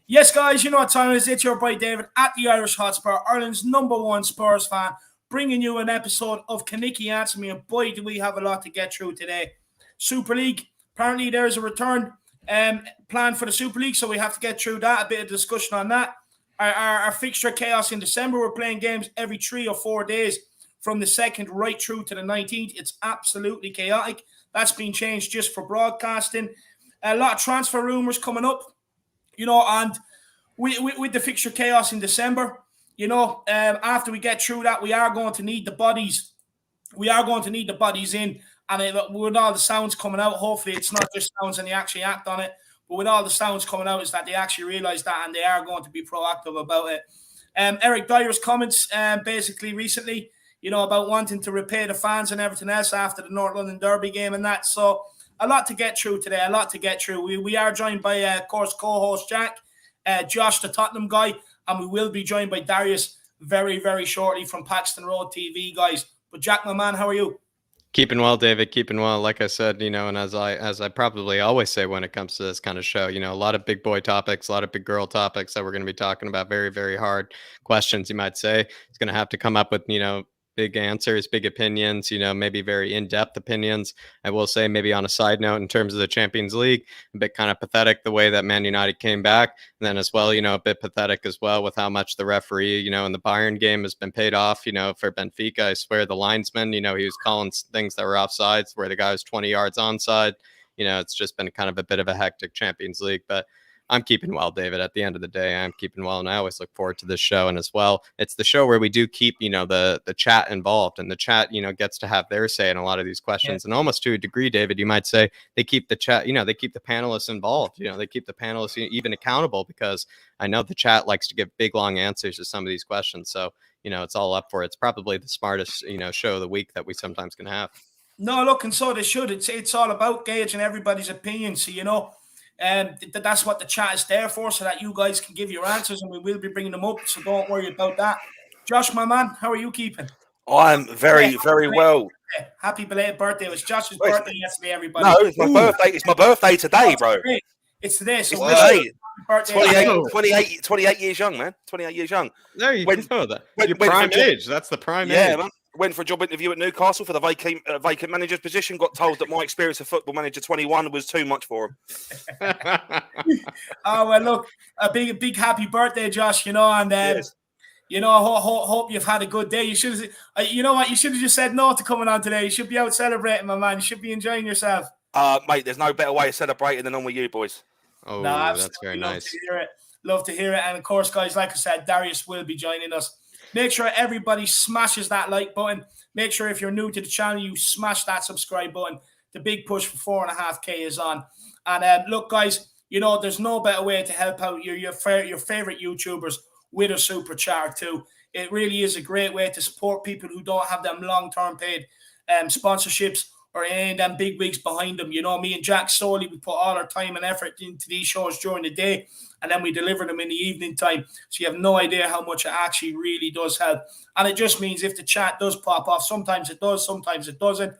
Yes, guys, you know what time it is. It's your boy David at the Irish Hotspur, Ireland's #1 Spurs fan, bringing you an episode of Kaniki Answer Me. And boy, do we have a lot to get through today. Super League, apparently there's a return plan for the Super League, so we have to get through that, a bit of discussion on that. Our fixture chaos in December, we're playing games every 3 or 4 days from the 2nd right through to the 19th. It's absolutely chaotic. That's been changed just for broadcasting. A lot of transfer rumours coming up. You know, and with the fixture chaos in December, you know, after we get through that, we are going to need the bodies. We are going to need the bodies in. And with all the sounds coming out, hopefully it's not just sounds and they actually act on it. But with all the sounds coming out is that they actually realise that and they are going to be proactive about it. Eric Dyer's comments basically recently, you know, about wanting to repay the fans and everything else after the North London Derby game and that. So a lot to get through today, a lot to get through. We are joined by, of course, co-host Jack, Josh, the Tottenham guy, and we will be joined by Darius very, very shortly from Paxton Road TV, guys. But Jack, my man, how are you? Keeping well, David, keeping well. Like I said, you know, and as I probably always say when it comes to this kind of show, you know, a lot of big boy topics, a lot of big girl topics that we're going to be talking about, very, very hard questions, you might say. It's going to have to come up with, you know, big answers, big opinions, you know, maybe very in-depth opinions. I will say maybe on a side note in terms of the Champions League, a bit kind of pathetic the way that Man United came back. And then as well, you know, a bit pathetic as well with how much the referee, you know, in the Bayern game has been paid off, you know, for Benfica. I swear the linesman, you know, he was calling things that were offsides where the guy was 20 yards onside. You know, it's just been kind of a bit of a hectic Champions League, but I'm keeping well, David. At the end of the day, I'm keeping well, and I always look forward to this show. And as well, it's the show where we do keep, you know, the chat involved, and the chat, you know, gets to have their say in a lot of these questions. Yeah. And almost to a degree, David, you might say they keep the chat, you know, they keep the panelists involved. You know, they keep the panelists even accountable, because I know the chat likes to give big, long answers to some of these questions. So, you know, it's all up for it. It's probably the smartest, you know, show of the week that we sometimes can have. No, look, and so they should. It's all about gauging everybody's opinion. So, you know, that's what the chat is there for, so that you guys can give your answers, and we will be bringing them up. So don't worry about that. Josh, my man, how are you keeping? I'm very well. Happy belated birthday. It was Josh's birthday yesterday, everybody. No, it's my birthday. It's my birthday today, bro. It's today. So it's today. 28 years young, man. 28 years young. There you go. Your prime age. That's the prime age. Yeah, man. Went for a job interview at Newcastle for the vacant manager's position. Got told that my experience of Football Manager 21 was too much for him. Oh, well, look, a big happy birthday, Josh, you know, and yes. You know, hope you've had a good day. You should have, you know what, you should have just said no to coming on today. You should be out celebrating, my man. You should be enjoying yourself. Mate, there's no better way of celebrating than on with you boys. Oh, no, that's very nice. Love to hear it. And of course, guys, like I said, Darius will be joining us. Make sure everybody smashes that like button. Make sure if you're new to the channel, you smash that subscribe button. The big push for 4.5K is on. And look, guys, you know, there's no better way to help out your favorite YouTubers with a super chat too. It really is a great way to support people who don't have them long-term paid sponsorships or any of them big wigs behind them. You know, me and Jack solely, we put all our time and effort into these shows during the day, and then we deliver them in the evening time. So you have no idea how much it actually really does help. And it just means if the chat does pop off, sometimes it does, sometimes it doesn't,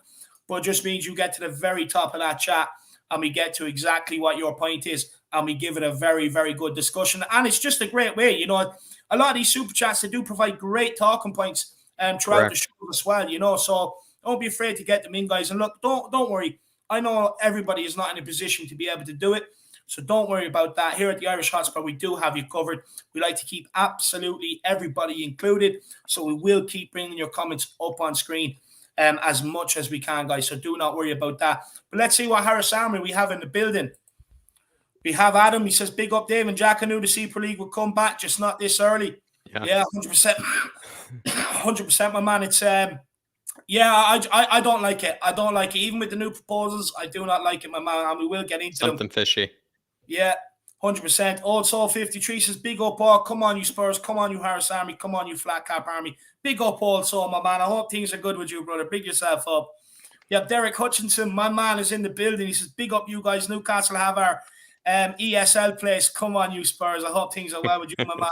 but it just means you get to the very top of that chat and we get to exactly what your point is, and we give it a very, very good discussion. And it's just a great way, you know. A lot of these super chats, they do provide great talking points throughout the show as well, you know. So don't be afraid to get them in, guys. And look, don't worry. I know everybody is not in a position to be able to do it, so don't worry about that. Here at the Irish Hotspur, we do have you covered. We like to keep absolutely everybody included, so we will keep bringing your comments up on screen as much as we can, guys. So do not worry about that. But let's see what Harris Armory we have in the building. We have Adam. He says, big up, Dave and Jack. I knew the Super League would come back, just not this early. Yeah, 100%. 100%, my man. It's yeah, I don't like it. I don't like it. Even with the new proposals, I do not like it, my man. And we will get into something fishy. Yeah, 100%. Also, 53 says, big up all. Come on, you Spurs. Come on, you Harris Army. Come on, you Flat Cap Army. Big up also, my man. I hope things are good with you, brother. Big yourself up. Yeah, Derek Hutchinson, my man, is in the building. He says, big up you guys. Newcastle have our ESL place. Come on, you Spurs. I hope things are well with you, my man.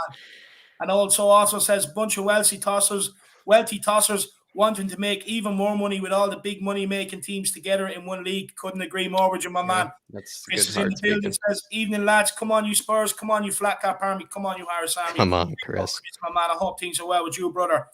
And also says, bunch of wealthy tossers wanting to make even more money with all the big money-making teams together in one league. Couldn't agree more with you, my man. That's Chris good is in the building, says, evening, lads. Come on, you Spurs. Come on, you Flat Cap Army. Come on, you Harris Army. Come on, Chris. My man, I hope things are well with you, brother.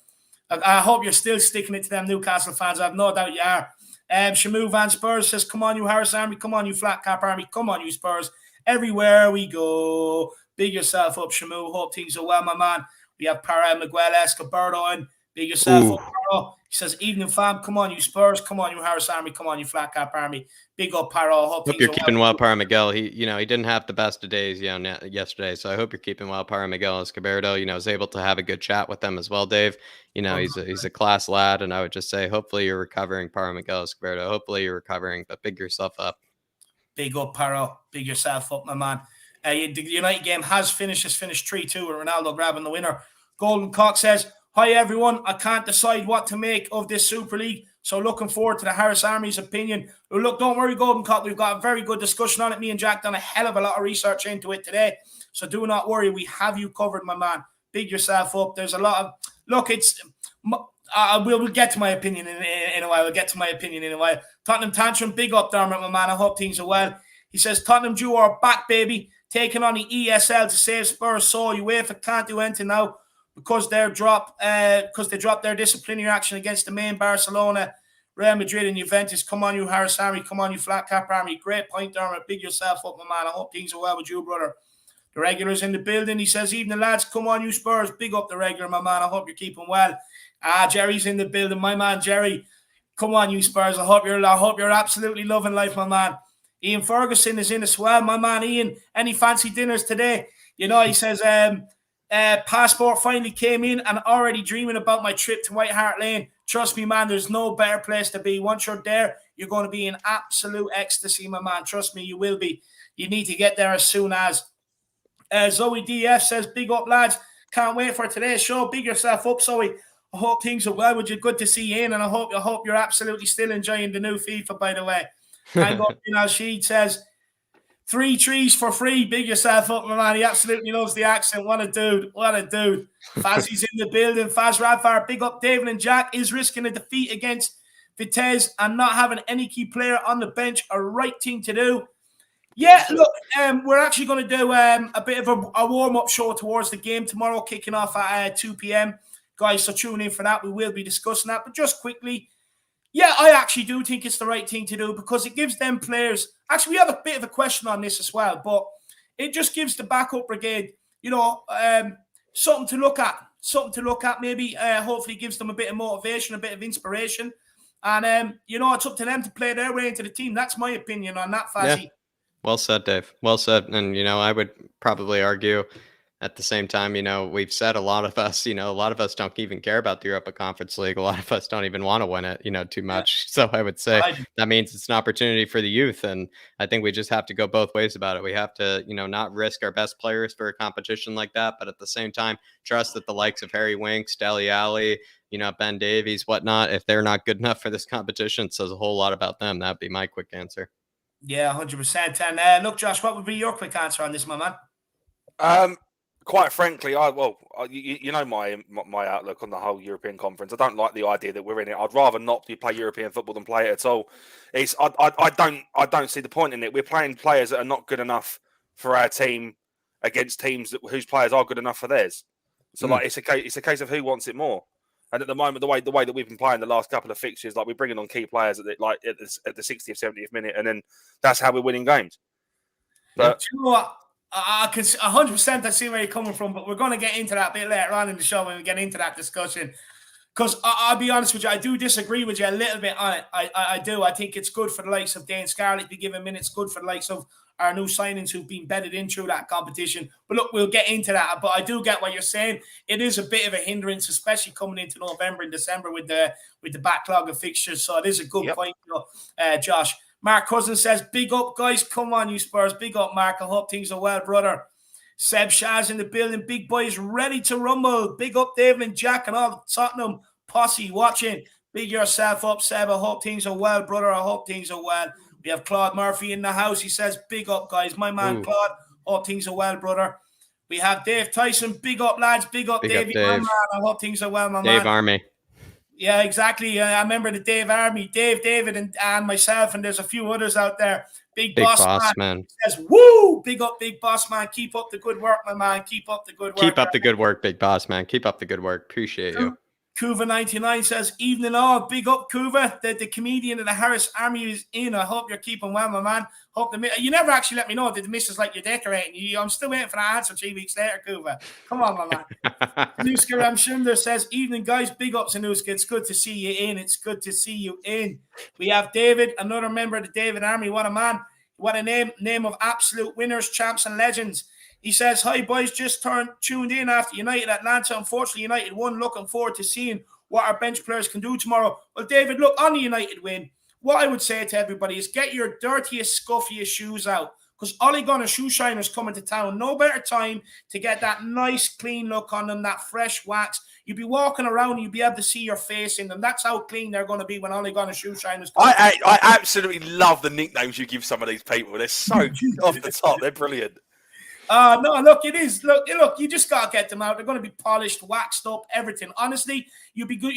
I hope you're still sticking it to them Newcastle fans. I have no doubt you are. Shamu Van Spurs says, come on, you Harris Army. Come on, you Flat Cap Army. Come on, you Spurs. Everywhere we go. Big yourself up, Shamu. Hope things are well, my man. We have Para Miguel Escobardo in. Big yourself up, Paro. He says, evening, fam. Come on, you Spurs. Come on, you Harris Army. Come on, you Flat Cap Army. Big up, Paro. Hope you're keeping well, Para Miguel. He didn't have the best of days, yesterday. So I hope you're keeping well, Para Miguel Escobardo. Was able to have a good chat with them as well, Dave. He's a class lad, and I would just say, hopefully you're recovering, Para Miguel Escobardo. Hopefully you're recovering, but big yourself up. Big up, Paro. Big yourself up, my man. The United game has finished. It's finished 3-2 with Ronaldo grabbing the winner. Golden Cock says, hi, everyone. I can't decide what to make of this Super League, so looking forward to the Harris Army's opinion. Look, don't worry, Golden Cock. We've got a very good discussion on it. Me and Jack done a hell of a lot of research into it today, so do not worry. We have you covered, my man. Big yourself up. There's a lot of... Look, it's... we'll get to my opinion in a while. We'll get to my opinion in a while. Tottenham Tantrum, big up, Dermot, my man. I hope things are well. He says, Tottenham Jew are back, baby. Taking on the ESL to save Spurs. So UEFA can't do anything now because they dropped their disciplinary action against the main Barcelona, Real Madrid and Juventus. Come on, you Harris Army. Come on, you Flat Cap Army. Great point, Dermot. Big yourself up, my man. I hope things are well with you, brother. The regular's in the building. He says, evening, lads. Come on, you Spurs. Big up the regular, my man. I hope you're keeping well. Jerry's in the building. My man, Jerry. Come on, you Spurs. I hope you're absolutely loving life, my man. Ian Ferguson is in as well. My man, Ian. Any fancy dinners today? He says, passport finally came in and already dreaming about my trip to White Hart Lane. Trust me, man, there's no better place to be. Once you're there, you're going to be in absolute ecstasy, my man. Trust me, you will be. You need to get there as soon as. Zoe DF says, big up, lads. Can't wait for today's show. Big yourself up, Zoe. I hope things are well with you. Good to see you in, and I hope you're absolutely still enjoying the new FIFA, by the way. And Al-Sheed says, 3 trees for free. Big yourself up, my man. He absolutely loves the accent. What a dude. What a dude. Fazzy's in the building. Faz Radfar, big up. David and Jack is risking a defeat against Vitesse and not having any key player on the bench. A right thing to do. Yeah, look, we're actually going to do a bit of a warm-up show towards the game tomorrow, kicking off at 2 p.m. Guys, so tune in for that. We will be discussing that. But just quickly, yeah, I actually do think it's the right thing to do because it gives them players. Actually, we have a bit of a question on this as well, but it just gives the backup brigade, something to look at. Something to look at, maybe. Hopefully, gives them a bit of motivation, a bit of inspiration. And, it's up to them to play their way into the team. That's my opinion on that, Fazzy. Yeah. Well said, Dave. Well said. And, I would probably argue at the same time, we've said a lot of us don't even care about the Europa Conference League. A lot of us don't even want to win it, too much. Yeah. So I would say that means it's an opportunity for the youth. And I think we just have to go both ways about it. We have to, not risk our best players for a competition like that. But at the same time, trust that the likes of Harry Winks, Dele Alli, Ben Davies, whatnot, if they're not good enough for this competition, it says a whole lot about them. That'd be my quick answer. Yeah, 100%. And look, Josh, what would be your quick answer on this, my man? Quite frankly, my outlook on the whole European conference. I don't like the idea that we're in it. I'd rather not play European football than play it at all. I don't see the point in it. We're playing players that are not good enough for our team against teams whose players are good enough for theirs. So it's a case of who wants it more. And at the moment, the way that we've been playing the last couple of fixtures, like we're bringing on key players at the 60th, 70th minute, and then that's how we're winning games. But you know what? I can 100%. I see where you're coming from, but we're going to get into that a bit later on in the show when we get into that discussion. Because I'll be honest with you, I do disagree with you a little bit on it. I do. I think it's good for the likes of Dane Scarlett to be given minutes. Good for the likes of our new signings who've been bedded in through that competition. But look, we'll get into that. But I do get what you're saying. It is a bit of a hindrance, especially coming into November and December with the backlog of fixtures. So it is a good point, Josh. Mark Cousins says, big up, guys. Come on, you Spurs. Big up, Mark. I hope things are well, brother. Seb Shaz in the building. Big boys ready to rumble. Big up, David and Jack and all the Tottenham posse watching. Big yourself up, Seb. I hope things are well, brother. I hope things are well. We have Claude Murphy in the house. He says, big up, guys. My man, Claude. Hope things are well, brother. We have Dave Tyson. Big up, lads. Big up, Davey. My man. I hope things are well, my man. Dave Army. Yeah, exactly. I remember the Dave Army, Dave, David, and myself, and there's a few others out there. Big boss man. Says, woo! Big up, big boss man. Keep up the good work, my man. Keep up the good work. Keep up the good work, big boss man. Keep up the good work. Appreciate you. Kuva99 says, evening all. Big up, Kuva. The comedian of the Harris Army is in. I hope you're keeping well, my man. Hope you never actually let me know that the missus like you're decorating. I'm still waiting for that answer 3 weeks later, Kuva. Come on, my man. Anuska Ramshunder says, evening, guys. Big ups, Anuska. It's good to see you in. It's good to see you in. We have David, another member of the David Army. What a man. What a name of absolute winners, champs, and legends. He says, hi, boys, just tuned in after United Atlanta. Unfortunately, United won. Looking forward to seeing what our bench players can do tomorrow. Well, David, look, on the United win, what I would say to everybody is get your dirtiest, scuffiest shoes out, because Ole Gunnar shoe shiners coming to town. No better time to get that nice, clean look on them, that fresh wax. You'd be walking around and you'd be able to see your face in them. That's how clean they're going to be when Ole Gunnar shoe shiners come. I absolutely love the nicknames you give some of these people. They're so off the top. They're brilliant. No, look, it is. Look, you just got to get them out. They're going to be polished, waxed up, everything. Honestly, you'd be good.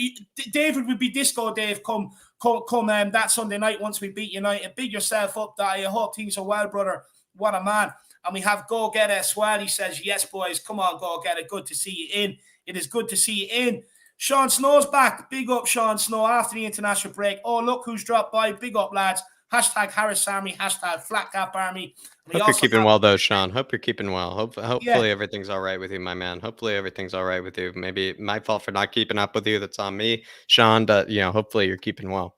David would be Disco Dave come that Sunday night once we beat United. Big yourself up, Daddy. I hope things are well, brother. What a man. And we have Go Get It as well. He says, yes, boys. Come on, Go Get It. Good to see you in. It is good to see you in. Sean Snow's back. Big up, Sean Snow, after the international break. Oh, look who's dropped by. Big up, lads. Hashtag Harris Army, hashtag Flatcap Army. Hope you're keeping well, though, Sean. Hope you're keeping well. Hopefully everything's all right with you, my man. Hopefully everything's all right with you. Maybe my fault for not keeping up with you. That's on me, Sean. But, hopefully you're keeping well.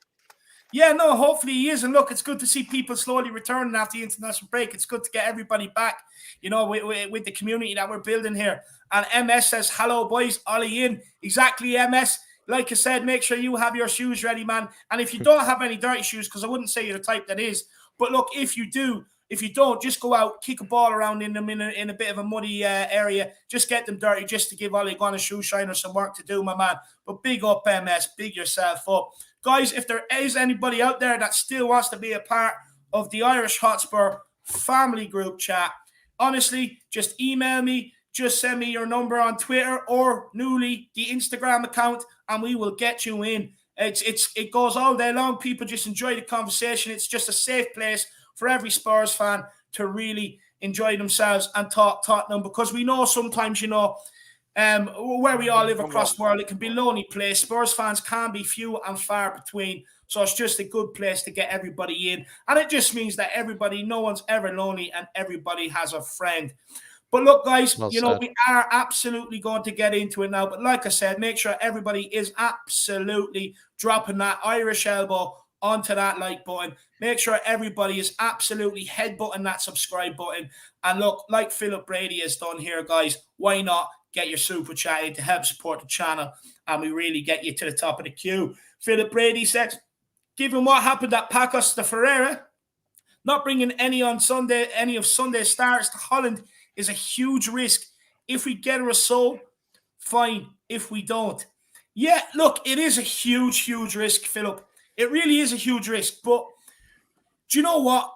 Yeah, no, hopefully he is. And look, it's good to see people slowly returning after the international break. It's good to get everybody back, with the community that we're building here. And MS says, hello, boys. Ollie in. Exactly, MS. Like I said, make sure you have your shoes ready, man. And if you don't have any dirty shoes, because I wouldn't say you're the type that is, but look, if you don't, just go out, kick a ball around in them in a bit of a muddy area. Just get them dirty, just to give Ole Gunnar shoe shiner some work to do, my man. But big up, MS. Big yourself up. Guys, if there is anybody out there that still wants to be a part of the Irish Hotspur family group chat, honestly, just email me. Just send me your number on Twitter or newly the Instagram account, and we will get you in. It goes all day long. People just enjoy the conversation. It's just a safe place for every Spurs fan to really enjoy themselves and talk Tottenham, because we know sometimes, where we all live across the world, it can be a lonely place. Spurs fans can be few and far between. So it's just a good place to get everybody in. And it just means that no one's ever lonely and everybody has a friend. But look, guys, we are absolutely going to get into it now. But like I said, make sure everybody is absolutely dropping that Irish elbow onto that like button. Make sure everybody is absolutely headbutting that subscribe button. And look, like Philip Brady has done here, guys, why not get your super chat in to help support the channel and we really get you to the top of the queue. Philip Brady said, given what happened at Pacos de Ferreira, not bringing any of Sunday's stars to Holland is a huge risk. If we get a result, fine. If we don't. Yeah, look, it is a huge, huge risk, Philip. It really is a huge risk. But do you know what?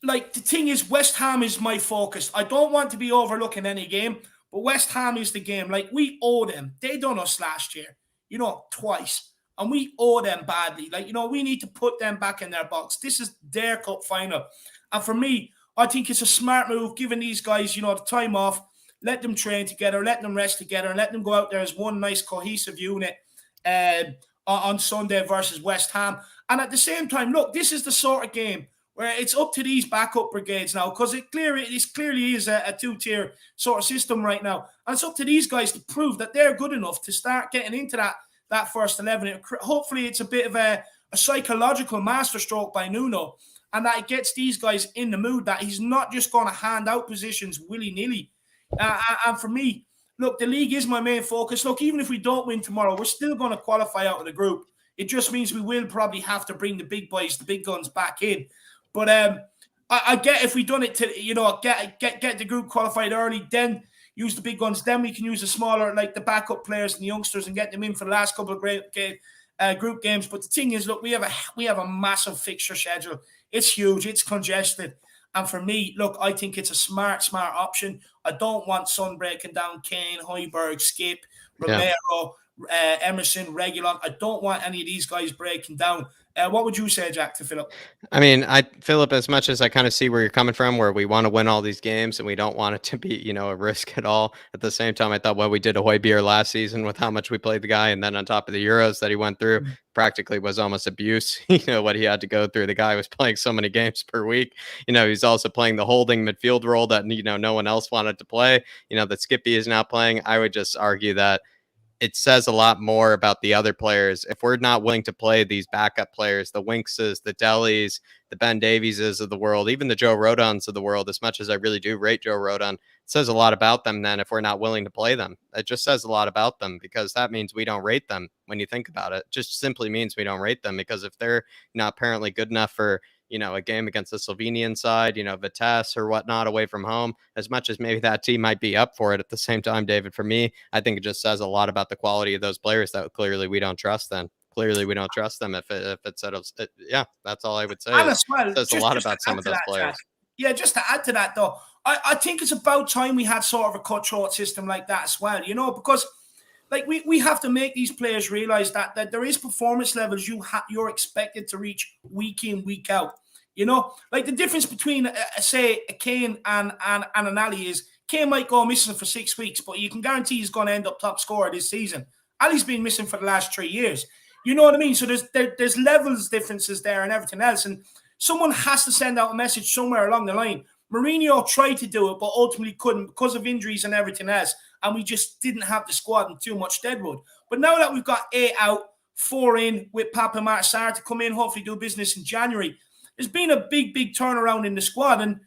Like, the thing is, West Ham is my focus. I don't want to be overlooking any game, but West Ham is the game. Like, we owe them. They done us last year, twice. And we owe them badly. Like, we need to put them back in their box. This is their cup final. And for me, I think it's a smart move, giving these guys, the time off, let them train together, let them rest together, and let them go out there as one nice cohesive unit on Sunday versus West Ham. And at the same time, look, this is the sort of game where it's up to these backup brigades now, because it clearly is a two-tier sort of system right now. And it's up to these guys to prove that they're good enough to start getting into that first 11. Hopefully it's a bit of a psychological masterstroke by Nuno, and that it gets these guys in the mood that he's not just going to hand out positions willy-nilly. And for me, look, the league is my main focus. Look, even if we don't win tomorrow, we're still going to qualify out of the group. It just means we will probably have to bring the big boys, the big guns back in. But I get if we done it to, you know, get the group qualified early, then use the big guns. Then we can use the smaller, like the backup players and the youngsters, and get them in for the last couple of group games. But the thing is, look, we have a massive fixture schedule. It's huge. It's congested. And for me, look, I think it's a smart option. I don't want Son breaking down Kane, Højbjerg, Skip, Romero, Emerson, Reguilon. I don't want any of these guys breaking down. What would you say, Jack, to Philip? I mean, Philip, as much as I kind of see where you're coming from, where we want to win all these games and we don't want it to be, you know, a risk at all. At the same time, I thought what we did to Højbjerg last season with how much we played the guy, and then on top of the Euros that he went through, practically was almost abuse. You know, what he had to go through. The guy was playing so many games per week. You know, he's also playing the holding midfield role that, you know, no one else wanted to play. You know, that Skippy is now playing. I would just argue that it says a lot more about the other players if we're not willing to play these backup players, the Winkses, the Delis, the Ben Davieses of the world, even the Joe Rodons of the world. As much as I really do rate Joe Rodon, it says a lot about them then if we're not willing to play them. It just says a lot about them, because that means we don't rate them. When you think about it, just simply means we don't rate them, because if they're not apparently good enough for, you know, a game against the Slovenian side, you know, Vitesse or whatnot away from home, as much as maybe that team might be up for it. At the same time, David, for me, I think it just says a lot about the quality of those players that clearly we don't trust them. Clearly we don't trust them if it settles. Yeah, that's all I would say. And as well, it says a lot about some of those players. Yeah, just to add to that, though, I think it's about time we had sort of a cutthroat system like that as well, you know, because like we have to make these players realize that there is performance levels you're expected to reach week in, week out. You know, like the difference between say a Kane and an Ali is Kane might go missing for 6 weeks, but you can guarantee he's going to end up top scorer this season. Ali's been missing for the last 3 years. You know what I mean? So there's levels differences there and everything else, and someone has to send out a message somewhere along the line. Mourinho tried to do it, but ultimately couldn't because of injuries and everything else. And we just didn't have the squad and too much deadwood. But now that we've got 8 out, 4 in with Papa Marçal to come in, hopefully do business in January, there's been a big turnaround in the squad. And,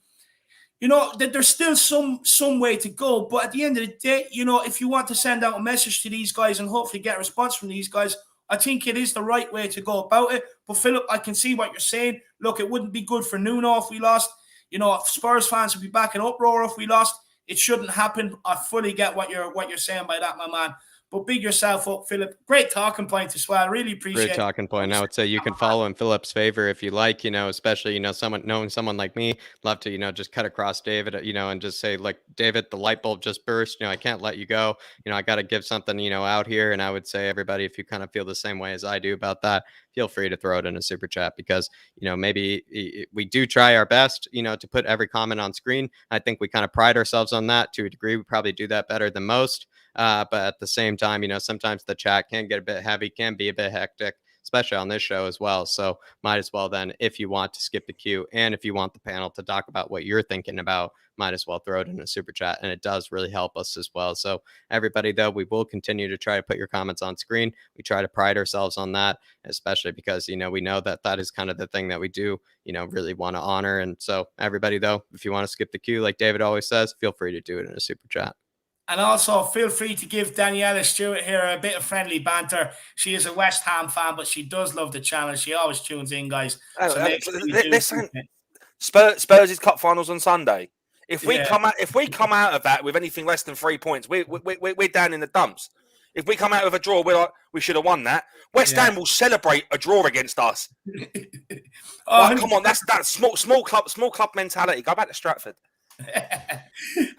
you know, that there's still some way to go. But at the end of the day, you know, if you want to send out a message to these guys and hopefully get a response from these guys, I think it is the right way to go about it. But, Philip, I can see what you're saying. Look, it wouldn't be good for Nuno if we lost. You know, Spurs fans would be back in uproar if we lost. It shouldn't happen. I fully get what you're saying by that, my man. But big yourself up, Philip. Great talking point as well. Really appreciate it. Great talking point. I would say you can follow in Philip's favor if you like, you know, especially, you know, knowing someone like me, love to, you know, just cut across David, you know, and just say, like, David, the light bulb just burst. You know, I can't let you go. You know, I got to give something, you know, out here. And I would say, everybody, if you kind of feel the same way as I do about that, feel free to throw it in a super chat, because, you know, maybe we do try our best, you know, to put every comment on screen. I think we kind of pride ourselves on that to a degree. We probably do that better than most. But at the same time, you know, sometimes the chat can get a bit heavy, can be a bit hectic, especially on this show as well. So might as well then, if you want to skip the queue and if you want the panel to talk about what you're thinking about, might as well throw it in a super chat. And it does really help us as well. So everybody, though, we will continue to try to put your comments on screen. We try to pride ourselves on that, especially because, you know, we know that that is kind of the thing that we do, you know, really want to honor. And so everybody, though, if you want to skip the queue, like David always says, feel free to do it in a super chat. And also feel free to give Daniela Stewart here a bit of friendly banter. She is a West Ham fan, but she does love the channel. She always tunes in, guys. So Spurs' cup finals on Sunday. If we come out of that with anything less than 3 points, we're down in the dumps. If we come out with a draw, we're like, we should have won that. West Ham will celebrate a draw against us. Like, come on, that's small club mentality. Go back to Stratford.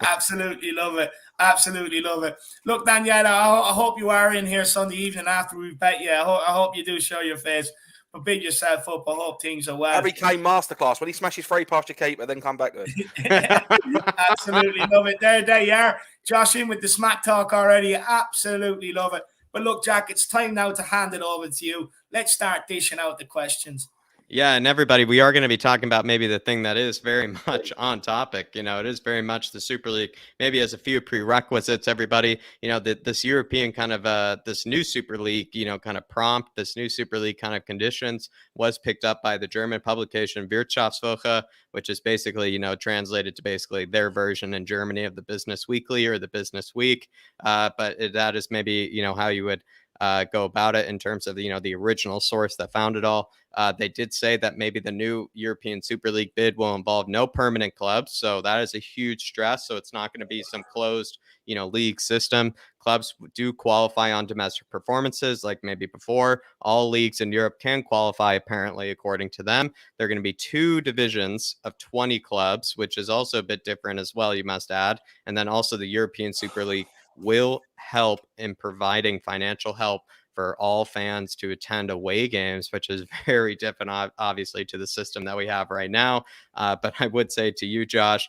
Absolutely love it. Absolutely love it. Look, Daniela, I hope you are in here Sunday evening after we bet you. I hope you do show your face. But big yourself up. I hope things are well. Harry Kane masterclass. When he smashes 3 past your keeper, then come back to it. Absolutely love it. There you are. Josh in with the smack talk already. Absolutely love it. But look, Jack, it's time now to hand it over to you. Let's start dishing out the questions. Yeah, and everybody, we are going to be talking about maybe the thing that is very much on topic. You know, it is very much the Super League, maybe as a few prerequisites, everybody, you know, this European kind of, this new Super League, you know, kind of prompt, this new Super League kind of conditions was picked up by the German publication Wirtschaftswoche, which is basically, you know, translated to basically their version in Germany of the Business Weekly or the Business Week. But that is maybe, you know, how you would go about it in terms of, the original source that found it all. They did say that maybe the new European Super League bid will involve no permanent clubs. So that is a huge stress. So it's not going to be some closed, league system. Clubs do qualify on domestic performances like maybe before. All leagues in Europe can qualify, apparently, according to them. There are going to be 2 divisions of 20 clubs, which is also a bit different as well, you must add. And then also the European Super League will help in providing financial help for all fans to attend away games, which is very different, obviously, to the system that we have right now. But I would say to you, Josh,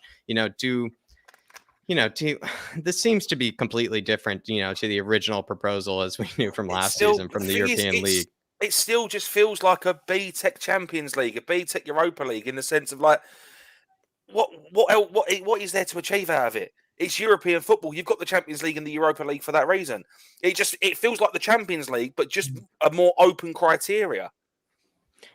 this seems to be completely different, to the original proposal as we knew from last season from the European League. It still just feels like a B-Tech Champions League, a B-Tech Europa League, in the sense of like, what is there to achieve out of it? It's European football. You've got the Champions League and the Europa League for that reason. It feels like the Champions League, but just a more open criteria.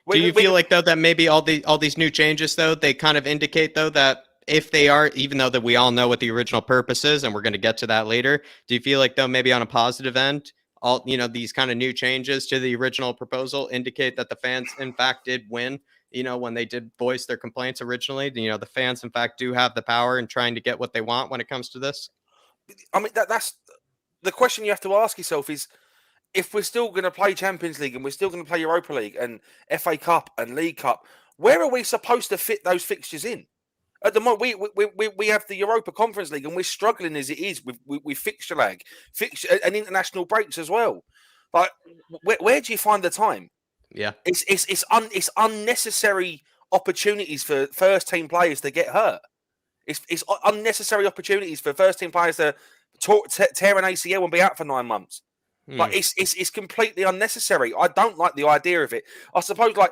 Do you feel like, though, that maybe all these new changes, though, they kind of indicate, though, that if they are, even though that we all know what the original purpose is, and we're going to get to that later, do you feel like, though, maybe on a positive end, all these kind of new changes to the original proposal indicate that the fans, in fact, did win? When they did voice their complaints originally, the fans, in fact, do have the power in trying to get what they want when it comes to this. I mean, that's the question you have to ask yourself is, if we're still going to play Champions League and we're still going to play Europa League and FA Cup and League Cup, where are we supposed to fit those fixtures in? At the moment, we have the Europa Conference League and we're struggling as it is with fixture lag, and international breaks as well. Like, where do you find the time? Yeah, it's unnecessary opportunities for first team players to get hurt. It's unnecessary opportunities for first team players to tear an ACL and be out for 9 months. Like, it's completely unnecessary. I don't like the idea of it. I suppose like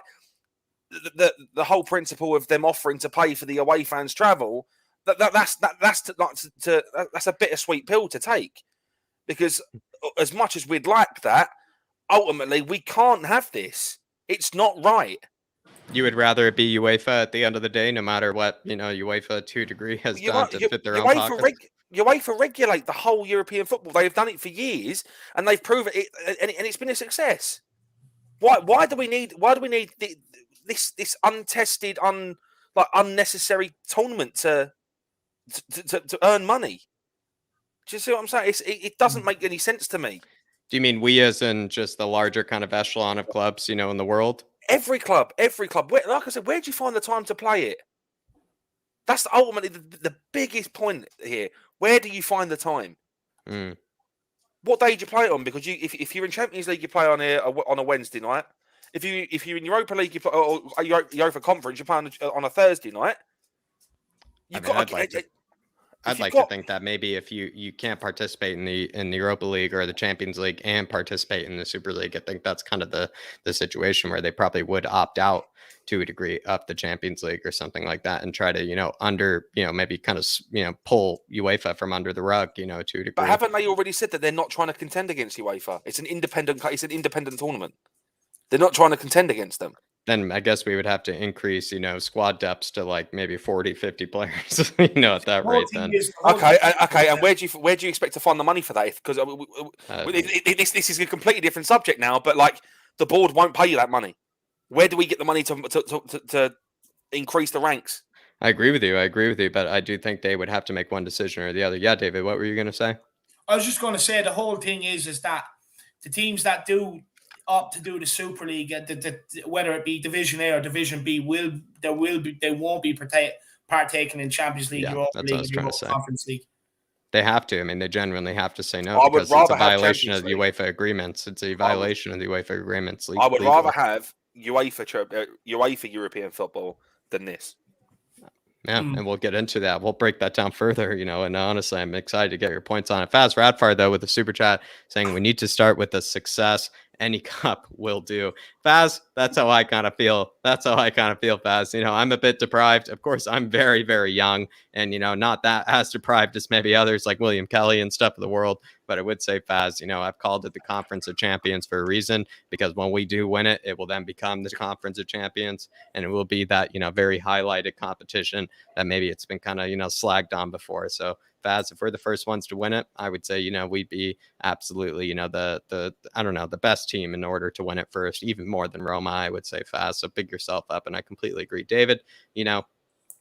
the whole principle of them offering to pay for the away fans' travel, that's a bittersweet pill to take, because as much as we'd like that, ultimately, we can't have this. It's not right. You would rather it be UEFA at the end of the day, no matter what, UEFA to a degree has done to fit their own pockets? UEFA regulate the whole European football. They've done it for years, and they've proven it, and it's been a success. Why do we need this untested, unnecessary tournament to earn money? Do you see what I'm saying? It doesn't make any sense to me. Do you mean we as in just the larger kind of echelon of clubs, in the world? Every club. Like I said, where do you find the time to play it? That's ultimately the biggest point here. Where do you find the time? What day do you play it on? Because if you're in Champions League, you play on a Wednesday night. If you're in Europa League, you play, or Europa Conference, you play on a Thursday night. I'd like to think that maybe if you can't participate in the Europa League or the Champions League and participate in the Super League, I think that's kind of the situation where they probably would opt out to a degree of the Champions League or something like that, and try to maybe kind of pull UEFA from under the rug, to a degree. But haven't they already said that they're not trying to contend against UEFA? It's an independent tournament. They're not trying to contend against them. Then I guess we would have to increase, squad depths to like maybe 40, 50 players, at that rate then. Okay. And where do you expect to find the money for that? Because this is a completely different subject now, but like, the board won't pay you that money. Where do we get the money to increase the ranks? I agree with you, but I do think they would have to make one decision or the other. Yeah, David, what were you going to say? I was just going to say the whole thing is that the teams that do opt to do the Super League, whether it be Division A or Division B, they won't be partaking in Champions League, Europa League, and Europa Conference League. They have to. I mean, they genuinely have to say no, because it's a violation of the UEFA agreements. It's a violation of the UEFA agreements. I would rather have UEFA European football than this. Yeah, and we'll get into that. We'll break that down further, and honestly, I'm excited to get your points on it. Faz Radfire, though, with the super chat saying we need to start with the success. Any cup will do. Faz, that's how I kind of feel. Faz. I'm a bit deprived. Of course, I'm very, very young and, not that as deprived as maybe others like William Kelly and stuff of the world. But I would say, Faz, I've called it the Conference of Champions for a reason, because when we do win it, it will then become the Conference of Champions, and it will be that, very highlighted competition that maybe it's been kind of, slagged on before. So Faz, if we're the first ones to win it, I would say, we'd be absolutely, the I don't know, the best team in order to win it first, even more than Roma, I would say, Faz. So big yourself up. And I completely agree. David,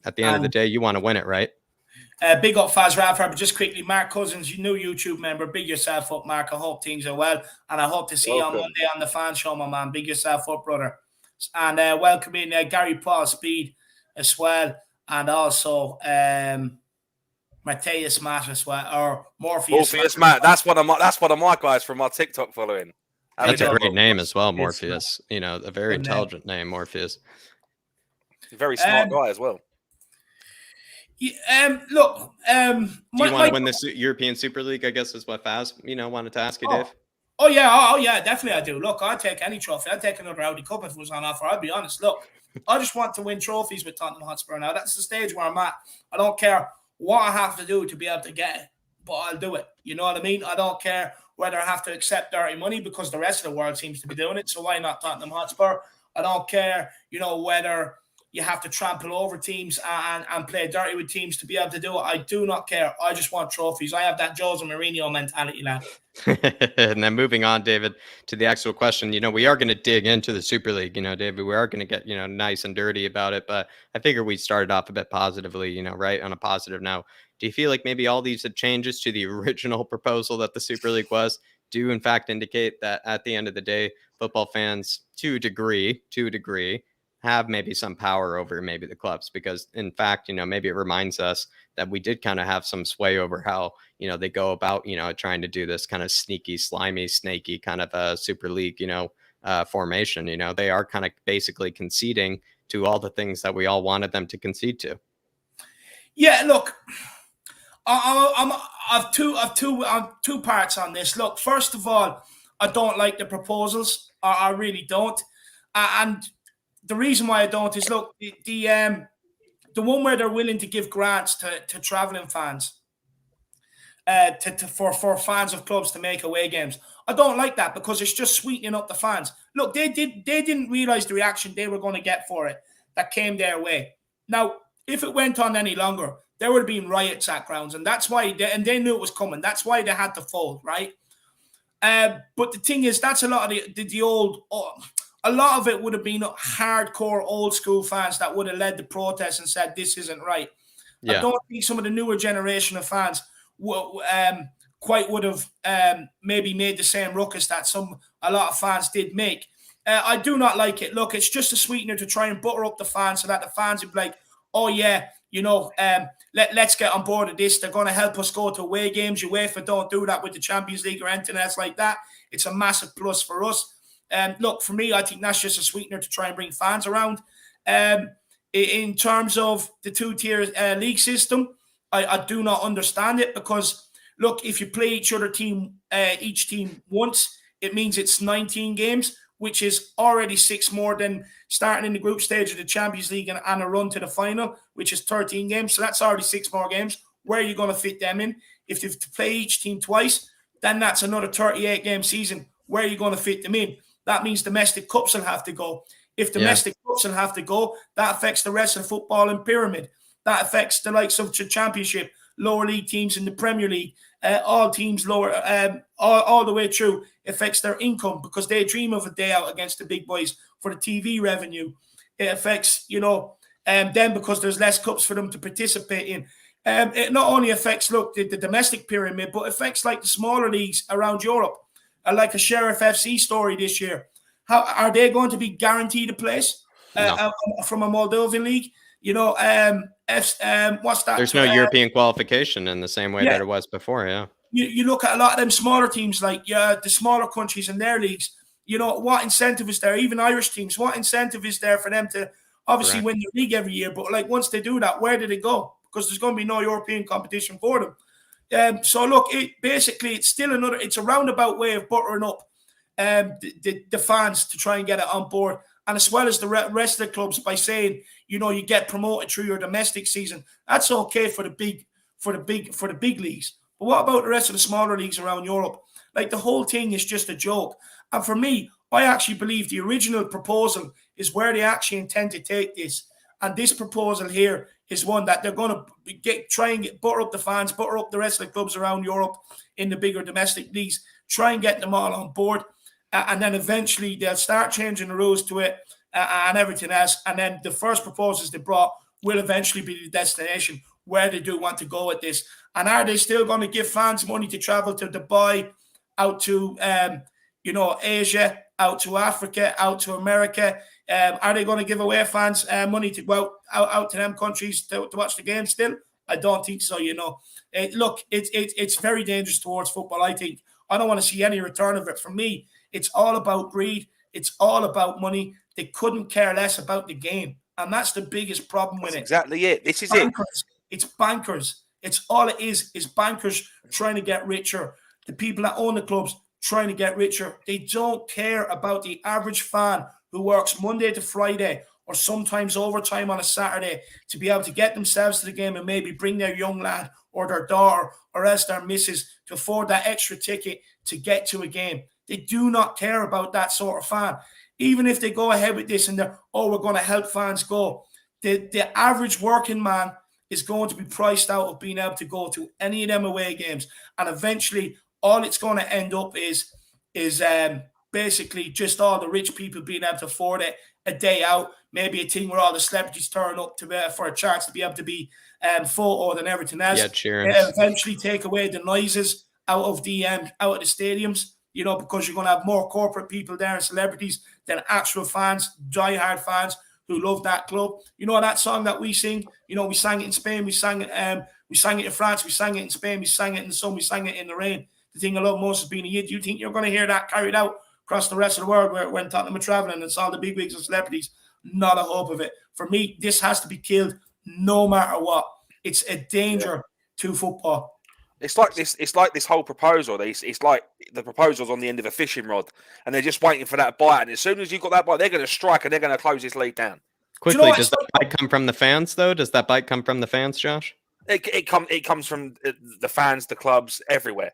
at the end of the day, you want to win it, right? Big up Faz Radford, but just quickly, Mark Cousins, new YouTube member. Big yourself up, Mark. I hope things are well, and I hope to see you on Monday on the fan show, my man. Big yourself up, brother. And welcome in Gary Paul Speed as well, and also Matthias Matt as well, or Morpheus Matt. That's one of my guys from my TikTok following. That's a great name as well, Morpheus. A very intelligent name, Morpheus. Very smart guy as well. Look, do you want to win this European Super League? I guess is what Faz, wanted to ask you, Dave. Oh yeah, definitely I do. Look, I'd take any trophy. I'd take another Audi Cup if it was on offer. I'll be honest. Look, I just want to win trophies with Tottenham Hotspur now. That's the stage where I'm at. I don't care what I have to do to be able to get it, but I'll do it. You know what I mean? I don't care whether I have to accept dirty money because the rest of the world seems to be doing it. So why not Tottenham Hotspur? I don't care, whether you have to trample over teams and play dirty with teams to be able to do it. I do not care. I just want trophies. I have that Jose Mourinho mentality, lad. And then moving on, David, to the actual question, we are going to dig into the Super League, David, we are going to get, nice and dirty about it. But I figure we started off a bit positively, right, on a positive now. Do you feel like maybe all these changes to the original proposal that the Super League was do in fact indicate that at the end of the day, football fans to a degree, have maybe some power over maybe the clubs? Because in fact, maybe it reminds us that we did kind of have some sway over how, they go about, trying to do this kind of sneaky, slimy, snaky kind of a Super League, formation. They are kind of basically conceding to all the things that we all wanted them to concede to. Yeah, look, I've two parts on this. Look, first of all, I don't like the proposals. I really don't. And the reason why I don't is, look, the one where they're willing to give grants to traveling fans, for fans of clubs to make away games. I don't like that because it's just sweetening up the fans. Look, they didn't realize the reaction they were going to get for it that came their way. Now, if it went on any longer, there would have been riots at grounds, and that's why they knew it was coming. That's why they had to fold, right? But the thing is, that's a lot of the old. A lot of it would have been hardcore old school fans that would have led the protest and said this isn't right. Yeah. I don't think some of the newer generation of fans quite would have maybe made the same ruckus that a lot of fans did make. I do not like it. Look, it's just a sweetener to try and butter up the fans so that the fans would be like, oh yeah, let's get on board with this. They're going to help us go to away games. UEFA don't do that with the Champions League or anything else like that. It's a massive plus for us. Look, for me, I think that's just a sweetener to try and bring fans around. In terms of the two-tier league system, I do not understand it because, look, if you play each team once, it means it's 19 games, which is already 6 more than starting in the group stage of the Champions League and a run to the final, which is 13 games. So that's already 6 more games. Where are you going to fit them in? If you have to play each team twice, then that's another 38-game season. Where are you going to fit them in? That means domestic cups will have to go. If domestic cups will have to go, that affects the rest of the footballing pyramid. That affects the likes of the Championship, lower league teams in the Premier League, all teams lower, all the way through. It affects their income because they dream of a day out against the big boys for the TV revenue. It affects, them because there's less cups for them to participate in. It not only affects, look, the domestic pyramid, but affects like the smaller leagues around Europe. Like a Sheriff FC story this year. How are they going to be guaranteed a place from a Moldovan league? What's that? There's no European qualification in the same way that it was before. Yeah. You look at a lot of them smaller teams, like the smaller countries in their leagues. What incentive is there? Even Irish teams, what incentive is there for them to obviously win the league every year? But like once they do that, where do they go? Because there's going to be no European competition for them. So look, it's still it's a roundabout way of buttering up the fans to try and get it on board, and as well as the rest of the clubs by saying, you get promoted through your domestic season. That's okay for the big leagues. But what about the rest of the smaller leagues around Europe? Like the whole thing is just a joke. And for me, I actually believe the original proposal is where they actually intend to take this. And this proposal here, is one that they're going to try and butter up the fans, butter up the rest of the clubs around Europe in the bigger domestic leagues, try and get them all on board. And then eventually they'll start changing the rules to it and everything else. And then the first proposals they brought will eventually be the destination where they do want to go with this. And are they still going to give fans money to travel to Dubai, out to Asia, out to Africa, out to America? Are they going to give away fans money to go out to them countries to watch the game still? I don't think so, Look, it's very dangerous towards football, I think. I don't want to see any return of it. For me, it's all about greed. It's all about money. They couldn't care less about the game. And that's the biggest problem with it. Exactly it. This is bankers. It's bankers. It's all it is bankers trying to get richer. The people that own the clubs trying to get richer. They don't care about the average fan who works Monday to Friday or sometimes overtime on a Saturday to be able to get themselves to the game and maybe bring their young lad or their daughter or else their missus to afford that extra ticket to get to a game. They do not care about that sort of fan. Even if they go ahead with this and they're, we're going to help fans go. The average working man is going to be priced out of being able to go to any of them away games. And eventually, all it's going to end up is basically just all the rich people being able to afford it a day out. Maybe a thing where all the celebrities turn up for a chance to be able to be photoed and everything else. Yeah, cheering. Eventually take away the noises out of the stadiums. Because you're going to have more corporate people there and celebrities than actual fans, diehard fans who love that club. That song that we sing, we sang it in Spain, we sang it in France, we sang it in Spain, we sang it in the sun, we sang it in the rain. The thing I love most is being a yid. Do you think you're going to hear that carried out across the rest of the world when Tottenham are traveling and it's all the big wigs and celebrities? Not a hope of it. For me, this has to be killed no matter what. It's a danger to football. It's like this whole proposal. It's like the proposal's on the end of a fishing rod, and they're just waiting for that bite. And as soon as you've got that bite, they're going to strike and they're going to close this league down. Quickly, does that bite come from the fans, though? Does that bite come from the fans, Josh? It comes from the fans, the clubs, everywhere.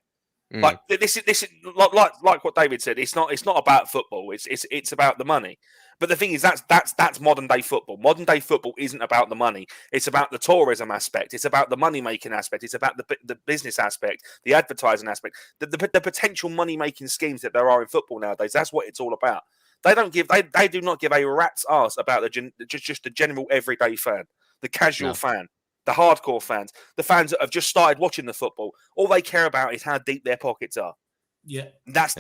Like this is like what David said. It's not about football. It's about the money. But the thing is, that's modern day football. Modern day football isn't about the money. It's about the tourism aspect. It's about the money making aspect. It's about the business aspect, the advertising aspect, the potential money making schemes that there are in football nowadays. That's what it's all about. They do not give a rat's ass about just the general everyday fan, the casual fan, the hardcore fans, the fans that have just started watching the football. All they care about is how deep their pockets are. Yeah, that's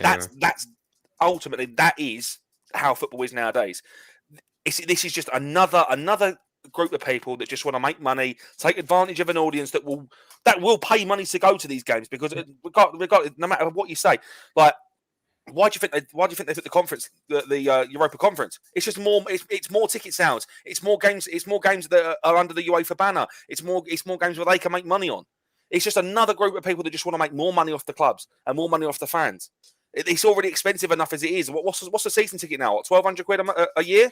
ultimately that is how football is nowadays. This is just another group of people that just want to make money, take advantage of an audience that will pay money to go to these games. Because no matter what you say, like, why do you think they took the conference, the Europa Conference? It's just more. It's more ticket sales. It's more games. It's more games that are under the UEFA banner. It's more games where they can make money on. It's just another group of people that just want to make more money off the clubs and more money off the fans. It's already expensive enough as it is. What's the season ticket now? What, 1,200 quid a year?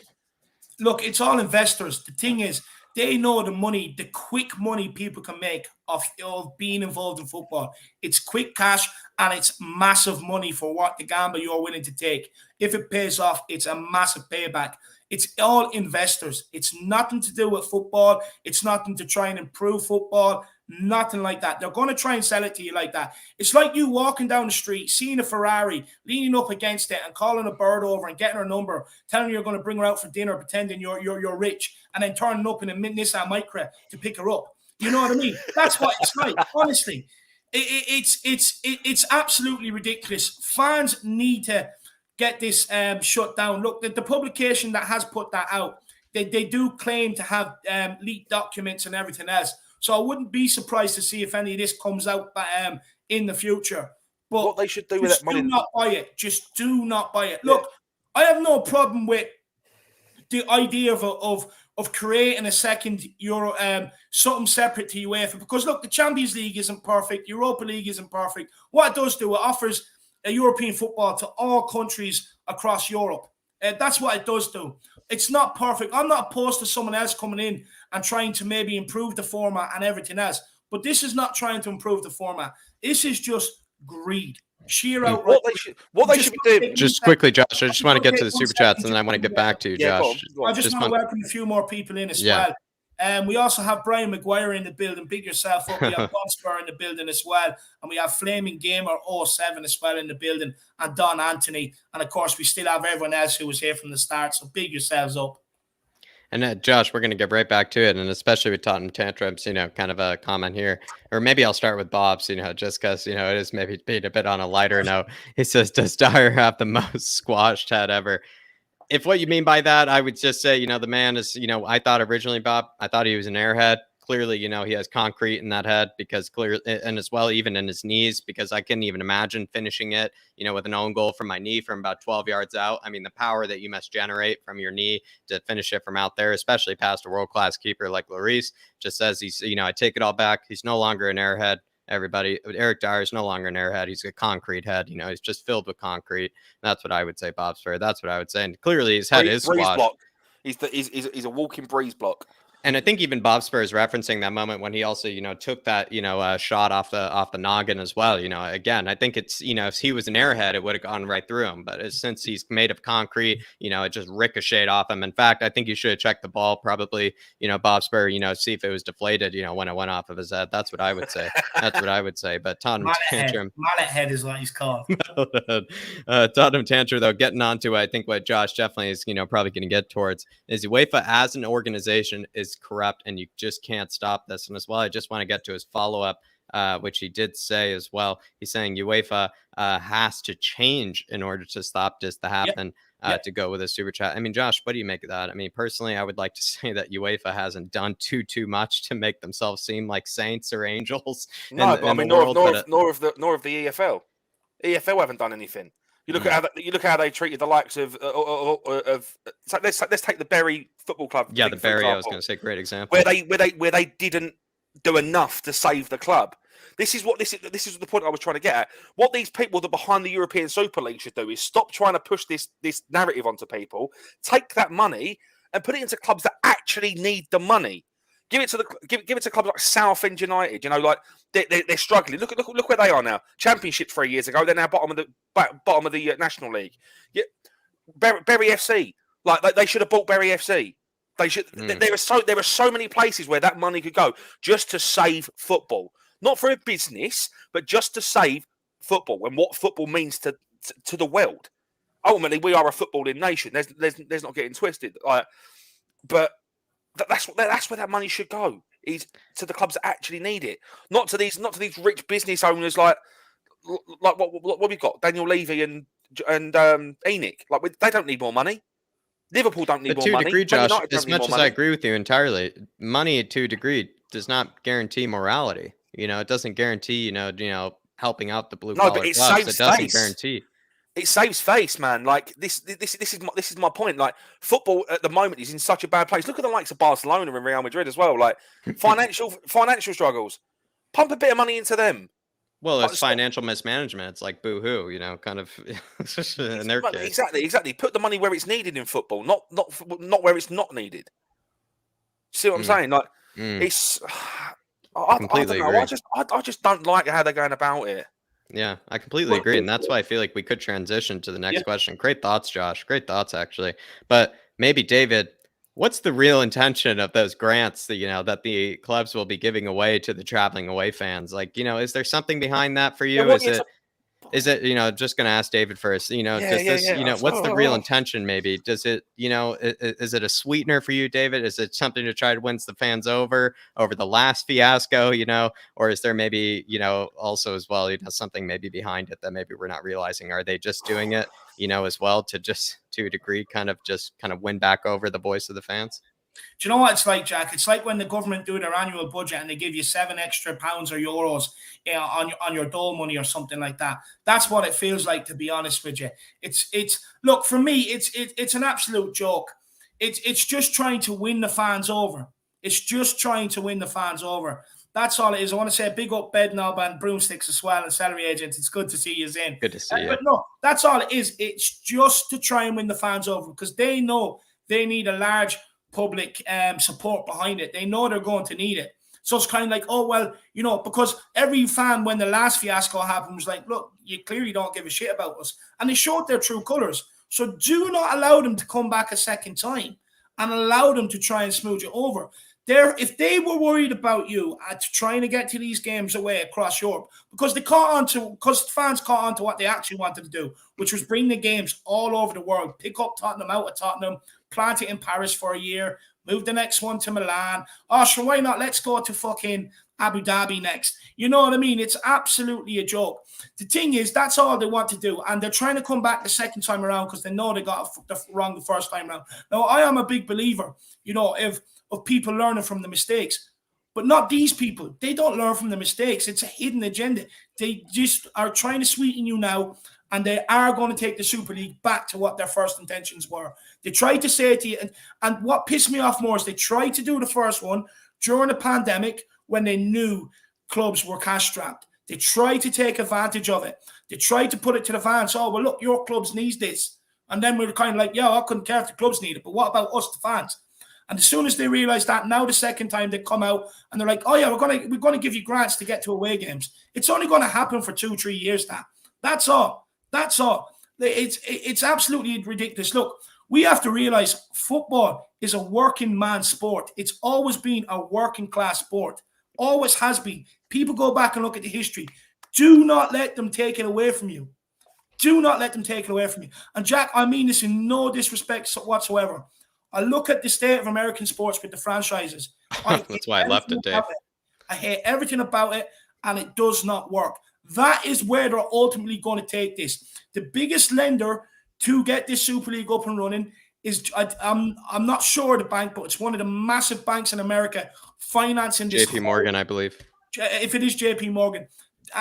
Look, it's all investors. The thing is, they know the quick money people can make of being involved in football. It's quick cash and it's massive money for what the gamble you're willing to take. If it pays off, it's a massive payback. It's all investors. It's nothing to do with football. It's nothing to try and improve football. Nothing like that. They're going to try and sell it to you like that. It's like you walking down the street, seeing a Ferrari, leaning up against it and calling a bird over and getting her number, telling her you're going to bring her out for dinner, pretending you're rich, and then turning up in a Nissan Micra to pick her up. You know what I mean? That's what it's like. Honestly, it's absolutely ridiculous. Fans need to get this shut down. Look, the publication that has put that out, they do claim to have leaked documents and everything else. So I wouldn't be surprised to see if any of this comes out in the future. But what they should do with that money, do not buy it. Just do not buy it. Look, I have no problem with the idea of creating a second Euro, something separate to UEFA. Because look, the Champions League isn't perfect. Europa League isn't perfect. What it does do, it offers a European football to all countries across Europe. That's what it does do. It's not perfect. I'm not opposed to someone else coming in and trying to maybe improve the format and everything else. But this is not trying to improve the format. This is just greed. Sheer out. What they should be doing. Just quickly, Josh, I just want to get to the super chats and then I want to get back to you, Josh. I just want to welcome a few more people in as well. We also have Brian Maguire in the building. Big yourself up. We have Bob Spur in the building as well. And we have Flaming Gamer 07 as well in the building. And Don Anthony. And, of course, we still have everyone else who was here from the start. So big yourselves up. And Josh, we're going to get right back to it, and especially with Tottenham tantrums, kind of a comment here, or maybe I'll start with Bob's, just because, it is maybe being a bit on a lighter note. He says, does Dyer have the most squashed head ever? If what you mean by that, I would just say, the man is, I thought originally, Bob, I thought he was an airhead. Clearly, he has concrete in that head because clearly, and as well, even in his knees, because I couldn't even imagine finishing it, with an own goal from my knee from about 12 yards out. I mean, the power that you must generate from your knee to finish it from out there, especially past a world-class keeper like Lloris, just says he's, I take it all back. He's no longer an airhead. Everybody, Eric Dyer is no longer an airhead. He's a concrete head. He's just filled with concrete. That's what I would say, Bob Spur. That's what I would say. And clearly his head is squashed. Block. He's a walking breeze block. And I think even Bob Spur is referencing that moment when he also, took that, shot off the noggin as well. Again, I think it's, if he was an airhead, it would have gone right through him. But since he's made of concrete, it just ricocheted off him. In fact, I think you should have checked the ball, probably, Bob Spur, see if it was deflated, when it went off of his head. That's what I would say. That's what I would say. But Tottenham tantrum. Mallet head is what he's called. Tottenham tantrum, though, getting on to, I think what Josh definitely is, probably going to get towards is UEFA as an organization is corrupt, and you just can't stop this. And as well, I just want to get to his follow-up, which he did say as well. He's saying UEFA has to change in order to stop this to happen. To go with a super chat. I mean, Josh, what do you make of that? I mean, personally, I would like to say that UEFA hasn't done too much to make themselves seem like saints or angels. No, but I mean, nor of the EFL. EFL haven't done anything. You look at how they treated the likes of let's take the Bury Football Club. Yeah, the Bury. I was going to say, great example. Where they didn't do enough to save the club. This is the point I was trying to get at. What these people that are behind the European Super League should do is stop trying to push this narrative onto people. Take that money and put it into clubs that actually need the money. Give it to clubs like Southend United. Like they're struggling. Look where they are now. Championship 3 years ago, they're now bottom of the National League. Yeah, Bury FC. Like they should have bought Bury FC. They should. There are so many places where that money could go just to save football, not for a business, but just to save football and what football means to the world. Ultimately, we are a footballing nation. There's not getting twisted. But. That's where that money should go. Is to the clubs that actually need it, not to these rich business owners like what we've got, Daniel Levy and Enoch. Like they don't need more money. Liverpool don't need more money. To a degree, Josh, as much as I agree with you entirely, money to a degree does not guarantee morality. It doesn't guarantee helping out the blue collar clubs. It doesn't guarantee. It saves face, man. Like this is my point. Like football at the moment is in such a bad place. Look at the likes of Barcelona and Real Madrid as well. Like financial struggles. Pump a bit of money into them. Well, it's financial mismanagement. It's like boo-hoo, kind of in their case. Exactly. Put the money where it's needed in football, not where it's not needed. See what I'm saying? Like it's. I completely agree. I just don't like how they're going about it. Yeah, I completely agree. And that's why I feel like we could transition to the next question. Great thoughts, Josh. Great thoughts, actually. But maybe, David, what's the real intention of those grants that, that the clubs will be giving away to the traveling away fans? Like, is there something behind that for you? Is it, just going to ask David first, what's the real intention maybe? Does it, is it a sweetener for you, David? Is it something to try to win the fans over the last fiasco, or is there maybe, also as well, something maybe behind it that maybe we're not realizing? Are they just doing it, as well to just to a degree kind of win back over the voice of the fans? Do you know what it's like, Jack? It's like when the government do their annual budget and they give you £7 extra pounds or euros on your dole money or something like that. That's what it feels like, to be honest with you. It's look, for me, it's an absolute joke. It's just trying to win the fans over. It's just trying to win the fans over. That's all it is. I want to say a big up Bedknob and Broomsticks as well and Salary Agents. It's good to see you in. Good to see you. But no, that's all it is. It's just to try and win the fans over because they know they need a large public support behind it. They know they're going to need it. So it's kind of like, oh, well, because every fan, when the last fiasco happened, was like, look, you clearly don't give a shit about us. And they showed their true colours. So do not allow them to come back a second time and allow them to try and smooth you over. If they were worried about you trying to get to these games away across Europe, because fans caught on to what they actually wanted to do, which was bring the games all over the world, pick up Tottenham out of Tottenham, plant it in Paris for a year, move the next one to Milan. Oh, sure, why not? Let's go to fucking Abu Dhabi next. You know what I mean? It's absolutely a joke. The thing is, that's all they want to do. And they're trying to come back the second time around because they know they got wrong the first time around. Now, I am a big believer, of people learning from the mistakes. But not these people. They don't learn from the mistakes. It's a hidden agenda. They just are trying to sweeten you now, and they are going to take the Super League back to what their first intentions were. They tried to say it to you, and what pissed me off more is they tried to do the first one during the pandemic when they knew clubs were cash-strapped. They tried to take advantage of it. They tried to put it to the fans. Oh, well, look, your clubs need this. And then we're kind of like, yeah, I couldn't care if the clubs need it, but what about us, the fans? And as soon as they realize that, now the second time they come out and they're like, oh yeah, we're going to give you grants to get to away games. It's only going to happen for 2-3 years. That's all. It's absolutely ridiculous. Look, we have to realize football is a working man sport. It's always been a working class sport. Always has been. People go back and look at the history. Do not let them take it away from you. Do not let them take it away from you. And Jack, I mean this in no disrespect whatsoever. I look at the state of American sports with the franchises. That's why I left it, Dave. I hate everything about it, and it does not work. That is where they're ultimately going to take this. The biggest lender to get this Super League up and running is, I'm not sure the bank, but it's one of the massive banks in America financing this. JP Morgan, I believe. If it is JP Morgan.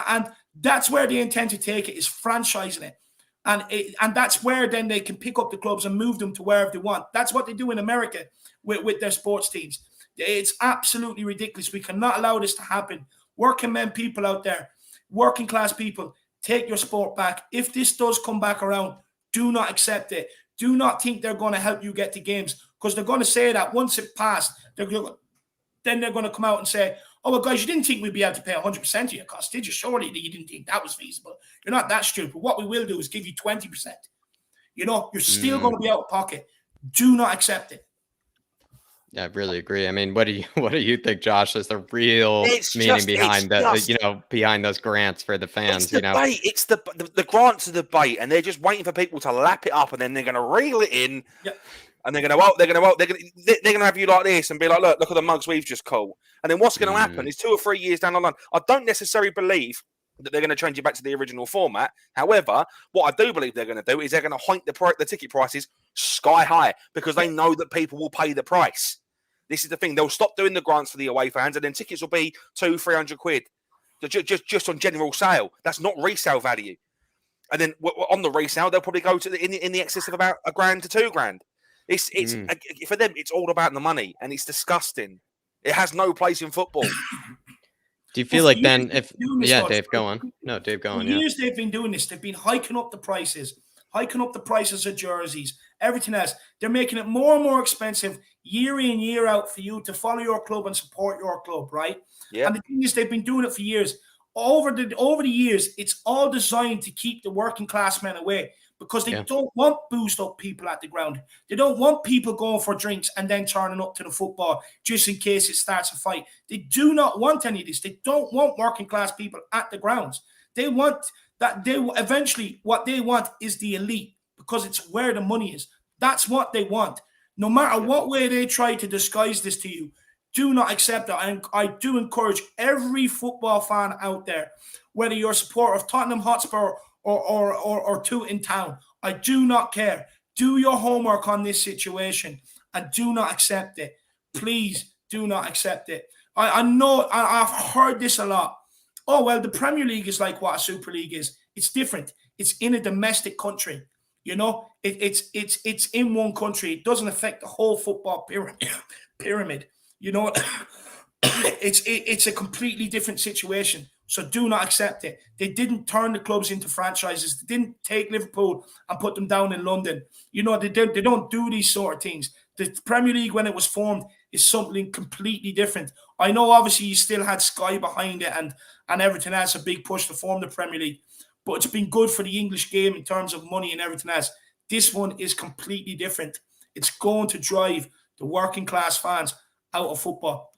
And that's where they intend to take it, is franchising it. And that's where then they can pick up the clubs and move them to wherever they want. That's what they do in America with their sports teams. It's absolutely ridiculous. We cannot allow this to happen. Working men, people out there, working class people, take your sport back. If this does come back around, do not accept it. Do not think they're going to help you get to games, because they're going to say that once it passed, then they're going to come out and say, oh, well, guys, you didn't think we'd be able to pay 100% of your cost, did you? Surely you didn't think that was feasible. You're not that stupid. What we will do is give you 20%. You're still going to be out of pocket. Do not accept it. Yeah, I really agree. I mean, what do you think, Josh, is the real meaning behind that? Behind those grants for the fans. It's the grants are the bait, and they're just waiting for people to lap it up, and then they're going to reel it in. Yep. And they're going to have you like this and be like, look at the mugs we've just caught. And then what's going to happen is 2 or 3 years down the line, I don't necessarily believe that they're going to change it back to the original format. However, what I do believe they're going to do is they're going to hike the ticket prices sky high, because they know that people will pay the price. This is the thing. They'll stop doing the grants for the away fans, and then tickets will be 200-300 quid just on general sale. That's not resale value. And then on the resale, they'll probably go to in the excess of about $1,000 to $2,000. It's for them. It's all about the money, and it's disgusting. It has no place in football. Do you feel like then Dave, go on. No, Dave, go on. For years they've been doing this. They've been hiking up the prices of jerseys, everything else. They're making it more and more expensive year in, year out for you to follow your club and support your club, right? Yeah. And the thing is, they've been doing it for years. Over the years, it's all designed to keep the working class men away, because they don't want boozed up people at the ground. They don't want people going for drinks and then turning up to the football just in case it starts a fight. They do not want any of this. They don't want working class people at the grounds. They want that. What they want is the elite, because it's where the money is. That's what they want. No matter what way they try to disguise this to you, do not accept it. And I do encourage every football fan out there, whether you're a supporter of Tottenham Hotspur or two in town, I do not care. Do your homework on this situation and do not accept it. Please do not accept it. I know I've heard this a lot. Oh, well, the Premier League is like what a Super League is. It's different. It's in a domestic country. It's in one country. It doesn't affect the whole football pyramid. It's a completely different situation. So do not accept it. They didn't turn the clubs into franchises. They didn't take Liverpool and put them down in London. They don't do these sort of things. The Premier League, when it was formed, is something completely different. I know, obviously, you still had Sky behind it and everything else, a big push to form the Premier League. But it's been good for the English game in terms of money and everything else. This one is completely different. It's going to drive the working class fans out of football.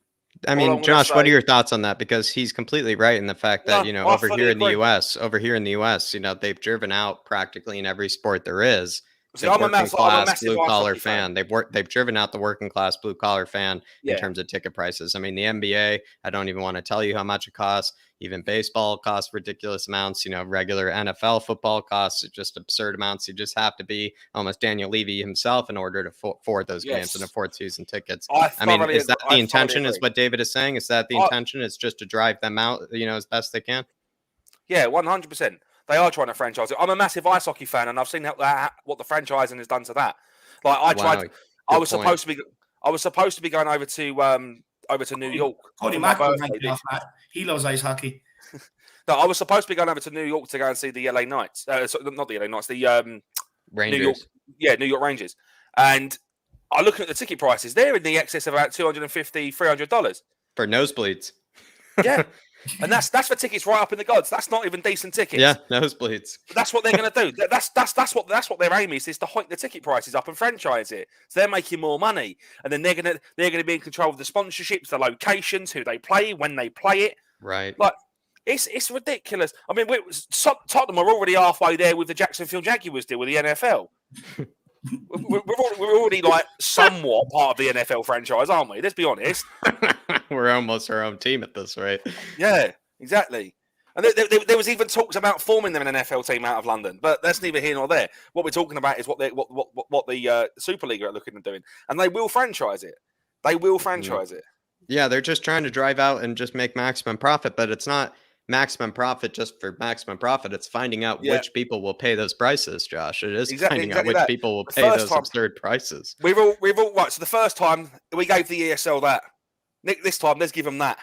I mean, Josh, what are your thoughts on that? Because he's completely right in the fact that, you know, over here in the US, you know, they've driven out practically in every sport there is See, the I'm a working class massive blue ice collar hockey fan. They've driven out the working class blue collar fan in Yeah. terms of ticket prices. I mean, the NBA, I don't even want to tell you how much it costs. Even baseball costs ridiculous amounts. You know, regular NFL football costs just absurd amounts. You just have to be almost Daniel Levy himself in order to afford those games and afford season tickets. I mean, is that the intention? Is what David is saying? Is that the intention? Is just to drive them out, you know, as best they can? Yeah, 100%. They are trying to franchise it. I'm a massive ice hockey fan, and I've seen what the franchising has done to that. Like I was supposed to be going over to New York. Cody Mack will make it off that. He loves ice hockey. No, I was supposed to be going over to New York to go and see the LA Knights. Not the LA Knights, the Rangers. New York Rangers. And I look at the ticket prices. They're in the excess of about $250, $300 for nosebleeds. Yeah. And that's for tickets right up in the gods. That's not even decent tickets. Yeah, nosebleeds. But that's what they're going to do. That's what their aim is to hike the ticket prices up and franchise it. So they're making more money, and then they're going to be in control of the sponsorships, the locations, who they play, when they play it. Right. Like it's ridiculous. I mean, Tottenham are already halfway there with the Jacksonville Jaguars deal with the NFL. We're already like somewhat part of the NFL franchise, aren't we? Let's be honest. We're almost our own team at this rate. Yeah, exactly. And there was even talks about forming them an NFL team out of London, but that's neither here nor there. What we're talking about is what the Super League are looking at doing, and they will franchise it. They will franchise it. Yeah, they're just trying to drive out and just make maximum profit, but it's not maximum profit just for maximum profit. It's finding out which people will pay those prices, Josh. It is finding out which people will pay those absurd prices. We've all right. So the first time we gave the ESL that. Nick, this time let's give them that.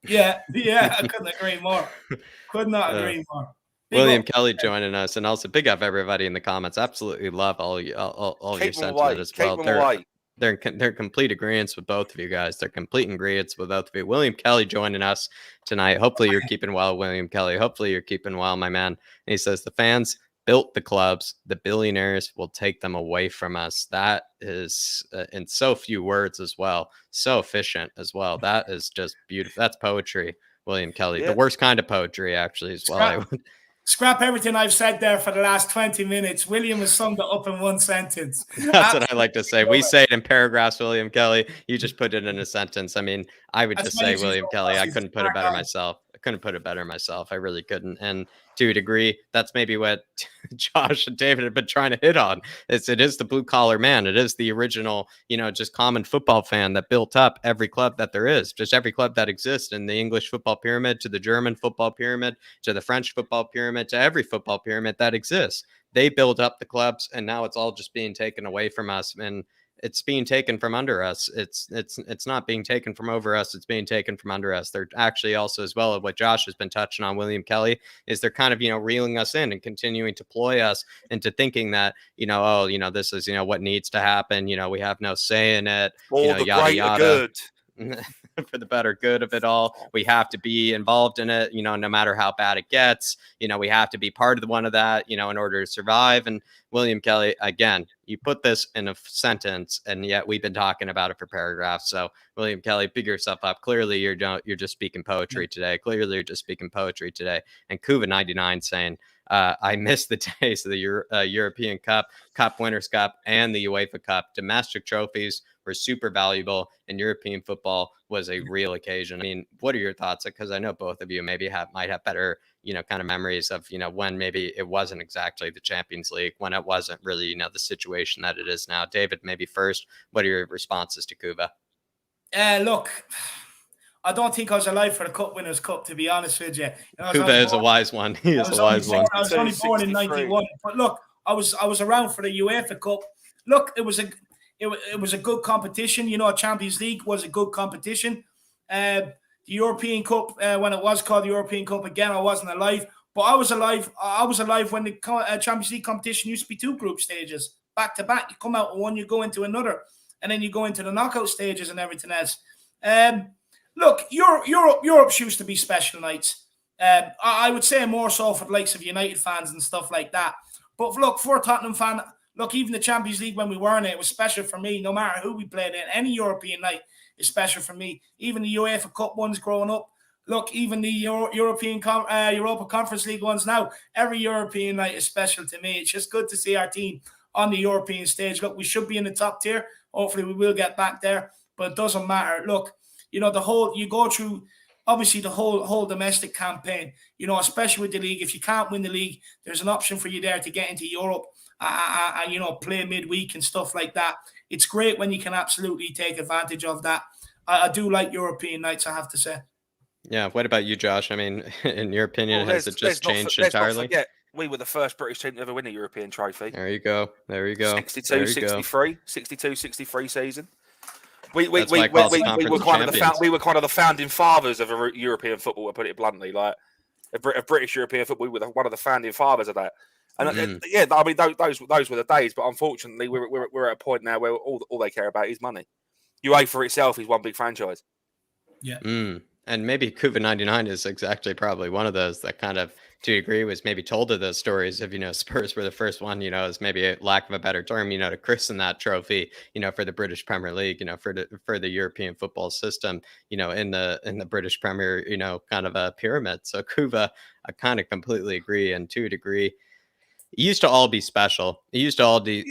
Yeah, I couldn't agree more. Could not agree more. William Kelly joining us, and also big up everybody in the comments. Absolutely love all your sentiment as well. They're in complete agreement with both of you guys. They're complete agreement with both of you. William Kelly joining us tonight. Hopefully you're keeping well, William Kelly. Hopefully you're keeping well, my man. And he says the fans built the clubs. The billionaires will take them away from us. That is in so few words as well. So efficient as well. That is just beautiful. That's poetry, William Kelly. Yeah. The worst kind of poetry, actually, as well. Scrap everything I've said there for the last 20 minutes. William has summed it up in one sentence. That's what I like to say. We say it in paragraphs, William Kelly. You just put it in a sentence. I mean, I would just say, William Kelly, I couldn't put it better myself. I really couldn't. And to a degree, that's maybe what Josh and David have been trying to hit on. It is the blue collar man. It is the original, just common football fan that built up every club that there is, just every club that exists in the English football pyramid, to the German football pyramid, to the French football pyramid, to every football pyramid that exists. They build up the clubs, and now it's all just being taken away from us. And it's being taken from under us. It's not being taken from over us. It's being taken from under us. They're actually also, as well, what Josh has been touching on, William Kelly, is they're kind of, reeling us in and continuing to ploy us into thinking that, this is, what needs to happen. We have no say in it. The yada, yada. Good. For the better good of it all. We have to be involved in it, no matter how bad it gets. We have to be part of the one of that, in order to survive. And William Kelly, again, you put this in a sentence, and yet we've been talking about it for paragraphs. So William Kelly, pick yourself up. Clearly, you're just speaking poetry today. And Kuva99 saying, I miss the days of the European Cup, Cup Winners' Cup, and the UEFA Cup. Domestic trophies were super valuable, and European football was a real occasion. I mean, what are your thoughts? Because I know both of you maybe might have better, kind of memories of, when maybe it wasn't exactly the Champions League, when it wasn't really, the situation that it is now. David, maybe first, what are your responses to Kuva? Look, I don't think I was alive for the Cup Winners' Cup, to be honest with you. Kuva is a wise one. He is a wise one. I was only born in 91. But look, I was around for the UEFA Cup. Look, it was a good competition. Champions League was a good competition. The European Cup, when it was called the European Cup, again, I wasn't alive. But I was alive when the Champions League competition used to be 2 group stages, back to back. You come out of one, you go into another, and then you go into the knockout stages and everything else. Look, Europe used to be special nights. I would say more so for the likes of United fans and stuff like that. But look, for a Tottenham fan, Look, even the Champions League when we were in it was special for me. No matter who we played in, any European night is special for me. Even the UEFA Cup ones growing up. Look, even the Europa Conference League ones now, every European night is special to me. It's just good to see our team on the European stage. Look, we should be in the top tier. Hopefully we will get back there, but it doesn't matter. Look, you go through obviously the whole domestic campaign, especially with the league. If you can't win the league, there's an option for you there to get into Europe, play midweek and stuff like that. It's great when you can absolutely take advantage of that. I do like European nights, I have to say. Yeah. What about you, Josh? I mean, in your opinion, has it just changed entirely? Let's not forget, we were the first British team to ever win a European trophy. There you go. 62-63 season. We were That's kind of the founding fathers of European football, to put it bluntly. Like of British European football, we were one of the founding fathers of that. And I mean, those were the days. But unfortunately, we're at a point now where all they care about is money. UEFA itself is one big franchise. Yeah. And maybe COVID-99 is exactly probably one of those that kind of, to a degree, was maybe told of those stories of, Spurs were the first one, as maybe a lack of a better term, to christen that trophy, for the British Premier League, for the European football system, in the British Premier, kind of a pyramid. So Kuva, I kind of completely agree. And to a degree, it used to all be special. It used to all be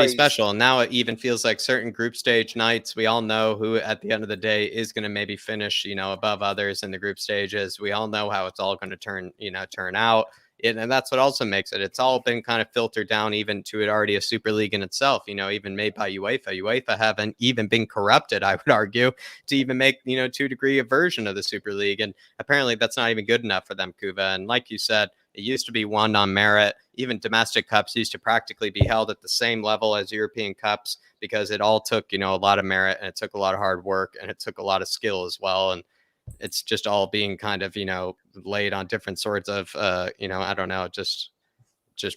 special. And now it even feels like certain group stage nights, we all know who at the end of the day is going to maybe finish, above others in the group stages. We all know how it's all going to turn out. And that's what also makes it. It's all been kind of filtered down even to it already a Super League in itself, even made by UEFA. UEFA haven't even been corrupted, I would argue, to even make, to a degree, a version of the Super League. And apparently that's not even good enough for them, Kuva. And like you said, it used to be won on merit. Even domestic cups used to practically be held at the same level as European cups because it all took, a lot of merit, and it took a lot of hard work, and it took a lot of skill as well. And it's just all being kind of, laid on different sorts of, I don't know, just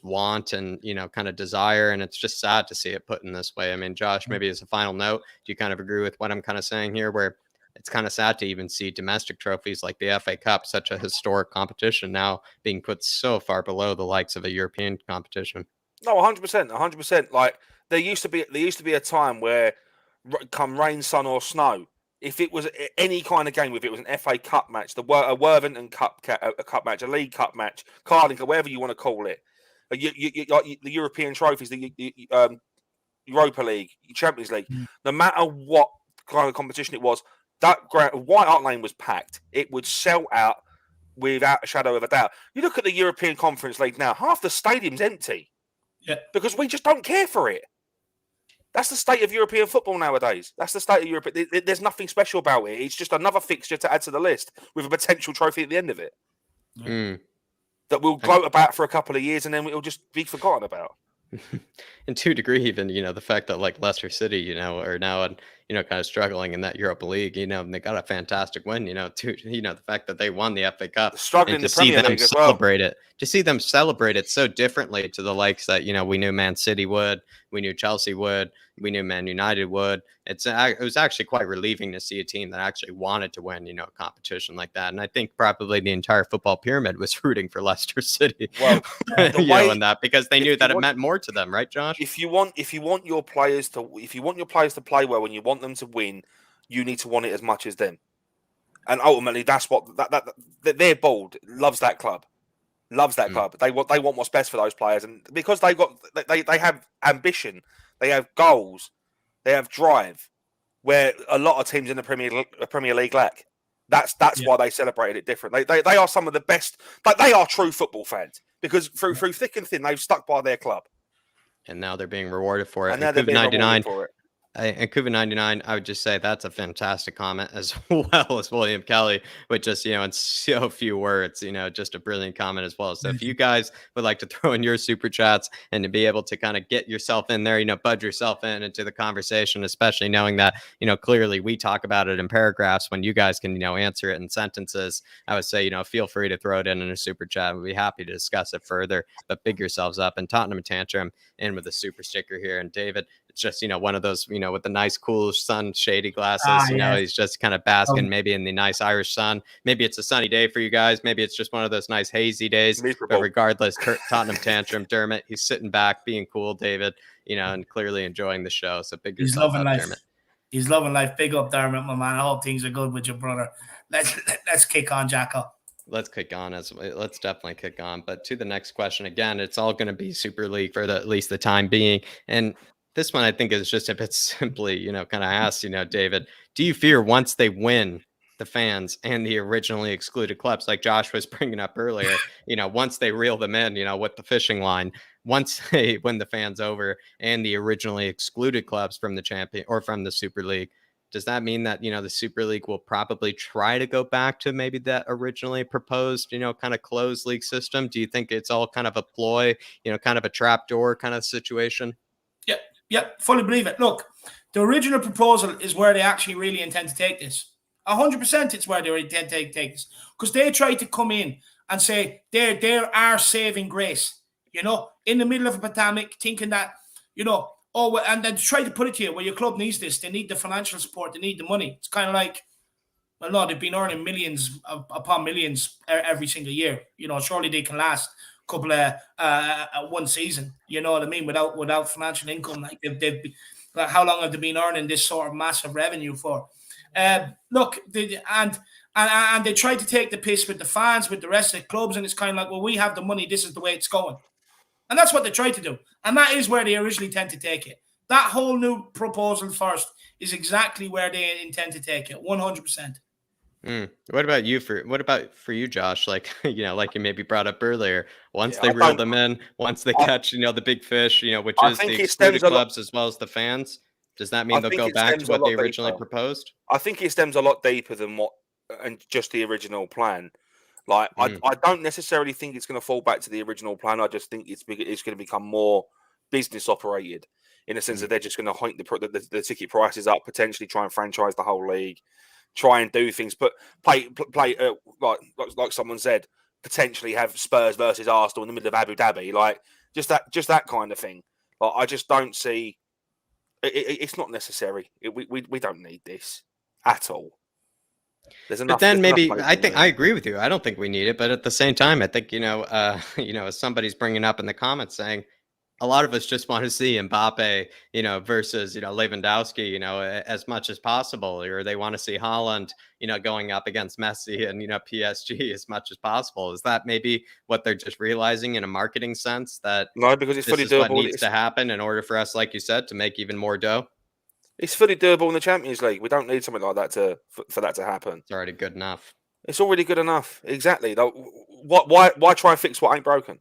want and, kind of desire. And it's just sad to see it put in this way. I mean, Josh, maybe as a final note, do you kind of agree with what I'm kind of saying here, where it's kind of sad to even see domestic trophies like the FA Cup, such a historic competition, now being put so far below the likes of a European competition? No, 100%. Like there used to be a time where, come rain, sun, or snow, if it was any kind of game, if it was an FA Cup match, a Worthington Cup match, a League Cup match, Carling, whatever you want to call it, the European trophies, the Europa League, Champions League, no matter what kind of competition it was, that White Hart Lane was packed. It would sell out without a shadow of a doubt. You look at the European Conference League now, half the stadium's empty. Yeah. Because we just don't care for it. That's the state of European football nowadays. That's the state of Europe. There's nothing special about it. It's just another fixture to add to the list with a potential trophy at the end of it. That we'll gloat about for a couple of years and then it'll just be forgotten about. And to a degree, even, the fact that like Leicester City, are now, kind of struggling in that Europa League, and they got a fantastic win, the fact that they won the FA Cup, struggling and to see them celebrate it, to see them celebrate it so differently to the likes that, we knew Man City would, we knew Chelsea would, we knew Man United would. It was actually quite relieving to see a team that actually wanted to win, a competition like that. And I think probably the entire football pyramid was rooting for Leicester City, well, in that, because they knew that it meant more to them, right, Josh? If you want your players to play well and you want them to win, you need to want it as much as them. And ultimately, that's what their board loves that club. Club. They want what's best for those players, and because they have ambition, they have goals, they have drive, where a lot of teams in the Premier League lack. That's why they celebrated it different. They are some of the best. They are true football fans because through thick and thin, they've stuck by their club, and now they're being rewarded for it. And now they're being rewarded for it. And COVID-99, I would just say that's a fantastic comment, as well as William Kelly, with just, in so few words, just a brilliant comment as well. So if you guys would like to throw in your super chats and to be able to kind of get yourself in there, bud yourself into the conversation, especially knowing that, clearly we talk about it in paragraphs when you guys can, answer it in sentences, I would say, feel free to throw it in a super chat. We'd be happy to discuss it further, but big yourselves up. And Tottenham Tantrum in with a super sticker here. And David it's just, one of those, with the nice, cool sun shady glasses, he's just kind of basking maybe in the nice Irish sun. Maybe it's a sunny day for you guys. Maybe it's just one of those nice hazy days. Miserable. But regardless, Tottenham tantrum, Dermot, he's sitting back, being cool, David, and clearly enjoying the show. So big yourself up, Dermot. He's loving life. Big up, Dermot, my man. I hope things are good with your brother. Let's kick on, Jacko. Let's kick on. Let's definitely kick on. But to the next question, again, it's all going to be Super League for at least the time being. And this one, I think, is just a bit simply, kind of asked, David, do you fear once they win the fans and the originally excluded clubs, like Josh was bringing up earlier, once they reel them in, with the fishing line, once they win the fans over and the originally excluded clubs from the champion or from the Super League, does that mean that, the Super League will probably try to go back to maybe that originally proposed, kind of closed league system? Do you think it's all kind of a ploy, kind of a trapdoor kind of situation? Yep, fully believe it. Look, the original proposal is where they actually really intend to take this. 100% it's where they intend to take this. Because they try to come in and say they're our saving grace, in the middle of a pandemic, thinking that, and then try to put it to you, well, your club needs this. They need the financial support. They need the money. It's kind of like, well, no, they've been earning millions upon millions every single year. Surely they can last a couple of one season. You know what I mean? Without financial income, like they've like, how long have they been earning this sort of massive revenue for? Look, they try to take the piss with the fans, with the rest of the clubs, and it's kind of like, well, we have the money. This is the way it's going. And that's what they try to do. And that is where they originally tend to take it. That whole new proposal first is exactly where they intend to take it, 100%. What about for you, Josh? Like, like you maybe brought up earlier, once they reel them in, once they catch, the big fish, which is the excluded clubs as well as the fans, does that mean they'll go back to what they originally proposed? I think it stems a lot deeper than and just the original plan. Like, I don't necessarily think it's going to fall back to the original plan. I just think it's going to become more business operated in the sense that they're just going to hike the ticket prices up, potentially try and franchise the whole league, try and do things, but play like someone said, potentially have Spurs versus Arsenal in the middle of Abu Dhabi, like just that kind of thing. Like, I just don't see. It's not necessary. We don't need this at all. There's enough. But then maybe I think I agree with you. I don't think we need it, but at the same time, I think as somebody's bringing up in the comments saying, a lot of us just want to see Mbappe, versus Lewandowski, as much as possible, or they want to see Haaland, going up against Messi and PSG as much as possible. Is that maybe what they're just realizing in a marketing sense, that no, because it's fully doable. What needs to happen in order for us, like you said, to make even more dough? It's fully doable in the Champions League. We don't need something like that for that to happen. It's already good enough. It's already good enough. Exactly. Why try and fix what ain't broken?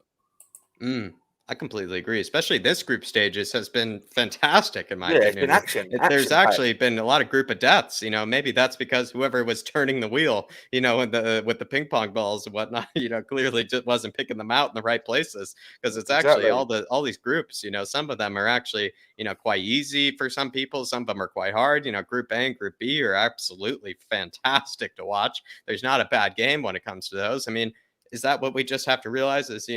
I completely agree. Especially this group stages has been fantastic in my opinion. It's been action. There's actually been a lot of group of deaths. Maybe that's because whoever was turning the wheel, with the ping pong balls and whatnot, clearly just wasn't picking them out in the right places. Because it's actually all these groups. Some of them are actually quite easy for some people. Some of them are quite hard. Group A and Group B are absolutely fantastic to watch. There's not a bad game when it comes to those. I mean, is that what we just have to realize is,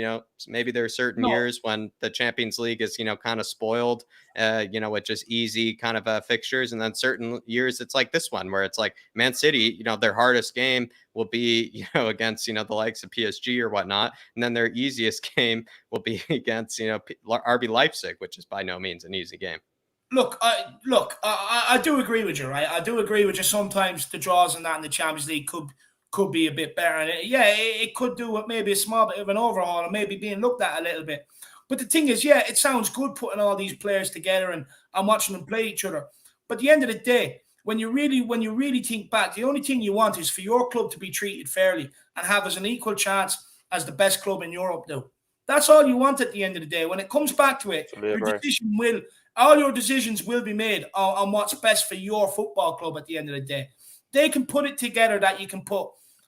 maybe there are certain years when the Champions League is, kind of spoiled, with just easy kind of fixtures. And then certain years it's like this one where it's like Man City, their hardest game will be, against, the likes of PSG or whatnot. And then their easiest game will be against, RB Leipzig, which is by no means an easy game. Look, I do agree with you, right? I do agree with you. Sometimes the draws and that in the Champions League could be a bit better. And it could do with maybe a small bit of an overhaul and maybe being looked at a little bit. But the thing is, it sounds good putting all these players together and watching them play each other. But at the end of the day, when you really think back, the only thing you want is for your club to be treated fairly and have as an equal chance as the best club in Europe do. That's all you want at the end of the day. When it comes back to it, all your decisions will be made on what's best for your football club at the end of the day. They can put it together that you can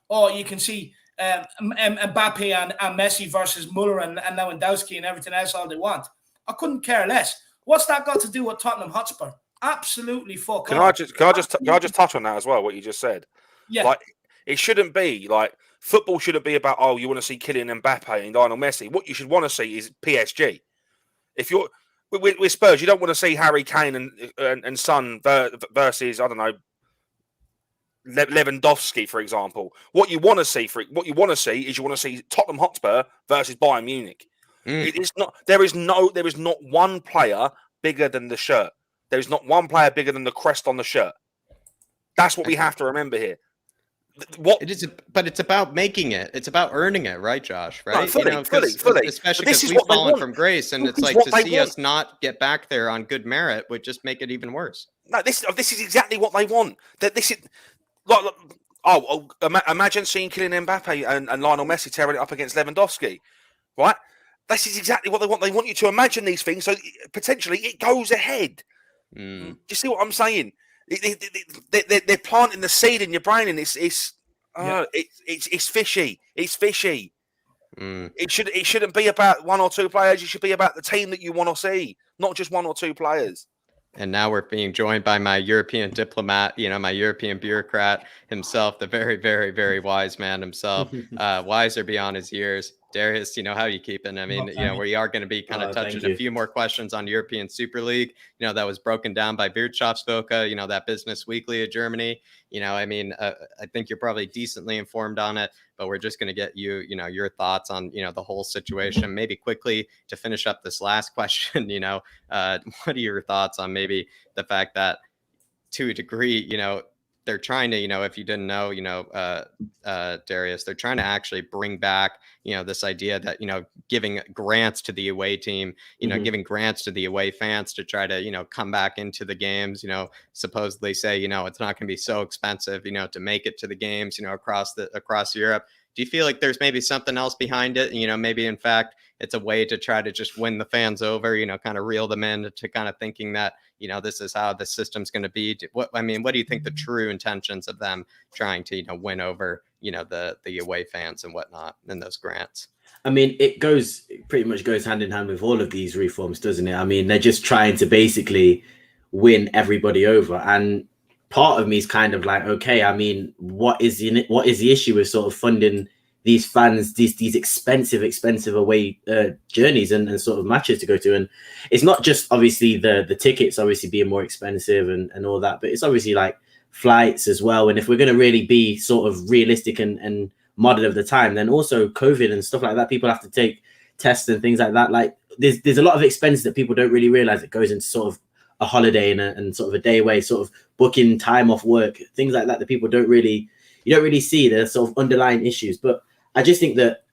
you can see Mbappe and Messi versus Muller and Lewandowski and everything else all they want. I couldn't care less. What's that got to do with Tottenham Hotspur? Absolutely fuck off. Can I just touch on that as well, what you just said? Yeah. Like, it shouldn't be like football shouldn't be about, you want to see Kylian Mbappe and Lionel Messi. What you should want to see is PSG. If you're with Spurs, you don't want to see Harry Kane and Son versus, I don't know, Lewandowski, for example. What you want to see is you want to see Tottenham Hotspur versus Bayern Munich. It is not. There is not one player bigger than the shirt. There is not one player bigger than the crest on the shirt. That's what we have to remember here. What it is, but it's about making it. It's about earning it, right, Josh? Right? No, fully. Especially because we've fallen from grace, and it's like to see us not get back there on good merit would just make it even worse. No, this is exactly what they want. That this is imagine seeing Kylian Mbappe and Lionel Messi tearing it up against Lewandowski, right? This is exactly what they want. They want you to imagine these things, so potentially it goes ahead. Do you see what I'm saying? They're planting the seed in your brain, and it's fishy. It's fishy. It shouldn't be about one or two players. It should be about the team that you want to see, not just one or two players. And now we're being joined by my European diplomat, my European bureaucrat himself, the very, very, very wise man himself, wiser beyond his years. Darius, how are you keeping? I mean, we are going to be kind of touching a few more questions on European Super League, that was broken down by Wirtschaftswoche, that business weekly of Germany. I think you're probably decently informed on it, but we're just going to get your thoughts on, the whole situation. Maybe quickly to finish up this last question, what are your thoughts on maybe the fact that to a degree, they're trying to, if you didn't know, Darius, they're trying to actually bring back, this idea that, giving grants to the away team, giving grants to the away fans to try to, come back into the games, supposedly say, it's not going to be so expensive, to make it to the games, across Europe. Do you feel like there's maybe something else behind it? Maybe in fact, it's a way to try to just win the fans over, kind of reel them in to kind of thinking that, this is how the system's going to be. What do you think the true intentions of them trying to, win over, the away fans and whatnot and those grants? I mean, it pretty much goes hand in hand with all of these reforms, doesn't it? I mean, they're just trying to basically win everybody over. And part of me is kind of like, okay, I mean, what is the issue with sort of funding these fans, these expensive away journeys and sort of matches to go to? And it's not just obviously the tickets obviously being more expensive and all that, but it's obviously like flights as well. And if we're going to really be sort of realistic and modern of the time, then also COVID and stuff like that, people have to take tests and things like that. Like there's a lot of expenses that people don't really realize that goes into sort of a holiday and sort of a day away, sort of booking time off work, things like that people you don't really see the sort of underlying issues. But I just think that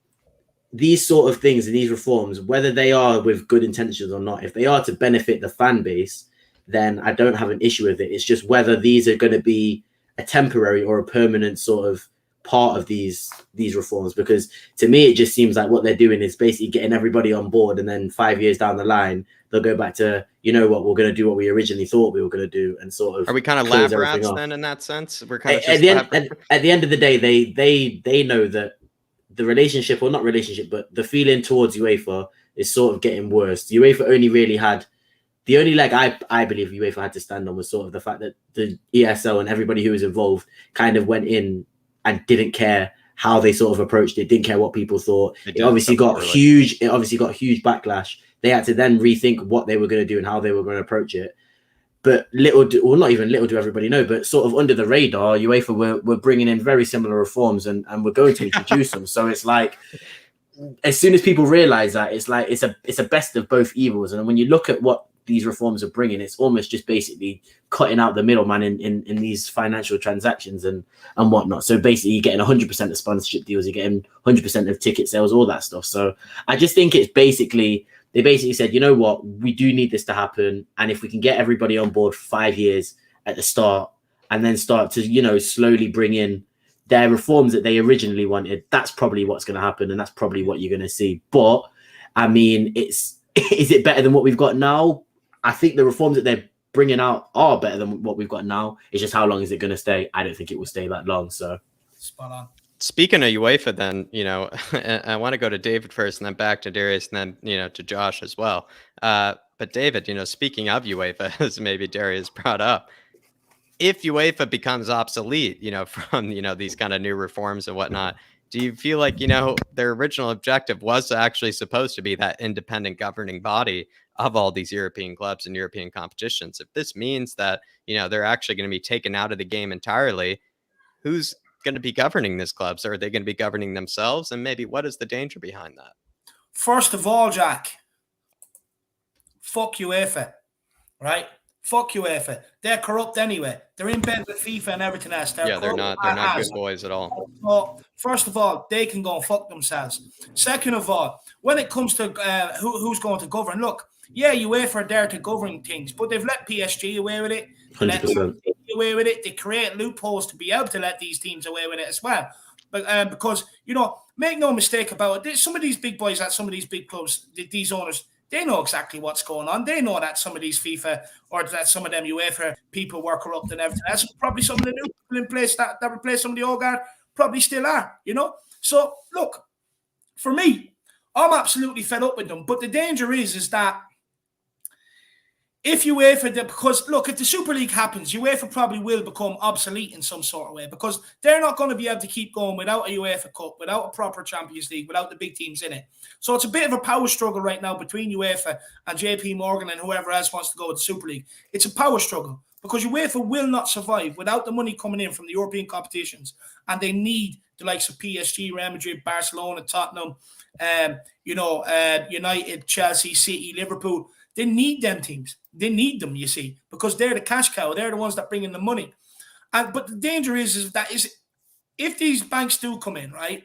these sort of things and these reforms, whether they are with good intentions or not, if they are to benefit the fan base, then I don't have an issue with it. It's just whether these are going to be a temporary or a permanent sort of part of these reforms, because to me it just seems like what they're doing is basically getting everybody on board, and then 5 years down the line they'll go back to, we're going to do what we originally thought we were going to do, and sort of are we kind of lab rats then in that sense? We're kind of at the end of the day, they know that the relationship, or not relationship, but the feeling towards UEFA is sort of getting worse. UEFA only really had the only leg I believe UEFA had to stand on was sort of the fact that the ESL and everybody who was involved kind of went in and didn't care how they sort of approached it, didn't care what people thought. It obviously got huge backlash. They had to then rethink what they were going to do and how they were going to approach it. But not even little do everybody know, but sort of under the radar, UEFA were bringing in very similar reforms and we're going to introduce them. So it's like, as soon as people realize that, it's like it's a best of both evils. And when you look at what these reforms are bringing, it's almost just basically cutting out the middleman in these financial transactions and whatnot. So basically you're getting 100% of sponsorship deals, you're getting 100% of ticket sales, all that stuff. So I just think it's they basically said, you know what, we do need this to happen. And if we can get everybody on board for 5 years at the start and then start to, slowly bring in their reforms that they originally wanted, that's probably what's going to happen. And that's probably what you're going to see. But I mean, is it better than what we've got now? I think the reforms that they're bringing out are better than what we've got now. It's just how long is it going to stay? I don't think it will stay that long. So spot on. Speaking of UEFA, then, I want to go to David first and then back to Darius and then, to Josh as well. But David, speaking of UEFA, as maybe Darius brought up, if UEFA becomes obsolete, from, these kind of new reforms and whatnot, do you feel like, you know, their original objective was actually supposed to be that independent governing body of all these European clubs and European competitions? If this means that, you know, they're actually going to be taken out of the game entirely, who's going to be governing these clubs? Are they going to be governing themselves? And maybe what is the danger behind that? First of all, Jack, fuck UEFA, right? Fuck UEFA. They're corrupt anyway. They're in bed with FIFA and everything else. They're not good boys at all. So, first of all, they can go and fuck themselves. Second of all, when it comes to who's going to govern, look, yeah, UEFA are there to govern things, but they've let PSG away with it. 100%. Away with it. They create loopholes to be able to let these teams away with it as well. But because, you know, make no mistake about it, some of these big boys at some of these big clubs, these owners, they know exactly what's going on. They know that some of these FIFA or that some of them UEFA people were corrupt and everything. That's probably some of the new people in place that replaced some of the old guard probably still are, you know. So, look, for me, I'm absolutely fed up with them. But the danger is that if UEFA, because look, if the Super League happens, UEFA probably will become obsolete in some sort of way because they're not going to be able to keep going without a UEFA Cup, without a proper Champions League, without the big teams in it. So it's a bit of a power struggle right now between UEFA and JP Morgan and whoever else wants to go with the Super League. It's a power struggle because UEFA will not survive without the money coming in from the European competitions, and they need the likes of PSG, Real Madrid, Barcelona, Tottenham, United, Chelsea, City, Liverpool. They need them teams. They need them, you see, because they're the cash cow. They're the ones that bring in the money. But the danger is that if these banks do come in, right,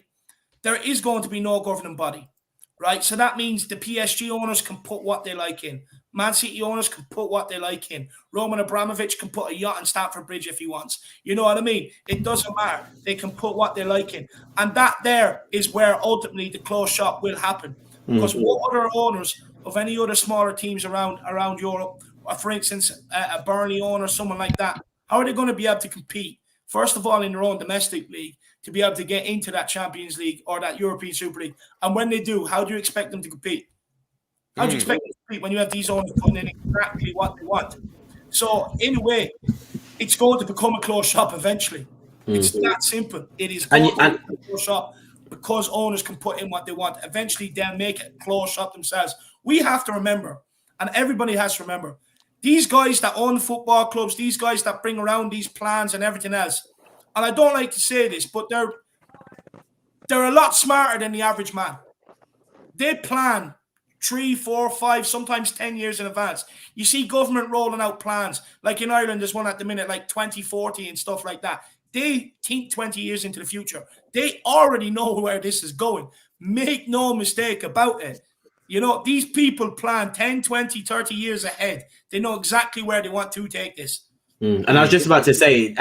there is going to be no governing body, right? So that means the PSG owners can put what they like in. Man City owners can put what they like in. Roman Abramovich can put a yacht in Stamford Bridge if he wants. You know what I mean? It doesn't matter. They can put what they like in. And that there is where ultimately the closed shop will happen. Because what other owners of any other smaller teams around Europe, or for instance, a Burnley owner, someone like that, how are they going to be able to compete? First of all, in their own domestic league, to be able to get into that Champions League or that European Super League. And when they do, how do you expect them to compete? How do you expect them to compete when you have these owners putting in exactly what they want? So, in a way, it's going to become a closed shop eventually. It's that simple. It is going to become a closed shop because owners can put in what they want. Eventually, they'll make it a closed shop themselves. We have to remember, and everybody has to remember, these guys that own football clubs, these guys that bring around these plans and everything else, and I don't like to say this, but they're a lot smarter than the average man. They plan 3, 4, 5, sometimes 10 years in advance. You see government rolling out plans. Like in Ireland, there's one at the minute, like 2040 and stuff like that. They think 20 years into the future. They already know where this is going. Make no mistake about it. You know, these people plan 10, 20, 30 years ahead. They know exactly where they want to take this. And I was just about to say,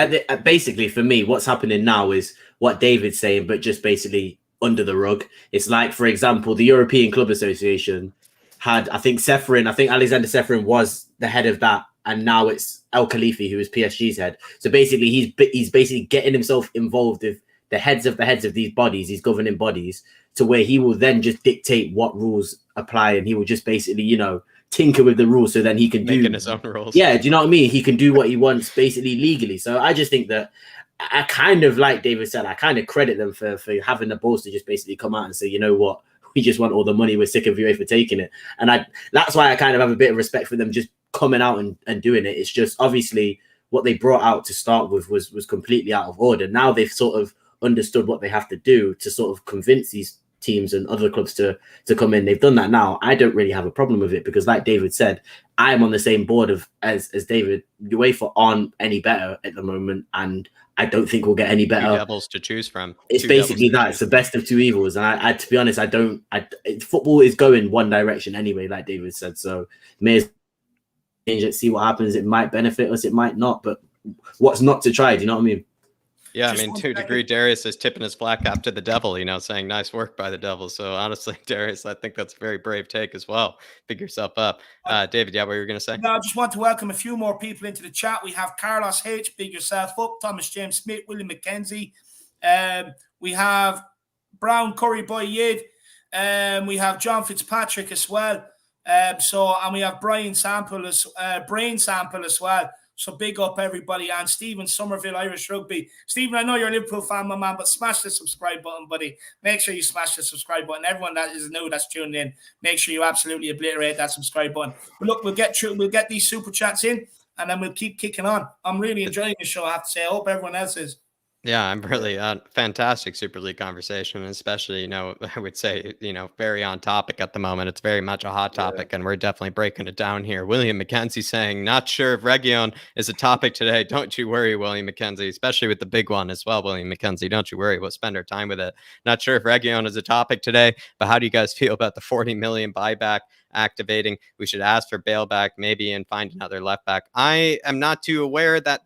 basically, for me, what's happening now is what David's saying, but just basically under the rug. It's like, for example, the European Club Association had, I think Alexander Ceferin was the head of that, and now it's El Khalifi, who is PSG's head. So basically, he's basically getting himself involved with the heads of these bodies, these governing bodies, to where he will then just dictate what rules apply, and he will just basically, you know, tinker with the rules so then he can making his own rules. Yeah, do you know what I mean? He can do what he wants basically legally. So I just think that I kind of, like David said, I kind of credit them for having the balls to just basically come out and say, you know what, we just want all the money. We're sick of UEFA taking it. And that's why I kind of have a bit of respect for them just coming out and doing it. It's just obviously what they brought out to start with was completely out of order. Now they've sort of understood what they have to do to sort of convince these teams and other clubs to come in. They've done that now. I don't really have a problem with it because, like David said, I'm on the same board as David. UEFA aren't any better at the moment, and I don't think we'll get any better. Two devils to choose from. It's basically that. It's the best of two evils. And I to be honest, football is going one direction anyway, like David said. So may as well change it, see what happens. It might benefit us, it might not. But what's not to try? Do you know what I mean? Yeah, I mean, to a degree, Darius is tipping his flat cap to the devil, you know, saying nice work by the devil. So honestly, Darius, I think that's a very brave take as well. Pick yourself up. David, yeah, what were you going to say? No, I just want to welcome a few more people into the chat. We have Carlos H, big yourself up, Thomas James Smith, William McKenzie. We have Brown Curry Boy Yid. We have John Fitzpatrick as well. And we have Brain Sample as well. So big up everybody. And Stephen Somerville, Irish Rugby. Stephen, I know you're a Liverpool fan, my man, but smash the subscribe button, buddy. Make sure you smash the subscribe button. Everyone that is new that's tuned in, make sure you absolutely obliterate that subscribe button. But look, we'll get these super chats in, and then we'll keep kicking on. I'm really enjoying the show, I have to say. I hope everyone else is. Yeah, I'm really fantastic Super League conversation, especially, I would say, very on topic at the moment. It's very much a hot topic, and we're definitely breaking it down here. William McKenzie saying, not sure if Region is a topic today. Don't you worry, William McKenzie, especially with the big one as well, William McKenzie. Don't you worry. We'll spend our time with it. Not sure if Region is a topic today, but how do you guys feel about the 40 million buyback activating? We should ask for bailback maybe and find another left back. I am not too aware that,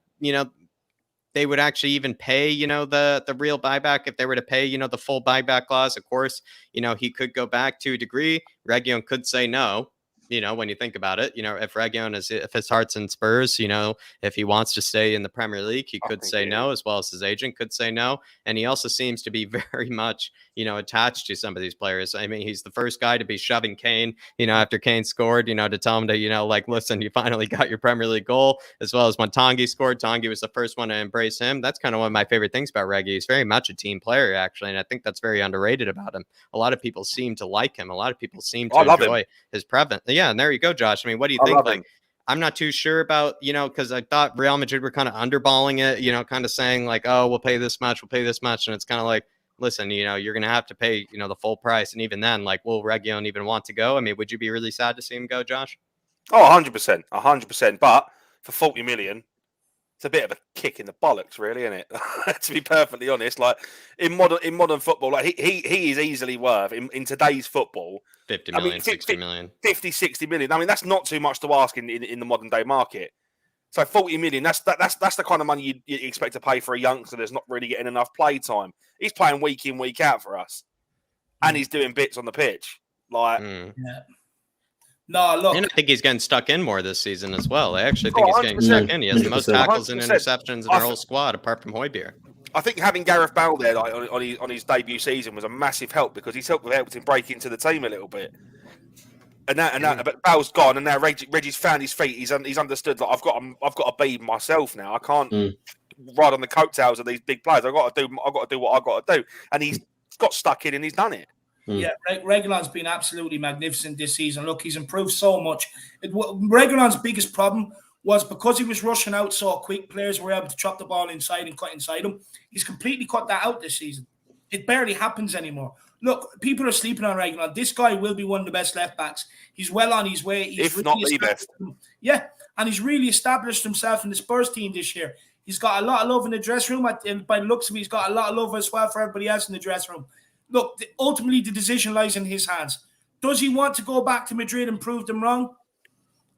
they would actually even pay, the real buyback. If they were to pay, the full buyback clause, of course, he could go back to a degree. Region could say no, when you think about it, if Region if his heart's in Spurs, if he wants to stay in the Premier League, he could say no, as well as his agent could say no. And he also seems to be very much, attached to some of these players. I mean, he's the first guy to be shoving Kane, after Kane scored, to tell him to, listen, you finally got your Premier League goal, as well as when Tanguy scored. Tanguy was the first one to embrace him. That's kind of one of my favorite things about Reggie. He's very much a team player, actually, and I think that's very underrated about him. A lot of people seem to like him. A lot of people seem to enjoy his presence. Yeah, and there you go, Josh. I mean, what do you think? I'm not too sure about, because I thought Real Madrid were kind of underballing it, kind of saying oh, we'll pay this much. And it's kind of listen, you're going to have to pay, the full price. And even then, will Region even want to go? I mean, would you be really sad to see him go, Josh? Oh, 100%. 100%. But for 40 million, it's a bit of a kick in the bollocks, really, isn't it? To be perfectly honest, in modern football, he is easily worth in today's football 50 million, 60 million. 50, 60 million. I mean, that's not too much to ask in the modern day market. So 40 million, that's the kind of money you expect to pay for a youngster that's not really getting enough play time. He's playing week in, week out for us. And he's doing bits on the pitch. Yeah. No, look. And I think he's getting stuck in more this season as well. I actually think he's getting stuck in. He has the most tackles and interceptions in our whole squad, apart from Højbjerg. I think having Gareth Bale there on his debut season was a massive help, because he's helped him break into the team a little bit. But Bale's gone, and now Reggie's found his feet. He's understood that I've got to be myself now. I can't ride on the coattails of these big players. I've got to do what I've got to do, and he's got stuck in and he's done it. Yeah, Reguilon's been absolutely magnificent this season. Look, he's improved so much. Reguilon's biggest problem was because he was rushing out so quick, players were able to chop the ball inside and cut inside him. He's completely cut that out this season. It barely happens anymore. Look, people are sleeping on Reguilon. This guy will be one of the best left backs. He's well on his way. If not the best. Yeah, and he's really established himself in the Spurs team this year. He's got a lot of love in the dressing room. And by the looks of it, he's got a lot of love as well for everybody else in the dressing room. Look, ultimately, the decision lies in his hands. Does he want to go back to Madrid and prove them wrong?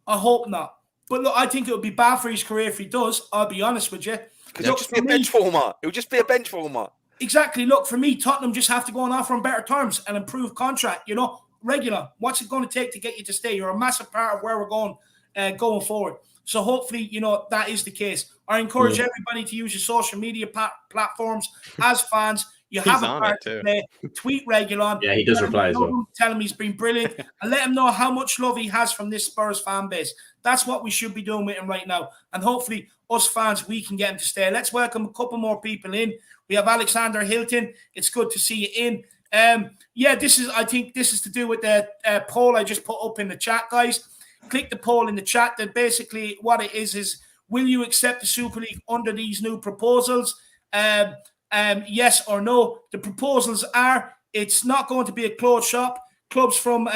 I hope not. But look, I think it would be bad for his career if he does. I'll be honest with you. Because it'll just be a bench warmer. It would just be a bench warmer. Exactly. Look, for me, Tottenham just have to go and offer him better terms and improve contract. Regular. What's it going to take to get you to stay? You're a massive part of where we're going forward. So hopefully, that is the case. I encourage everybody to use your social media platforms as fans. You have a part to play. Tweet Reguilon. Yeah, he does reply as well. Tell him he's been brilliant and let him know how much love he has from this Spurs fan base. That's what we should be doing with him right now. And hopefully, us fans, we can get him to stay. Let's welcome a couple more people in. We have Alexander Hilton. It's good to see you in. I think this is to do with the poll I just put up in the chat, guys. Click the poll in the chat. That basically what it is will you accept the Super League under these new proposals? Yes or no. The proposals are it's not going to be a closed shop. Clubs from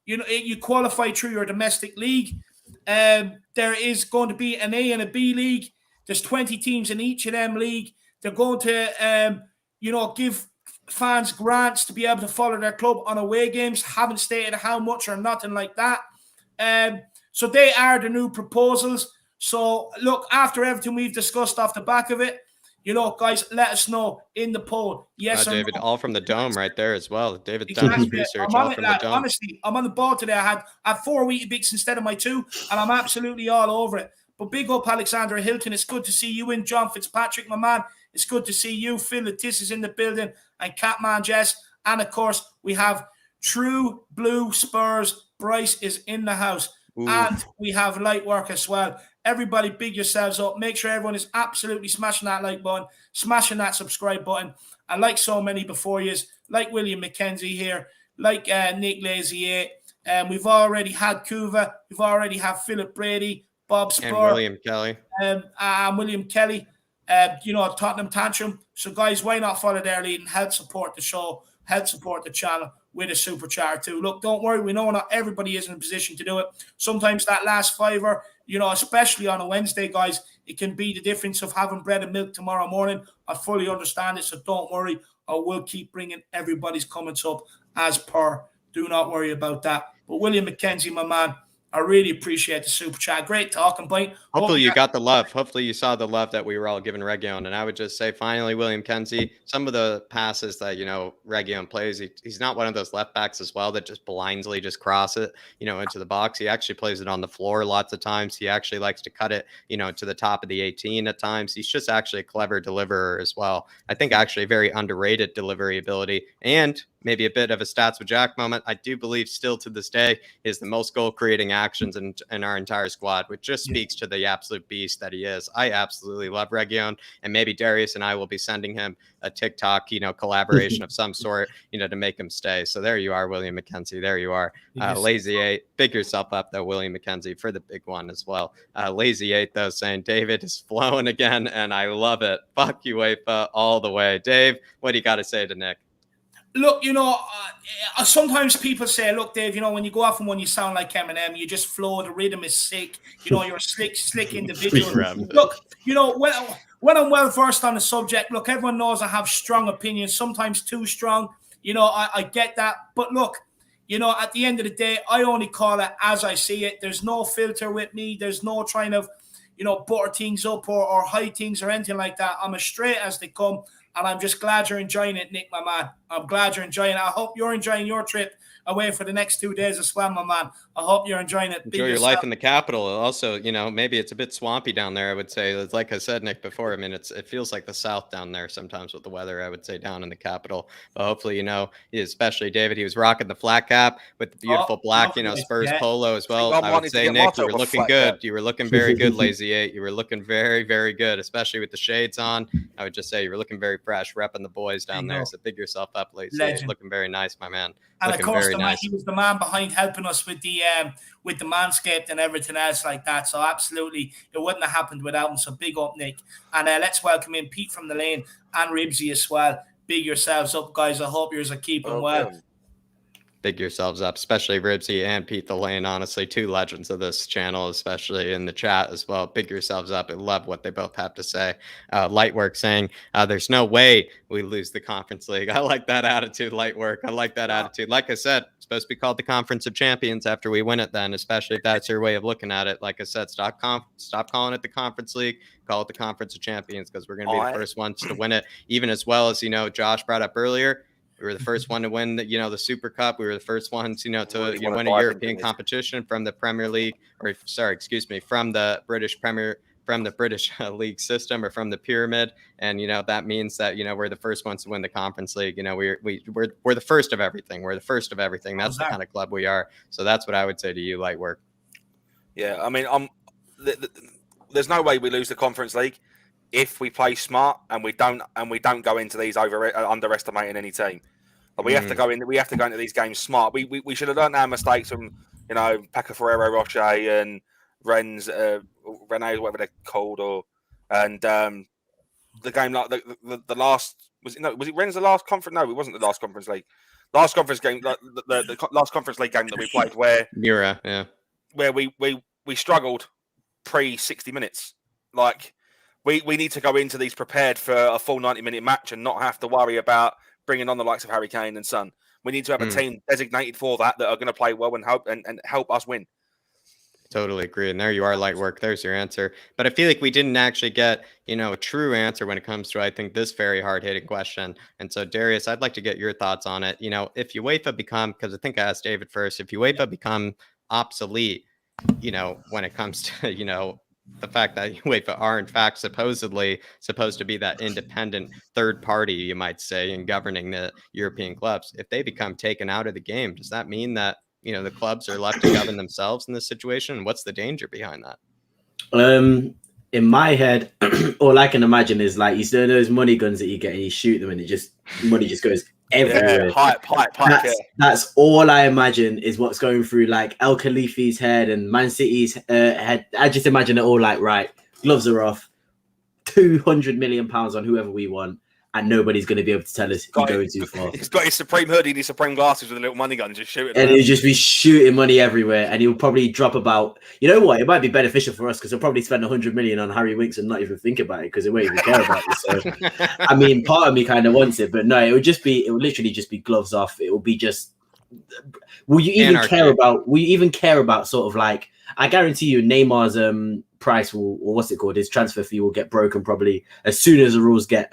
you qualify through your domestic league. There is going to be an A and a B league. There's 20 teams in each of them league. They're going to give fans grants to be able to follow their club on away games. Haven't stated how much or nothing like that. So they are the new proposals. So look, after everything we've discussed off the back of it, guys, let us know in the poll. Yes or David, no. all from the dome right there as well. David done his research all from the dome. Honestly, I'm on the ball today. I had 4 Weetabix instead of my 2, and I'm absolutely all over it. But big up Alexander Hilton. It's good to see you in. John Fitzpatrick, my man. It's good to see you. Phil Letice is in the building. And Catman Jess. And, of course, we have True Blue Spurs. Bryce is in the house. And we have light work as well. Everybody big yourselves up. Make sure everyone is absolutely smashing that like button, smashing that subscribe button. And like so many before you, like William McKenzie here, like Nick Lazier, we've already had Kuva, we've already had Philip Brady, Bob Spur, and William Kelly. William Kelly, Tottenham Tantrum. So guys, why not follow their lead and help support the show, help support the channel with a super chat too. Look, don't worry, we know not everybody is in a position to do it. Sometimes that last fiver, especially on a Wednesday, guys, it can be the difference of having bread and milk tomorrow morning. I fully understand it, so don't worry. I will keep bringing everybody's comments up as per. Do not worry about that. But William McKenzie, my man, I really appreciate the super chat. Great talking point. Hopefully you got the love. Hopefully you saw the love that we were all giving Region. And I would just say, finally, William Kenzie, some of the passes that, Region plays, he's not one of those left backs as well that just blindly just cross it, into the box. He actually plays it on the floor lots of times. He actually likes to cut it, to the top of the 18 at times. He's just actually a clever deliverer as well. I think actually very underrated delivery ability, and maybe a bit of a stats with Jack moment. I do believe still to this day is the most goal creating actions in our entire squad, which just speaks to the absolute beast that he is. I absolutely love Region, and maybe Darius and I will be sending him a TikTok, collaboration of some sort, to make him stay. So there you are, William McKenzie. There you are. Lazy 8, big yourself up though, William McKenzie, for the big one as well. Lazy 8 though, saying David is flowing again, and I love it. Fuck UEFA all the way. Dave, what do you got to say to Nick? Look, sometimes people say, look, Dave, when you go off and when you sound like Eminem, you just flow, the rhythm is sick, you're a slick individual. Look, when I'm well versed on the subject, look, everyone knows I have strong opinions, sometimes too strong, I get that. But look, at the end of the day, I only call it as I see it. There's no filter with me. There's no trying to, butter things up or hide things or anything like that. I'm as straight as they come. And I'm just glad you're enjoying it, Nick, my man. I'm glad you're enjoying it. I hope you're enjoying your trip away for the next 2 days as well, my man. I hope you're enjoying it. Enjoy your life in the capital. Also, maybe it's a bit swampy down there, I would say. Like I said, Nick, before, I mean, it feels like the South down there sometimes with the weather, I would say, down in the capital. But hopefully, especially David, he was rocking the flat cap with the beautiful black, Spurs polo as well. I would say, Nick, you were looking good. You were looking very good, Lazy 8. You were looking very, very good, especially with the shades on. I would just say you were looking very fresh, repping the boys down there. So big yourself up, Lazy 8. Looking very nice, my man. And of course, he was the man behind helping us with the Manscaped and everything else like that. So absolutely, it wouldn't have happened without him. So big up, Nick. And let's welcome in Pete from the lane and Ribsy as well. Big yourselves up, guys. I hope yours are keeping well. Big yourselves up, especially Ribsy and Pete the Lane. Honestly, two legends of this channel, especially in the chat as well. Big yourselves up. I love what they both have to say. Lightwork saying, there's no way we lose the Conference League. I like that attitude, Lightwork. I like that attitude. Like I said, it's supposed to be called the Conference of Champions after we win it then, especially if that's your way of looking at it. Like I said, stop calling it the Conference League. Call it the Conference of Champions, because we're going to be the first ones to win it. Even as well as, Josh brought up earlier, we were the first one to win the Super Cup. We were the first ones, to win a European competition from the Premier League, from the British league system, or from the pyramid. And, that means that, we're the first ones to win the Conference League. We're the first of everything. We're the first of everything. That's the kind of club we are. So that's what I would say to you, Lightwork. Yeah. I mean, there's no way we lose the Conference League if we play smart and we don't go into these underestimating any team. But we have to go into these games smart. We should have learned our mistakes from Paco Ferrero Rocher and Rennes, Rene, whatever they're called, the game like the last was it Rennes the last conference? No, it wasn't the last Conference League. Last conference game, the last Conference League game that we played where we struggled pre 60 minutes. Like we need to go into these prepared for a full 90-minute match and not have to worry about bringing on the likes of Harry Kane and Son. We need to have a team designated for that are going to play well and help us win. Totally agree. And there you are, Lightwork. There's your answer. But I feel like we didn't actually get, a true answer when it comes to, I think, this very hard-hitting question. And so, Darius, I'd like to get your thoughts on it. If UEFA become, because I think I asked David first, if UEFA become obsolete, when it comes to, the fact that UEFA are in fact supposedly supposed to be that independent third party, you might say, in governing the European clubs. If they become taken out of the game, does that mean that the clubs are left to govern themselves in this situation? And what's the danger behind that? In my head, all I can imagine is like you see those money guns that you get and you shoot them and money just goes everywhere. Yeah, hype. That's all I imagine is what's going through like El Khalifi's head and Man City's head. I just imagine it all like, right, gloves are off, £200 million on whoever we want, and nobody's going to be able to tell us you're going too far. He's got his Supreme hoodie and his Supreme glasses with a little money gun, just shooting. And he'll just be shooting money everywhere, and he'll probably drop about. You know what? It might be beneficial for us because he'll probably spend 100 million on Harry Winks and not even think about it because they won't even care about it. So, I mean, part of me kind of wants it, but no, it would literally just be gloves off. It will be just. Will you even care about? Will you even care about sort of like? I guarantee you, Neymar's price will, or what's it called? His transfer fee will get broken probably as soon as the rules get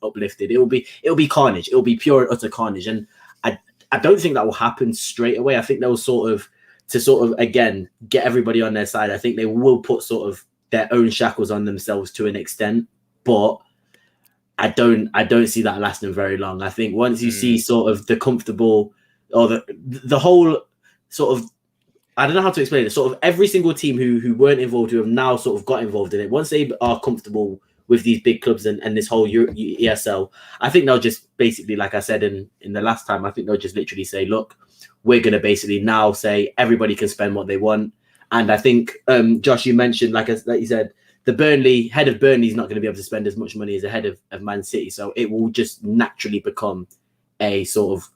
uplifted. It'll be carnage. It'll be pure and utter carnage, and I don't think that will happen straight away. I think they'll sort of again get everybody on their side. I think they will put sort of their own shackles on themselves to an extent, but I don't see that lasting very long. I think once you see sort of the comfortable or the whole sort of, I don't know how to explain it. Sort of every single team who weren't involved, who have now sort of got involved in it, once they are comfortable with these big clubs and this whole ESL, I think they'll just basically, like I said in the last time, I think they'll just literally say, look, we're going to basically now say everybody can spend what they want. And I think, Josh, you mentioned, like you said, the head of Burnley is not going to be able to spend as much money as the head of Man City. So it will just naturally become a sort of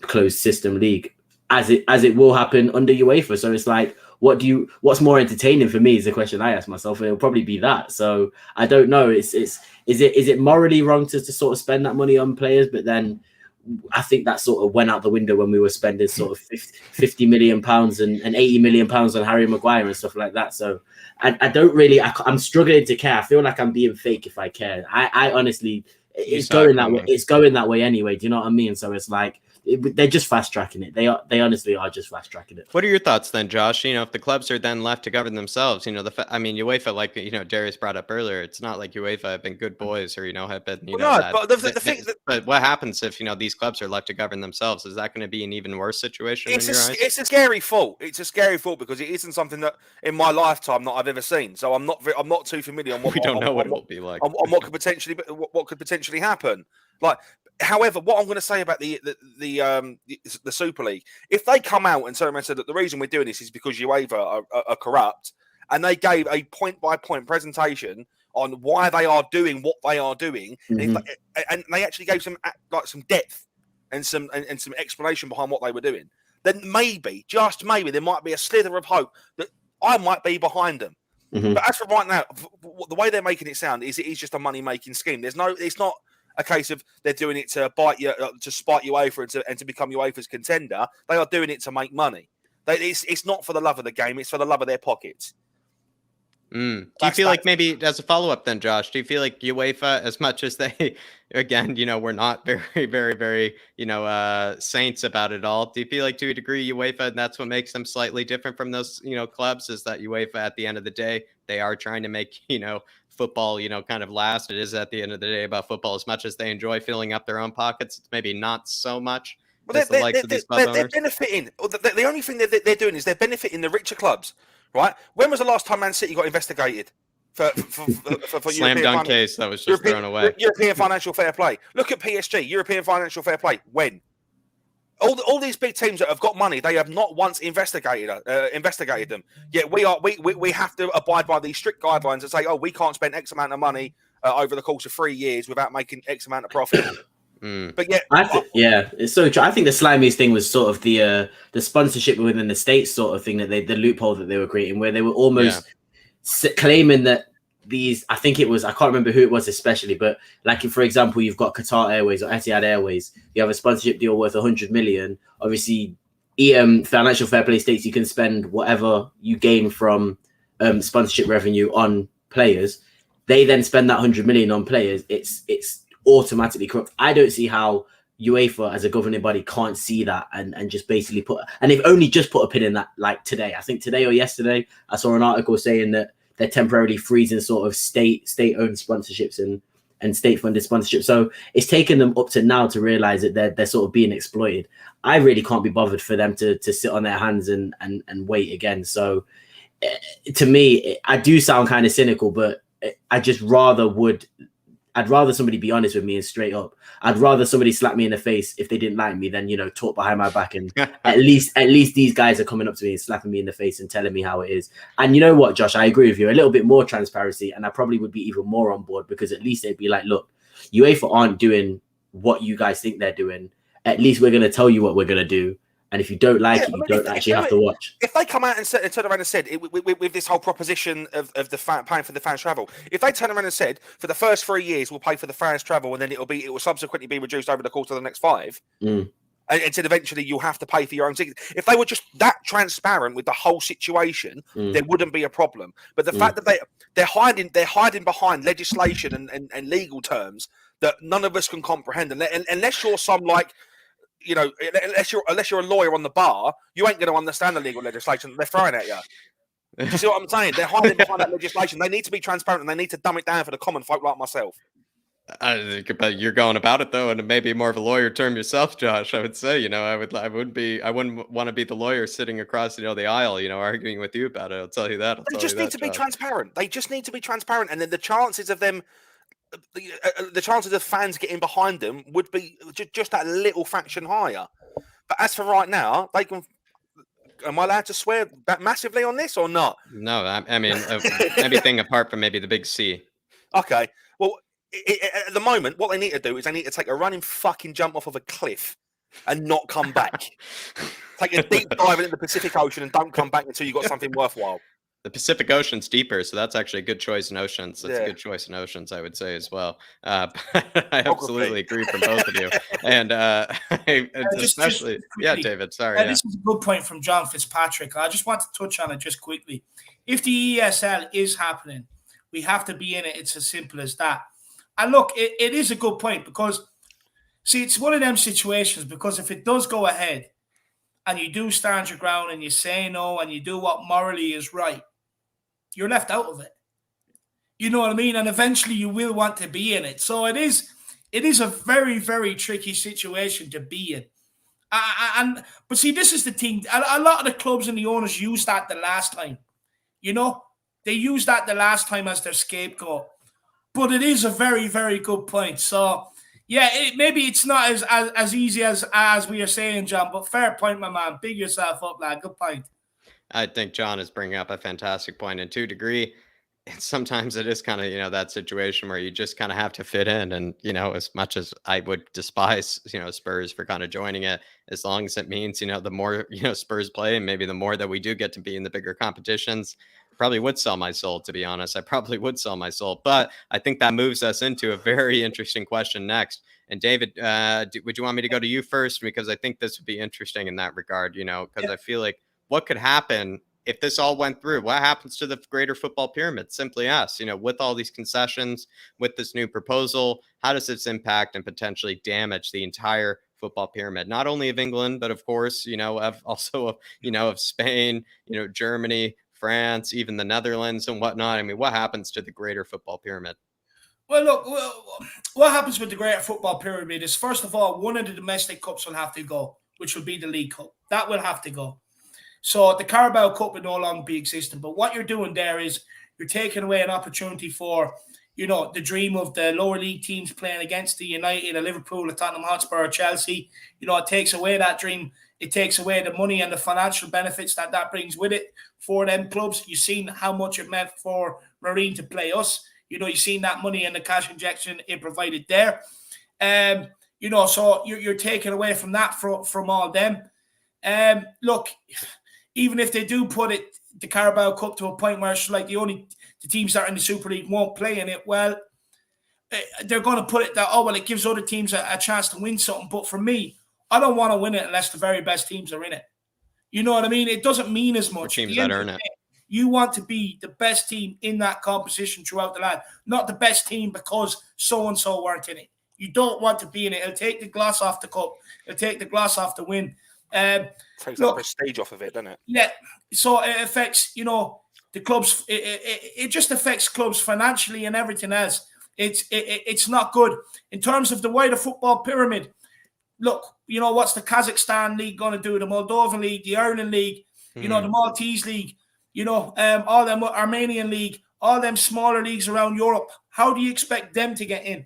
closed system league. As it will happen under UEFA. So it's like, what's more entertaining for me is the question I ask myself, and it'll probably be that. So I don't know. Is it morally wrong to sort of spend that money on players? But then I think that sort of went out the window when we were spending sort of £50 million and £80 million on Harry Maguire and stuff like that. So I don't really, I'm struggling to care. I feel like I'm being fake if I care. I honestly, it's going that way. It's going that way anyway. Do you know what I mean? So it's like, they're just fast tracking it. They honestly are just fast tracking it. What are your thoughts then, Josh? If the clubs are then left to govern themselves, UEFA, like Darius brought up earlier, it's not like UEFA have been good boys or have been but what happens if these clubs are left to govern themselves? Is that going to be an even worse situation? It's a scary thought. It's a scary thought because it isn't something that in my lifetime that I've ever seen. So I'm not too familiar on what we don't know what it will be like. On what could potentially happen. Like, however, what I'm going to say about the Super League, if they come out and said that the reason we're doing this is because UEFA are corrupt, and they gave a point-by-point presentation on why they are doing what they are doing, and they actually gave some depth and some explanation behind what they were doing, then maybe, just maybe, there might be a slither of hope that I might be behind them. But as for right now, the way they're making it sound is it is just a money-making scheme. It's not a case of they're doing it to spite UEFA and to become UEFA's contender. They are doing it to make money. It's not for the love of the game. It's for the love of their pockets. Do you feel like, maybe as a follow-up then, Josh, do you feel like UEFA, as much as they, again, we're not very, very, very, saints about it all, do you feel like to a degree UEFA, and that's what makes them slightly different from those, clubs, is that UEFA at the end of the day, they are trying to make, football, kind of last. It is at the end of the day about football. As much as they enjoy filling up their own pockets, it's maybe not so much. Well, they're benefiting. The only thing that they're doing is they're benefiting the richer clubs, right? When was the last time Man City got investigated for slam dunk case that was just thrown away? European financial fair play. Look at PSG, European financial fair play. When? All these big teams that have got money, they have not once investigated them. Yet we have to abide by these strict guidelines and say, oh, we can't spend X amount of money over the course of 3 years without making X amount of profit. But yeah, it's so true. I think the slimiest thing was sort of the sponsorship within the States sort of thing, that the loophole that they were creating, where they were almost claiming that these, I think it was, I can't remember who it was especially, but like, for example, you've got Qatar Airways or Etihad Airways, you have a sponsorship deal worth 100 million. Obviously, financial fair play states you can spend whatever you gain from sponsorship revenue on players. They then spend that 100 million on players. It's automatically corrupt. I don't see how UEFA as a governing body can't see that and just basically and they've only just put a pin in that, like today. I think today or yesterday, I saw an article saying that they're temporarily freezing sort of state-owned sponsorships and state-funded sponsorship. So it's taken them up to now to realize that they're sort of being exploited. I really can't be bothered for them to sit on their hands and wait again. So to me, I do sound kind of cynical, but I'd rather somebody be honest with me and straight up. I'd rather somebody slap me in the face if they didn't like me than, talk behind my back. And at least these guys are coming up to me and slapping me in the face and telling me how it is. And you know what, Josh, I agree with you. A little bit more transparency, and I probably would be even more on board, because at least they'd be like, look, UEFA aren't doing what you guys think they're doing. At least we're going to tell you what we're going to do. And if you don't like it, you don't actually have to watch. If they come out and turn around and said, with this whole proposition of the paying for the fans' travel, if they turn around and said, for the first 3 years, we'll pay for the fans' travel, and then it will subsequently be reduced over the course of the next 5, and said eventually you'll have to pay for your own tickets. If they were just that transparent with the whole situation, there wouldn't be a problem. But the fact that they're hiding behind legislation and legal terms that none of us can comprehend, and unless you're some unless you're a lawyer on the bar, you ain't going to understand the legal legislation that they're throwing at you. You see what I'm saying? They're hiding behind that legislation. They need to be transparent, and they need to dumb it down for the common folk like myself. But you're going about it though, and maybe more of a lawyer term yourself, Josh. I would say, I wouldn't want to be the lawyer sitting across, the aisle, arguing with you about it. I'll tell you that. They just need to be transparent. They just need to be transparent, and then the chances of them. The chances of fans getting behind them would be just that little fraction higher. But as for right now, they can. Am I allowed to swear that massively on this or not? No, I mean everything apart from maybe the big C. Okay, well, at the moment, what they need to do is they need to take a running fucking jump off of a cliff and not come back. Take a deep dive into the Pacific Ocean and don't come back until you got something worthwhile. The Pacific Ocean's deeper, so that's actually a good choice in oceans. That's a good choice in oceans, I would say as well. I absolutely agree from both of you. And especially, David, sorry. This is a good point from John Fitzpatrick. I just want to touch on it just quickly. If the ESL is happening, we have to be in it. It's as simple as that. And look, it is a good point because, see, it's one of them situations because if it does go ahead and you do stand your ground and you say no and you do what morally is right, you're left out of it. You know what I mean? And eventually you will want to be in it. So it is a very, very tricky situation to be in. But see, this is the thing. A lot of the clubs and the owners used that the last time. They used that the last time as their scapegoat. But it is a very, very good point. So, yeah, maybe it's not as easy as we are saying, John, but fair point, my man. Big yourself up, lad. Good point. I think John is bringing up a fantastic point. And to a degree, sometimes it is kind of, that situation where you just kind of have to fit in. And, as much as I would despise, Spurs for kind of joining it, as long as it means, the more, Spurs play, and maybe the more that we do get to be in the bigger competitions, probably would sell my soul, to be honest. I probably would sell my soul. But I think that moves us into a very interesting question next. And David, would you want me to go to you first? Because I think this would be interesting in that regard, because I feel like what could happen if this all went through? What happens to the greater football pyramid? Simply asked, with all these concessions, with this new proposal, how does this impact and potentially damage the entire football pyramid, not only of England, but of course, of Spain, Germany, France, even the Netherlands and whatnot? I mean, what happens to the greater football pyramid? Well, look, what happens with the greater football pyramid is, first of all, one of the domestic cups will have to go, which will be the League Cup. That will have to go. So the Carabao Cup will no longer be existing. But what you're doing there is you're taking away an opportunity for, the dream of the lower league teams playing against the United, the Liverpool, the Tottenham Hotspur, or Chelsea. It takes away that dream. It takes away the money and the financial benefits that brings with it for them clubs. You've seen how much it meant for Marine to play us. You've seen that money and the cash injection it provided there. So you're taking away from that from all them. Look, even if they do put the Carabao Cup to a point where it's like the teams that are in the Super League won't play in it, well, they're going to put it that, it gives other teams a chance to win something. But for me, I don't want to win it unless the very best teams are in it. You know what I mean? It doesn't mean as much. Teams that earn it. You want to be the best team in that competition throughout the land, not the best team because so-and-so weren't in it. You don't want to be in it. It'll take the gloss off the cup. It'll take the gloss off the win. Takes the prestige off of it, doesn't it? Yeah. So it affects, the clubs. It just affects clubs financially and everything else. It's not good. In terms of the wider football pyramid, look, what's the Kazakhstan league going to do? The Moldovan league, the Ireland league, the Maltese league, all them Armenian league, all them smaller leagues around Europe. How do you expect them to get in?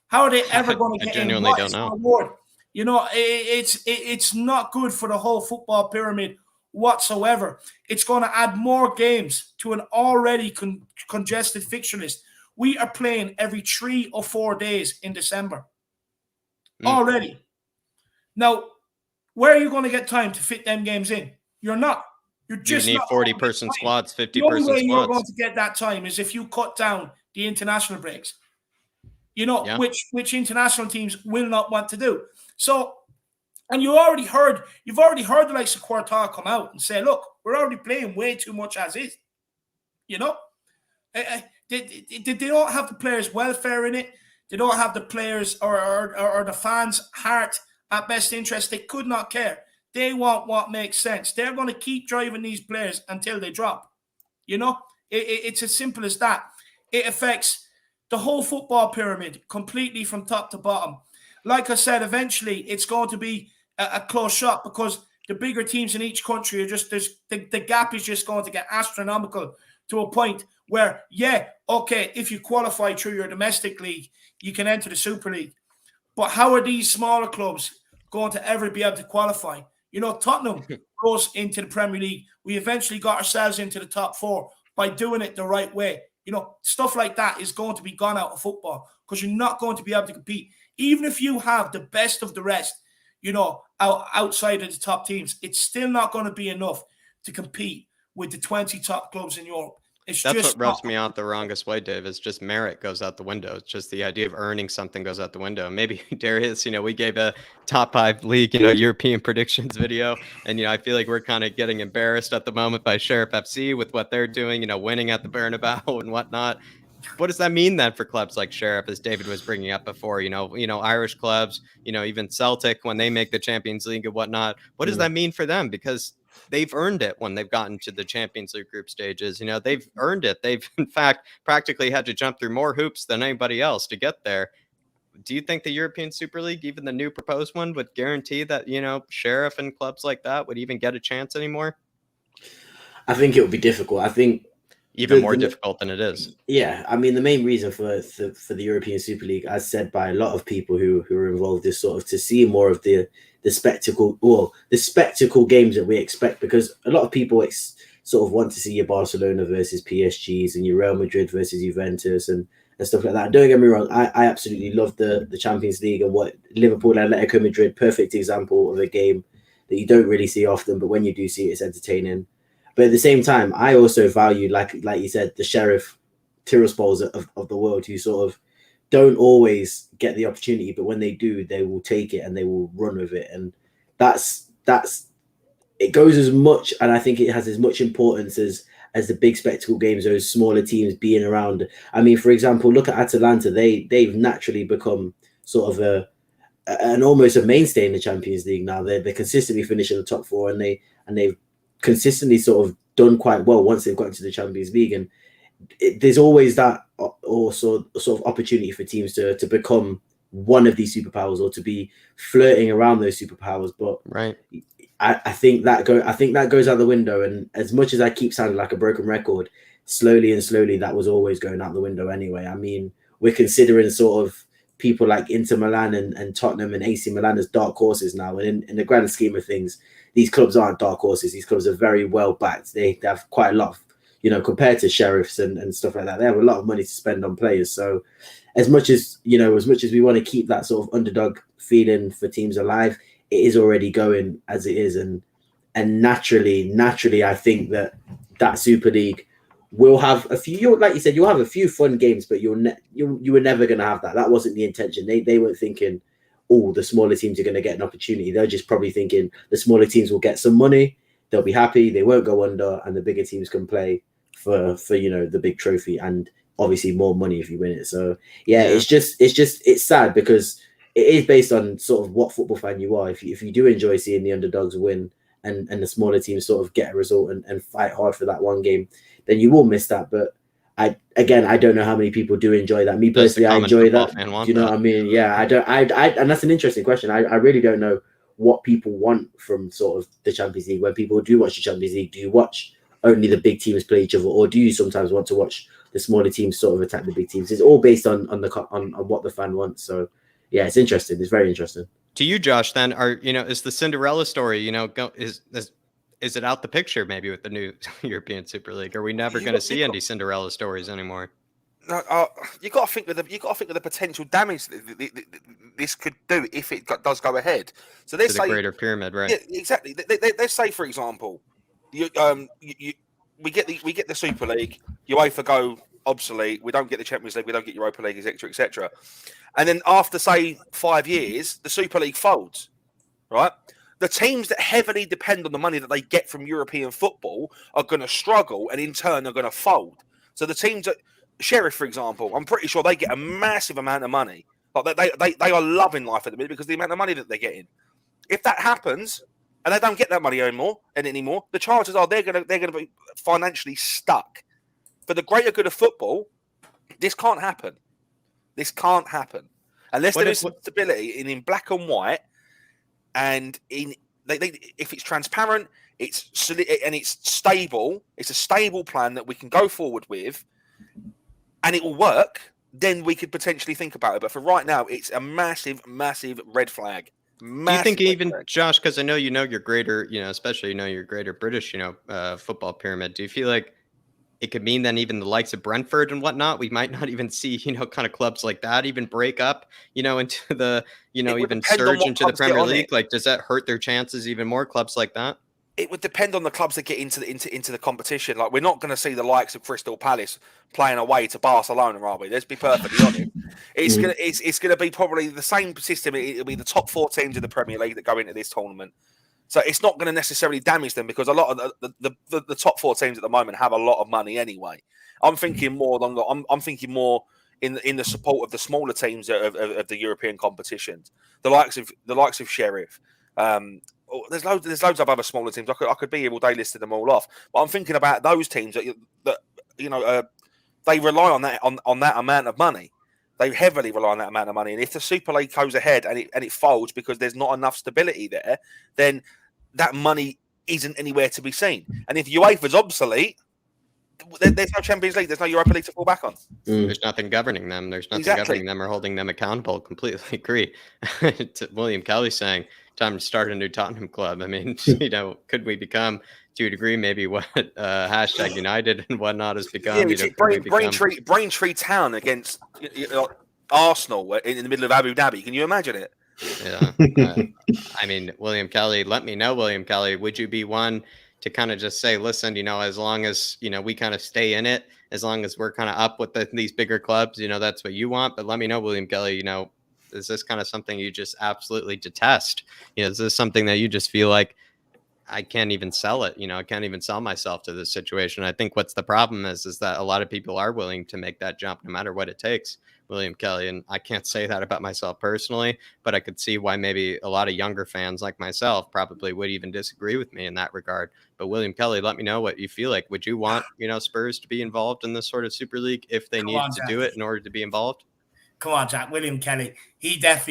How are they ever going to get in? I genuinely don't know. Reward? It's not good for the whole football pyramid whatsoever. It's going to add more games to an already congested fixture list. We are playing every 3 or 4 days in December already. Now, where are you going to get time to fit them games in? You're not. You need 40-person squads, 50-person squads. The only way you're going to get that time is if you cut down the international breaks. Which international teams will not want to do. So, and you've already heard the likes of Quartal come out and say, look, we're already playing way too much as is. They don't have the players' welfare in it. They don't have the players or the fans' heart at best interest. They could not care. They want what makes sense. They're going to keep driving these players until they drop. It's as simple as that. It affects the whole football pyramid completely from top to bottom. Like I said, eventually it's going to be a close shot because the bigger teams in each country are just the gap is just going to get astronomical to a point where, if you qualify through your domestic league, you can enter the Super League. But how are these smaller clubs going to ever be able to qualify? Tottenham goes into the Premier League. We eventually got ourselves into the top 4 by doing it the right way. Stuff like that is going to be gone out of football because you're not going to be able to compete. Even if you have the best of the rest, outside of the top teams, it's still not going to be enough to compete with the 20 top clubs in Europe. That's what rubs me out the wrongest way, Dave. Is just merit goes out the window. It's just the idea of earning something goes out the window. Maybe Darius, we gave a top 5 league, European predictions video, and I feel like we're kind of getting embarrassed at the moment by Sheriff FC with what they're doing, winning at the Bernabeu and whatnot. What does that mean then for clubs like Sheriff, as David was bringing up before? Irish clubs, even Celtic when they make the Champions League and whatnot. What does that mean for them? Because they've earned it when they've gotten to the Champions League group stages. They've earned it. They've, in fact, practically had to jump through more hoops than anybody else to get there. Do you think the European Super League, even the new proposed one, would guarantee that, Sheriff and clubs like that would even get a chance anymore? I think it would be difficult. I think even more difficult than it is. Yeah, I mean, the main reason for the European Super League, as said by a lot of people who are involved, is sort of to see more of the spectacle, or the spectacle games that we expect, because a lot of people sort of want to see your Barcelona versus PSGs and your Real Madrid versus Juventus and stuff like that. Don't get me wrong, I absolutely love the Champions League and what Liverpool and Atletico Madrid, perfect example of a game that you don't really see often, but when you do see it, it's entertaining. But at the same time, I also value, like you said, the Sheriff Tiraspols of the world, who sort of don't always get the opportunity, but when they do, they will take it and they will run with it. And that's it goes as much, and I think it has as much importance as the big spectacle games, those smaller teams being around. I mean, for example, look at Atalanta. They've naturally become sort of an almost a mainstay in the Champions League now. They're consistently finishing the top 4, and they've consistently sort of done quite well once they've gotten to the Champions League. And there's always that also sort of opportunity for teams to become one of these superpowers, or to be flirting around those superpowers. But right, I think that goes out the window. And as much as I keep sounding like a broken record, slowly that was always going out the window anyway. I mean, we're considering sort of people like Inter Milan and Tottenham and AC Milan as dark horses now. And in the grand scheme of things, these clubs aren't dark horses. These clubs are very well backed. They have quite a lot of, compared to Sheriffs and stuff like that, they have a lot of money to spend on players. So as much as we want to keep that sort of underdog feeling for teams alive, it is already going as it is. And naturally, I think that Super League will have a few, like you said, you'll have a few fun games, but you were never going to have that. That wasn't the intention. They weren't thinking, oh, the smaller teams are going to get an opportunity. They're just probably thinking the smaller teams will get some money, they'll be happy, they won't go under, and the bigger teams can play for the big trophy, and obviously more money if you win it. So yeah. It's sad because it is based on sort of what football fan you are. If you do enjoy seeing the underdogs win and the smaller teams sort of get a result and fight hard for that one game, then you will miss that. But I don't know how many people do enjoy that. Me Does the personally, I common enjoy football that. fan Do want you know that? what I mean? Yeah, and that's an interesting question. I really don't know what people want from sort of the Champions League. When people do watch the Champions League, do you watch only the big teams play each other, or do you sometimes want to watch the smaller teams sort of attack the big teams? It's all based on what the fan wants. So yeah, it's interesting. It's very interesting. To you, Josh, then is the Cinderella story, is it out the picture maybe with the new European Super League? Are we never going to see any Cinderella stories anymore? No, you got to think of the potential damage this could do if it does go ahead. So to the Greater Pyramid, right? Yeah, exactly. Let's say, for example, we get the Super League, UEFA go obsolete. We don't get the Champions League. We don't get Europa League, etc., etc. And then after say 5 years, the Super League folds. Right. The teams that heavily depend on the money that they get from European football are going to struggle, and in turn are going to fold. So the teams that Sheriff, for example, I'm pretty sure they get a massive amount of money. Like they are loving life at the minute because of the amount of money that they're getting. If that happens and they don't get that money anymore, the chances are they're going to be financially stuck. For the greater good of football, this can't happen. This can't happen unless there is stability in black and white, and if it's transparent, it's stable. It's a stable plan that we can go forward with, and it will work. Then we could potentially think about it. But for right now, it's a massive, massive red flag. Do you think even, Josh, because I know your greater, especially your greater British, football pyramid, do you feel like it could mean then even the likes of Brentford and whatnot, we might not even see, kind of clubs like that even break up, into the, even surge into the Premier League? Like, does that hurt their chances even more, clubs like that? It would depend on the clubs that get into the competition. Like, we're not going to see the likes of Crystal Palace playing away to Barcelona, are we? Let's be perfectly honest. It's gonna be probably the same system. It'll be the top 4 teams in the Premier League that go into this tournament. So it's not going to necessarily damage them because a lot of the top 4 teams at the moment have a lot of money anyway. I'm thinking more in the support of the smaller teams of the European competitions, the likes of Sheriff. There's loads of other smaller teams. I could be here all day listing them all off, but I'm thinking about those teams that they rely on that amount of money. They heavily rely on that amount of money, and if the Super League goes ahead and it folds because there's not enough stability there, then that money isn't anywhere to be seen. And if UEFA's obsolete, there's no Champions League, there's no Europa League to fall back on. There's nothing governing them. There's nothing governing them or holding them accountable. Completely agree. William Kelly saying, time to start a new Tottenham club. I mean, could we become, to a degree, maybe what hashtag United and whatnot has become? Braintree Town against Arsenal in the middle of Abu Dhabi. Can you imagine it? Yeah. I mean, William Kelly, let me know, William Kelly, would you be one to kind of just say, listen, as long as, we kind of stay in it, as long as we're kind of up with these bigger clubs, that's what you want. But let me know, William Kelly, is this kind of something you just absolutely detest? Is this something that you just feel like, I can't even sell it? I can't even sell myself to this situation. I think what's the problem is that a lot of people are willing to make that jump no matter what it takes, William Kelly. And I can't say that about myself personally, but I could see why maybe a lot of younger fans like myself probably would even disagree with me in that regard. But William Kelly, let me know what you feel like. Would you want, Spurs to be involved in this sort of Super League if they needed to do it in order to be involved? Come on, Jack. William Kelly. He's not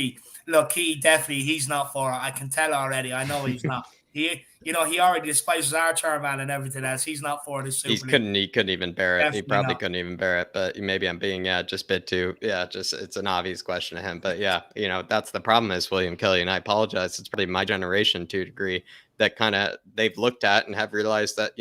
for it. I can tell already. I know he's not. He already despises our chairman and everything else. He's not for this Super League. He couldn't even bear it. Definitely he probably not. couldn't even bear it. But maybe I'm being just a bit too it's an obvious question to him. But that's the problem is William Kelly, and I apologize. It's probably my generation to a degree that kind of they've looked at and have realized that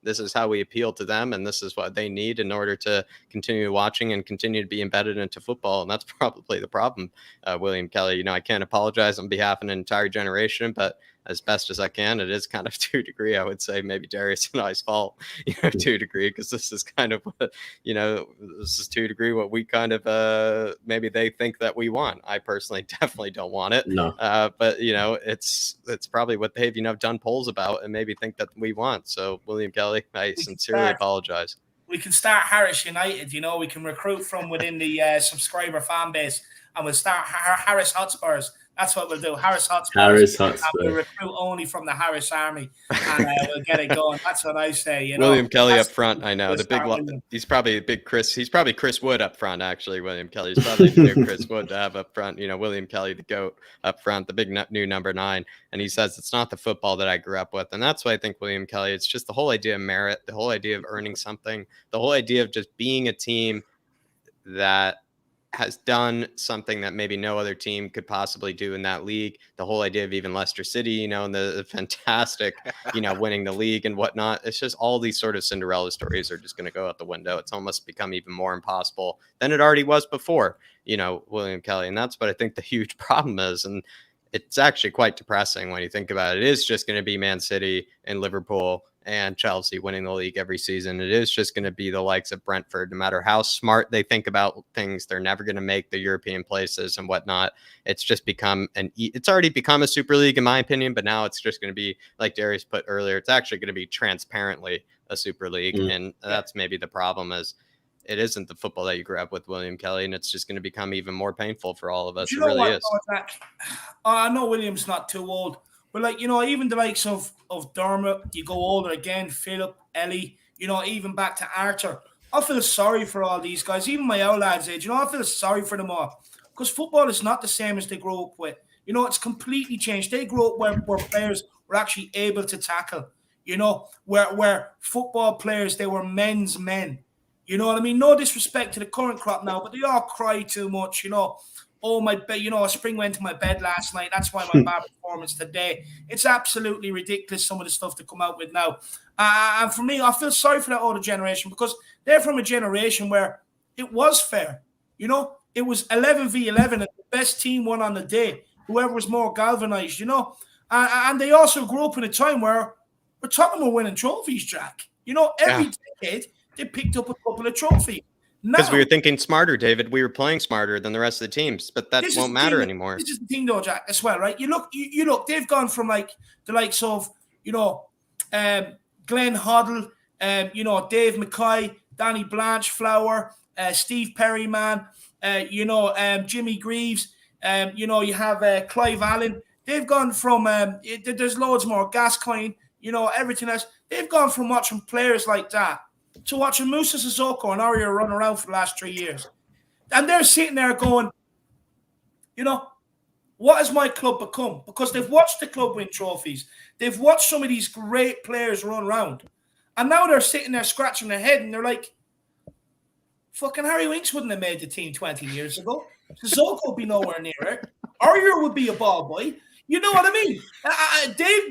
this is how we appeal to them, and this is what they need in order to continue watching and continue to be embedded into football. And that's probably the problem, William Kelly. I can't apologize on behalf of an entire generation, but as best as I can, it is kind of to a degree, I would say maybe Darius and I's fault, to a degree, because this is kind of what, this is to a degree what we kind of, maybe they think that we want. I personally definitely don't want it. No. But, it's probably what they've, done polls about and maybe think that we want. So, William Kelly, I sincerely apologize. We can start Harris United, we can recruit from within the subscriber fan base, and we'll start Harris Hotspurs. That's what we'll do. Harris Hotspur. Harris We'll Hotspur. recruit only from the Harris Army, and we'll get it going. That's what I say. You know, William Kelly That's up front. I know we'll the big. start William. He's probably a big Chris. He's probably Chris Wood up front. Actually, William Kelly's probably the new Chris Wood to have up front. You know, William Kelly, the GOAT up front, the big new number 9. And he says it's not the football that I grew up with, and that's why I think William Kelly. It's just the whole idea of merit, the whole idea of earning something, the whole idea of just being a team that has done something that maybe no other team could possibly do in that league. The whole idea of even Leicester City, you know, and the fantastic, you know, winning the league and whatnot. It's just all these sort of Cinderella stories are just going to go out the window. It's almost become even more impossible than it already was before, you know, William Kelly. And that's what I think the huge problem is. And it's actually quite depressing when you think about it. It is just going to be Man City and Liverpool and Chelsea winning the league every season. It is just going to be the likes of Brentford. No matter how smart they think about things, they're never going to make the European places and whatnot. It's just become it's already become a super league in my opinion, but now it's just going to be, like Darius put earlier, it's actually going to be transparently a super league. And that's maybe the problem is it isn't the football that you grew up with, William Kelly, and it's just going to become even more painful for all of us. It really is. I know William's not too old, but like, you know, even the likes of Dermot, you go older again, Philip, Ellie, you know, even back to Archer. I feel sorry for all these guys, even my old lads' age. You know, I feel sorry for them all because football is not the same as they grew up with. You know, it's completely changed. They grew up where players were actually able to tackle. You know, where football players, they were men's men. You know what I mean? No disrespect to the current crop now, but they all cry too much. You know, oh my, you know, a spring went to my bed last night. That's why my bad performance today. It's absolutely ridiculous, some of the stuff to come out with now. And for me, I feel sorry for that older generation because they're from a generation where it was fair. You know, it was 11v11 and the best team won on the day. Whoever was more galvanized, you know. And they also grew up in a time where we're talking about winning trophies, Jack. You know, every decade they picked up a couple of trophies. Because we were thinking smarter, David. We were playing smarter than the rest of the teams, but that won't matter anymore. This is the thing, though, Jack, as well, right? You look. They've gone from like the likes of, you know, Glenn Hoddle, you know, Dave Mackay, Danny Blanchflower, Steve Perryman, you know, Jimmy Greaves, you know, you have Clive Allen. They've gone from there's loads more, Gascoigne, you know, everything else. They've gone from watching players like that to watching Musa Sissoko and Aria run around for the last 3 years. And they're sitting there going, you know, what has my club become? Because they've watched the club win trophies. They've watched some of these great players run around. And now they're sitting there scratching their head and they're like, fucking Harry Winks wouldn't have made the team 20 years ago. Sissoko would be nowhere near it. Aria would be a ball boy. You know what I mean?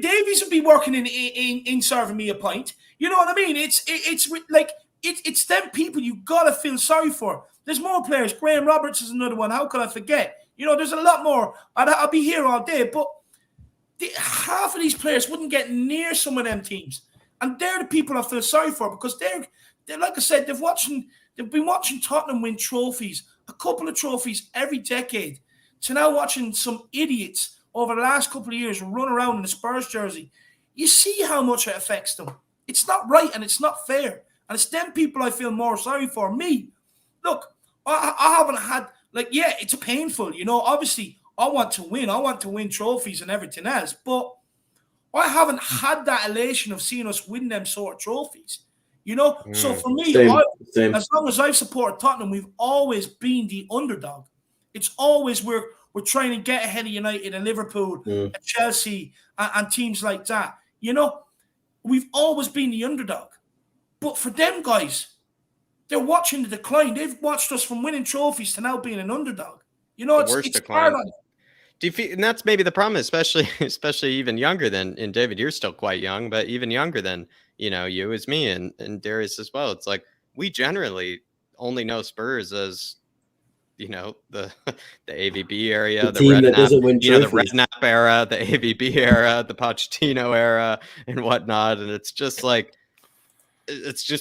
Davies would be working in serving me a pint. You know what I mean? It's them people you gotta feel sorry for. There's more players. Graham Roberts is another one. How could I forget? You know, there's a lot more. I'll be here all day, but half of these players wouldn't get near some of them teams, and they're the people I feel sorry for because they're like I said, they've been watching Tottenham win trophies, a couple of trophies every decade, to now watching some idiots over the last couple of years run around in the Spurs jersey. You see how much it affects them. It's not right and it's not fair. And it's them people I feel more sorry for. Me, look, I haven't had, like, yeah, it's painful. You know, obviously, I want to win. I want to win trophies and everything else. But I haven't had that elation of seeing us win them sort of trophies. You know? So for me, same. As long as I've supported Tottenham, we've always been the underdog. It's always we're trying to get ahead of United and Liverpool and Chelsea and teams like that. You know, we've always been the underdog. But for them guys, they're watching the decline. They've watched us from winning trophies to now being an underdog. You know, it's hard on them. Do you feel, and that's maybe the problem, especially even younger than, and David, you're still quite young, but even younger than, you know, you as me and Darius as well. It's like we generally only know Spurs as, you know, the AVB area, the Redknapp era, the AVB era, the Pochettino era, and whatnot. And it's just like,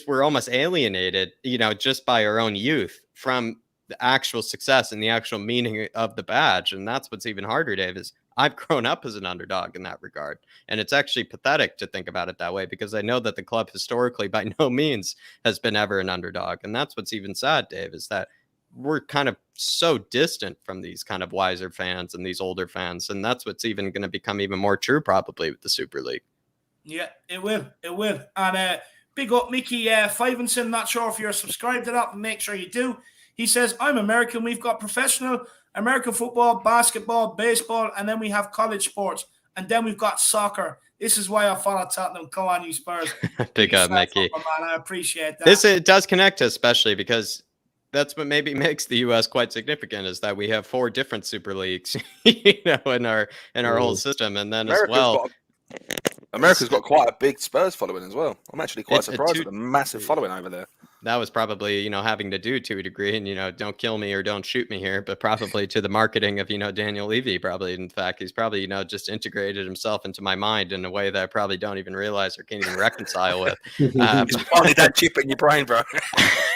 we're almost alienated, you know, just by our own youth from the actual success and the actual meaning of the badge. And that's what's even harder, Dave, is I've grown up as an underdog in that regard. And it's actually pathetic to think about it that way, because I know that the club historically by no means has been ever an underdog. And that's what's even sad, Dave, is that we're kind of so distant from these kind of wiser fans and these older fans. And that's what's even going to become even more true probably with the Super League. Yeah, it will. It will. And big up Mickey Fivenson. Not sure if you're subscribed to that, but make sure you do. He says, I'm American. We've got professional American football, basketball, baseball, and then we have college sports. And then we've got soccer. This is why I follow Tottenham. Come on, you Spurs. Big up, Mickey. Man, I appreciate that. It does connect, especially because that's what maybe makes the U.S. quite significant, is that we have 4 different Super Leagues, in our whole system, and then America's got quite a big Spurs following as well. I'm actually quite surprised at the massive following over there. That was probably, having to do to a degree, and, don't kill me or don't shoot me here, but probably to the marketing of, Daniel Levy, probably. In fact, he's probably, just integrated himself into my mind in a way that I probably don't even realize or can't even reconcile with. He's probably that chip in your brain, bro.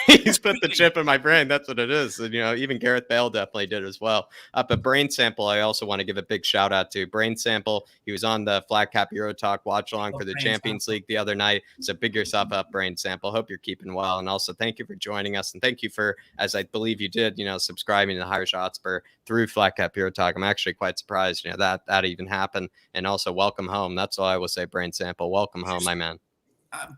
He's put the chip in my brain. That's what it is. And, even Gareth Bale definitely did as well. But Brain Sample, I also want to give a big shout out to. Brain Sample, he was on the Flat Cap Euro Talk watch along for the Champions League the other night. So big yourself up, Brain Sample. Hope you're keeping well. And also thank you for joining us. And thank you for, as I believe you did, subscribing to the Irish Hotspur through Flat Cap Euro Talk. I'm actually quite surprised, that even happened. And also welcome home. That's all I will say, Brain Sample. Welcome home, my man.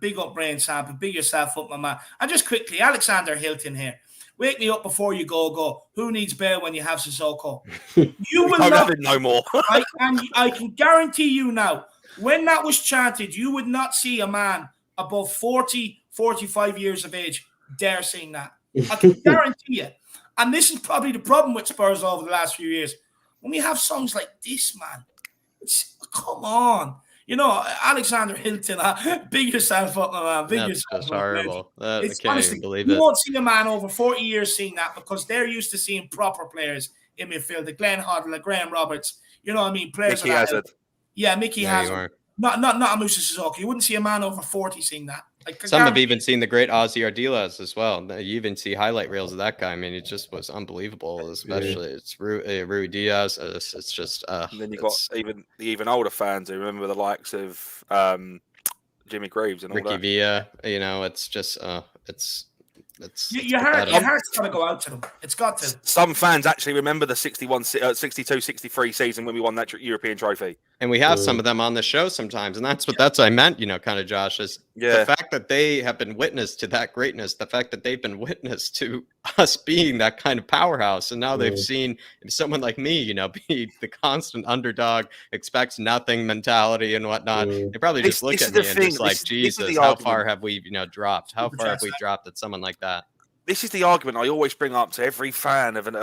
Big up, Brain Sample. Big yourself up, my man. And just quickly, Alexander Hilton here. Wake me up before you go. Who needs bail when you have Sissoko? You will not have no more. I can guarantee you now, when that was chanted, you would not see a man above 40, 45 years of age dare saying that. I can guarantee you. And this is probably the problem with Spurs over the last few years. When we have songs like this, man, come on. Alexander Hilton, big yourself up, my man. That's just horrible. I can't honestly, even believe you it. You won't see a man over 40 years seeing that because they're used to seeing proper players in midfield. The Glenn Hoddle, the Graham Roberts, you know what I mean? Players Mickey Hazard. Yeah, Mickey Hazard. Not a Musa Sissoko. You wouldn't see a man over 40 seeing that. Some have even seen the great Ozzy Ardiles as well. You even see highlight reels of that guy. I mean, it just was unbelievable, especially it's Rui Diaz. It's just. And then you got the even older fans who remember the likes of Jimmy Greaves and all Ricky that. Villa. It's just your heart's got to go out to them. It's got to. Some fans actually remember the 62-63 season when we won that European trophy. And we have some of them on the show sometimes. And that's what I meant, kind of, Josh, is the fact that they have been witness to that greatness, the fact that they've been witness to us being that kind of powerhouse. And now they've seen someone like me, be the constant underdog, expects nothing mentality and whatnot. They probably just look at me and just like, Jesus, how far have we, dropped? How far have we dropped at someone like that? This is the argument I always bring up to every fan of an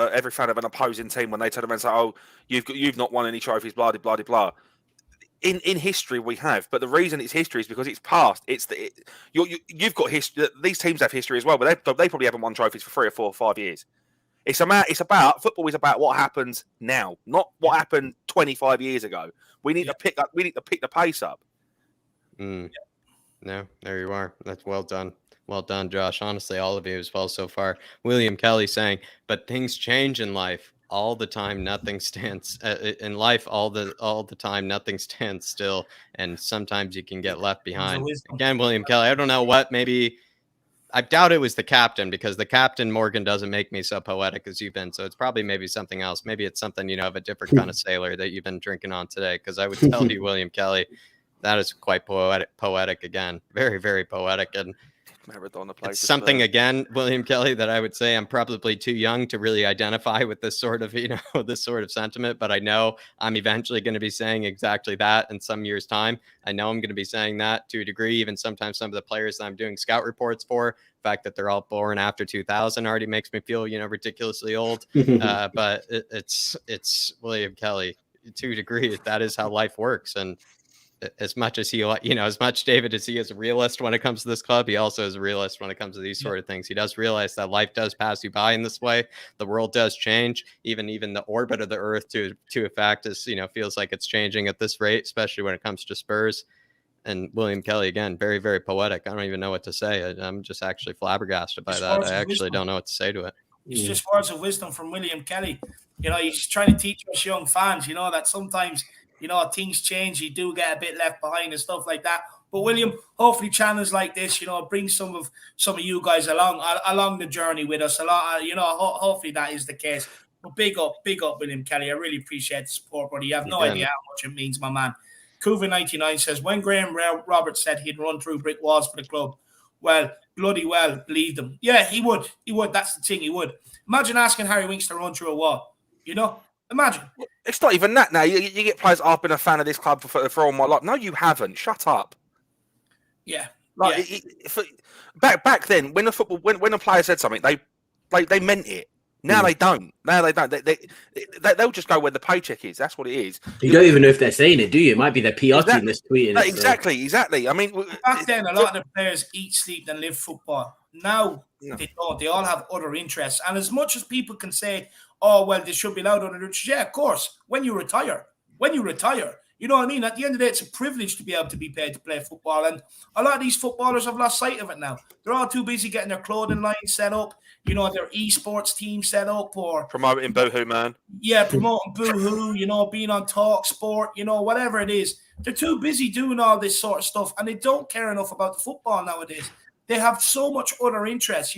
opposing team when they turn around and say, "Oh, you've not won any trophies." Blah blah blah blah. In history, we have, but the reason it's history is because it's past. You've got history. These teams have history as well, but they probably haven't won trophies for 3 or 4 or 5 years. It's about football is about what happens now, not what happened 25 years ago. We need to pick up. We need to pick the pace up. No, there you are. That's well done. Well done, Josh. Honestly, all of you as well so far. William Kelly saying, but things change in life all the time. Nothing stands in life all the time. Nothing stands still. And sometimes you can get left behind. Again, William Kelly, I don't know what, maybe I doubt it was the captain, because the captain, Morgan, doesn't make me so poetic as you've been. So it's probably maybe something else. Maybe it's something, of a different kind of sailor that you've been drinking on today. Because I would tell you, William Kelly, that is quite poetic again. Very, very poetic. And it's something again, William Kelly, that I would say I'm probably too young to really identify with this sort of, this sort of sentiment. But I know I'm eventually going to be saying exactly that in some years' time. I know I'm going to be saying that to a degree. Even sometimes some of the players that I'm doing scout reports for, the fact that they're all born after 2000 already makes me feel, ridiculously old. But it's William Kelly to a degree. That is how life works. And as much as he, as much David as he is a realist when it comes to this club, he also is a realist when it comes to these sort of things. He does realize that life does pass you by in this way. The world does change. Even the orbit of the earth to a fact is, feels like it's changing at this rate, especially when it comes to Spurs. And William Kelly, again, very, very poetic. I don't even know what to say. I'm just actually flabbergasted by that. I actually don't know what to say to it. It's just words of wisdom from William Kelly. He's trying to teach us young fans, that sometimes, things change. You do get a bit left behind and stuff like that. But William, hopefully channels like this, bring some of you guys along the journey with us. A lot, hopefully that is the case. But big up, William Kelly. I really appreciate the support, buddy. You have no idea how much it means, my man. Kuva99 says, when Graham Roberts said he'd run through brick walls for the club, well, bloody well, believed him. Yeah, he would. That's the thing, he would. Imagine asking Harry Winks to run through a wall. Imagine. It's not even that now. You get players, I've been a fan of this club for all my life. No, you haven't. Shut up. Yeah. Back then, when a player said something, they meant it. Now they don't. They'll just go where the paycheck is. That's what it is. You don't even know if they're saying it, do you? It might be their PR team that's tweeting it. Exactly. I mean, back then, a lot of the players eat, sleep, and live football. Now they don't. They all have other interests. And as much as people can say, "Oh, well, they should be allowed other interests," yeah, of course. When you retire, you know what I mean? At the end of the day, it's a privilege to be able to be paid to play football. And a lot of these footballers have lost sight of it now. They're all too busy getting their clothing line set up, their esports team set up, or promoting Boohoo, man. Yeah, promoting Boohoo, being on Talk Sport, whatever it is. They're too busy doing all this sort of stuff, and they don't care enough about the football nowadays. They have so much other interests,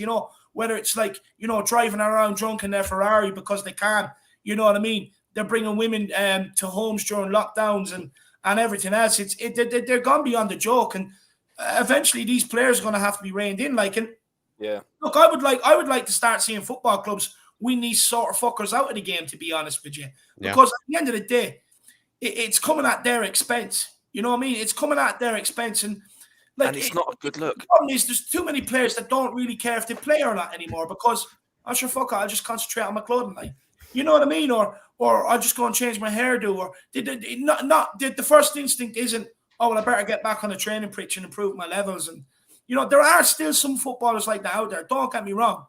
whether it's like, driving around drunk in their Ferrari because they can, you know what I mean? They're bringing women to homes during lockdowns and everything else. They're gone beyond the joke, and eventually these players are going to have to be reined in. Look, I would like to start seeing football clubs win these sort of fuckers out of the game. To be honest with you, because at the end of the day, it's coming at their expense. You know what I mean? It's coming at their expense, and it's not a good look. The problem is there's too many players that don't really care if they play or not anymore because I'm sure fuck it, I'll just concentrate on my clothing line. You know what I mean? Or I'll just go and change my hairdo. Or the first instinct isn't, oh, well, I better get back on the training pitch and improve my levels. And, there are still some footballers like that out there. Don't get me wrong.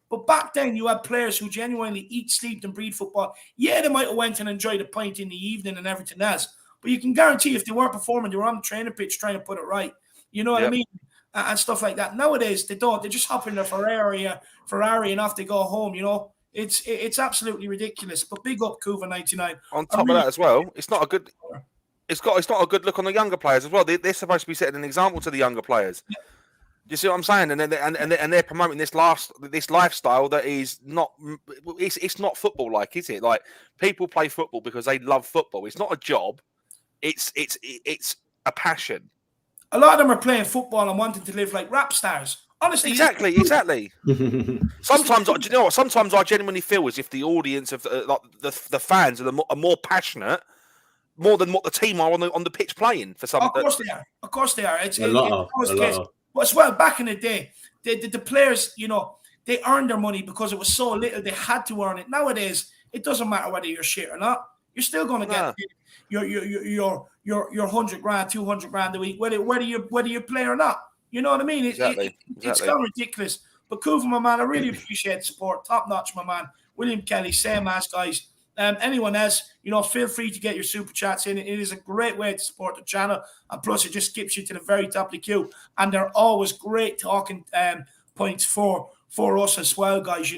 But back then, you had players who genuinely eat, sleep, and breathe football. Yeah, they might have went and enjoyed a pint in the evening and everything else. But you can guarantee if they weren't performing, they were on the training pitch trying to put it right. You know what I mean? And stuff like that. Nowadays, they don't. They just hop in their Ferrari and off they go home, It's absolutely ridiculous. But big up Kuva99. On top of that as well, it's not a good look on the younger players as well. They're supposed to be setting an example to the younger players. Yeah. Do you see what I'm saying? And they're promoting this lifestyle that is not. It's not football like, is it? Like, people play football because they love football. It's not a job. It's a passion. A lot of them are playing football and wanting to live like rap stars. Honestly, exactly. Sometimes, do you know what? Sometimes I genuinely feel as if the audience of the fans are more passionate, more than what the team are on the pitch playing for some. Of course they are. It's a lot of. But as well, back in the day, the players, they earned their money because it was so little. They had to earn it. Nowadays, it doesn't matter whether you're shit or not. You're still going to get your 100 grand, 200 grand a week, whether you play or not. You know what I mean? It's gone ridiculous. But Kuva, my man, I really appreciate the support. Top notch, my man. William Kelly, same as guys. Anyone else, feel free to get your super chats in. It is a great way to support the channel. And plus, it just skips you to the very top of the queue. And they're always great talking points for us as well, guys,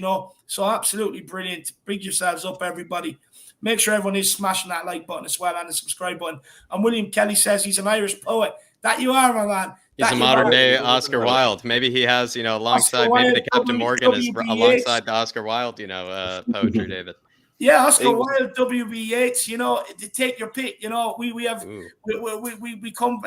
So absolutely brilliant. Big yourselves up, everybody. Make sure everyone is smashing that like button as well and the subscribe button. And William Kelly says he's an Irish poet. That you are, my man. He's a modern day Oscar Wilde. Maybe he has, alongside maybe the Captain Morgan is alongside the Oscar Wilde, poetry, David. Yeah, Oscar Wilde, W.B. Yeats, take your pick. We have we come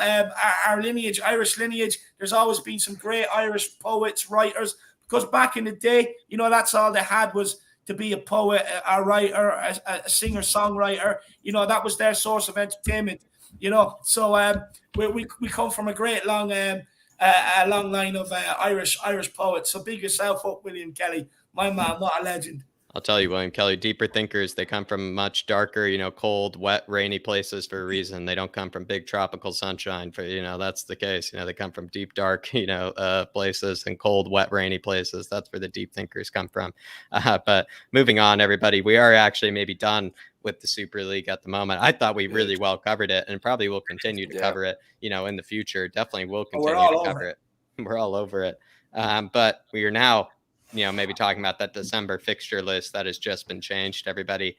our lineage, Irish lineage. There's always been some great Irish poets, writers, because back in the day, that's all they had was to be a poet, a writer, a singer, songwriter. That was their source of entertainment. So we come from a great long line of Irish poets. So big yourself up, William Kelly, my man. What a legend. I'll tell you, William Kelly, deeper thinkers, they come from much darker, cold, wet, rainy places for a reason. They don't come from big tropical sunshine for, that's the case. They come from deep, dark, places and cold, wet, rainy places. That's where the deep thinkers come from. But moving on, everybody, we are actually maybe done with the Super League at the moment. I thought we really well covered it and probably will continue to cover it, in the future. Definitely will continue to cover it. We're all over it. But we are now, maybe talking about that December fixture list that has just been changed, everybody.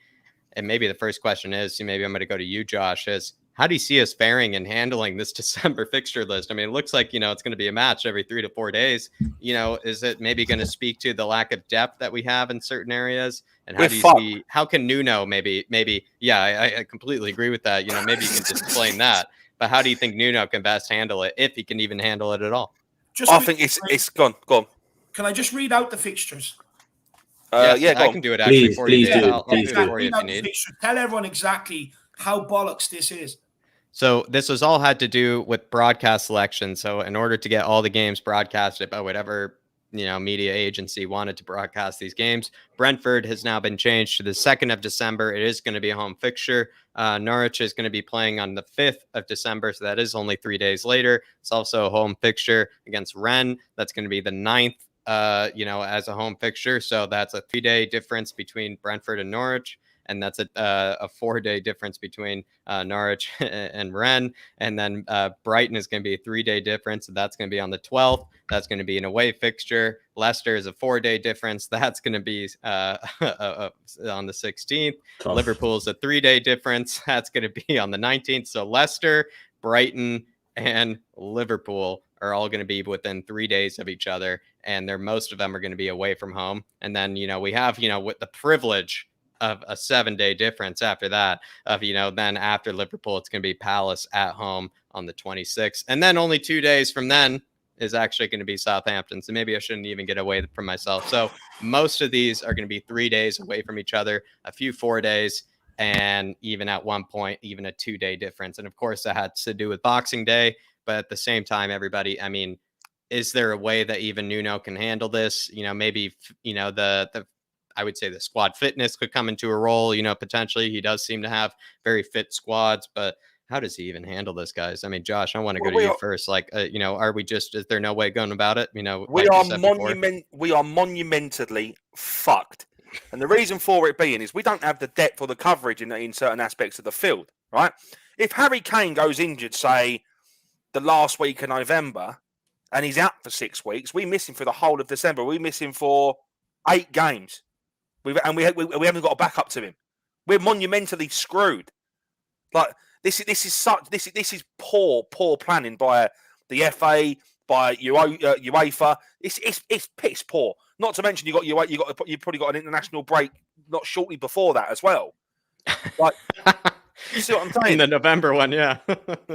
And maybe the first question is, maybe I'm going to go to you, Josh, is how do you see us faring and handling this December fixture list? I mean, it looks like, it's going to be a match every 3 to 4 days. Is it maybe going to speak to the lack of depth that we have in certain areas? And how do you see, how can Nuno maybe, yeah, I completely agree with that. Maybe you can just explain that. But how do you think Nuno can best handle it, if he can even handle it at all? I think it's gone. Go on. Can I just read out the fixtures? Yes, yeah, I can do it actually for you, Dave. I'll do it for you if you need. Tell everyone exactly how bollocks this is. So this was all had to do with broadcast selection. So in order to get all the games broadcasted by whatever media agency wanted to broadcast these games, Brentford has now been changed to the 2nd of December. It is going to be a home fixture. Norwich is going to be playing on the 5th of December. So that is only 3 days later. It's also a home fixture against Rennes. That's going to be the 9th, as a home fixture. So that's a 3-day difference between Brentford and Norwich. And that's a 4-day difference between Norwich and Rennes. And then Brighton is going to be a 3-day difference. So that's going to be on the 12th. That's going to be an away fixture. Leicester is a 4-day difference. That's going to be on the 16th. Tough. Liverpool is a 3-day difference. That's going to be on the 19th. So Leicester, Brighton, and Liverpool are all going to be within 3 days of each other. And most of them are going to be away from home. And then, we have, with the privilege of a 7-day difference after that then after Liverpool, it's going to be Palace at home on the 26th. And then only 2 days from then is actually going to be Southampton. So maybe I shouldn't even get away from myself. So most of these are going to be 3 days away from each other, a few 4 days, and even at one point, even a 2-day difference. And of course that had to do with Boxing Day, but at the same time, everybody, I mean, is there a way that even Nuno can handle this? Maybe, I would say the squad fitness could come into a role, potentially. He does seem to have very fit squads, but how does he even handle this, guys? I mean, Josh, I want to go to you first. Like, are we just, is there no way going about it? We are monumentally fucked. And the reason for it being is we don't have the depth or the coverage in certain aspects of the field, right? If Harry Kane goes injured, say, the last week of November, and he's out for 6 weeks, we miss him for the whole of December. We miss him for 8 games. We haven't got a backup to him. We're monumentally screwed. Like this is poor planning by the FA, by UEFA. It's piss poor. Not to mention you've probably got an international break not shortly before that as well. Like, you see what I'm saying? In the November one, yeah.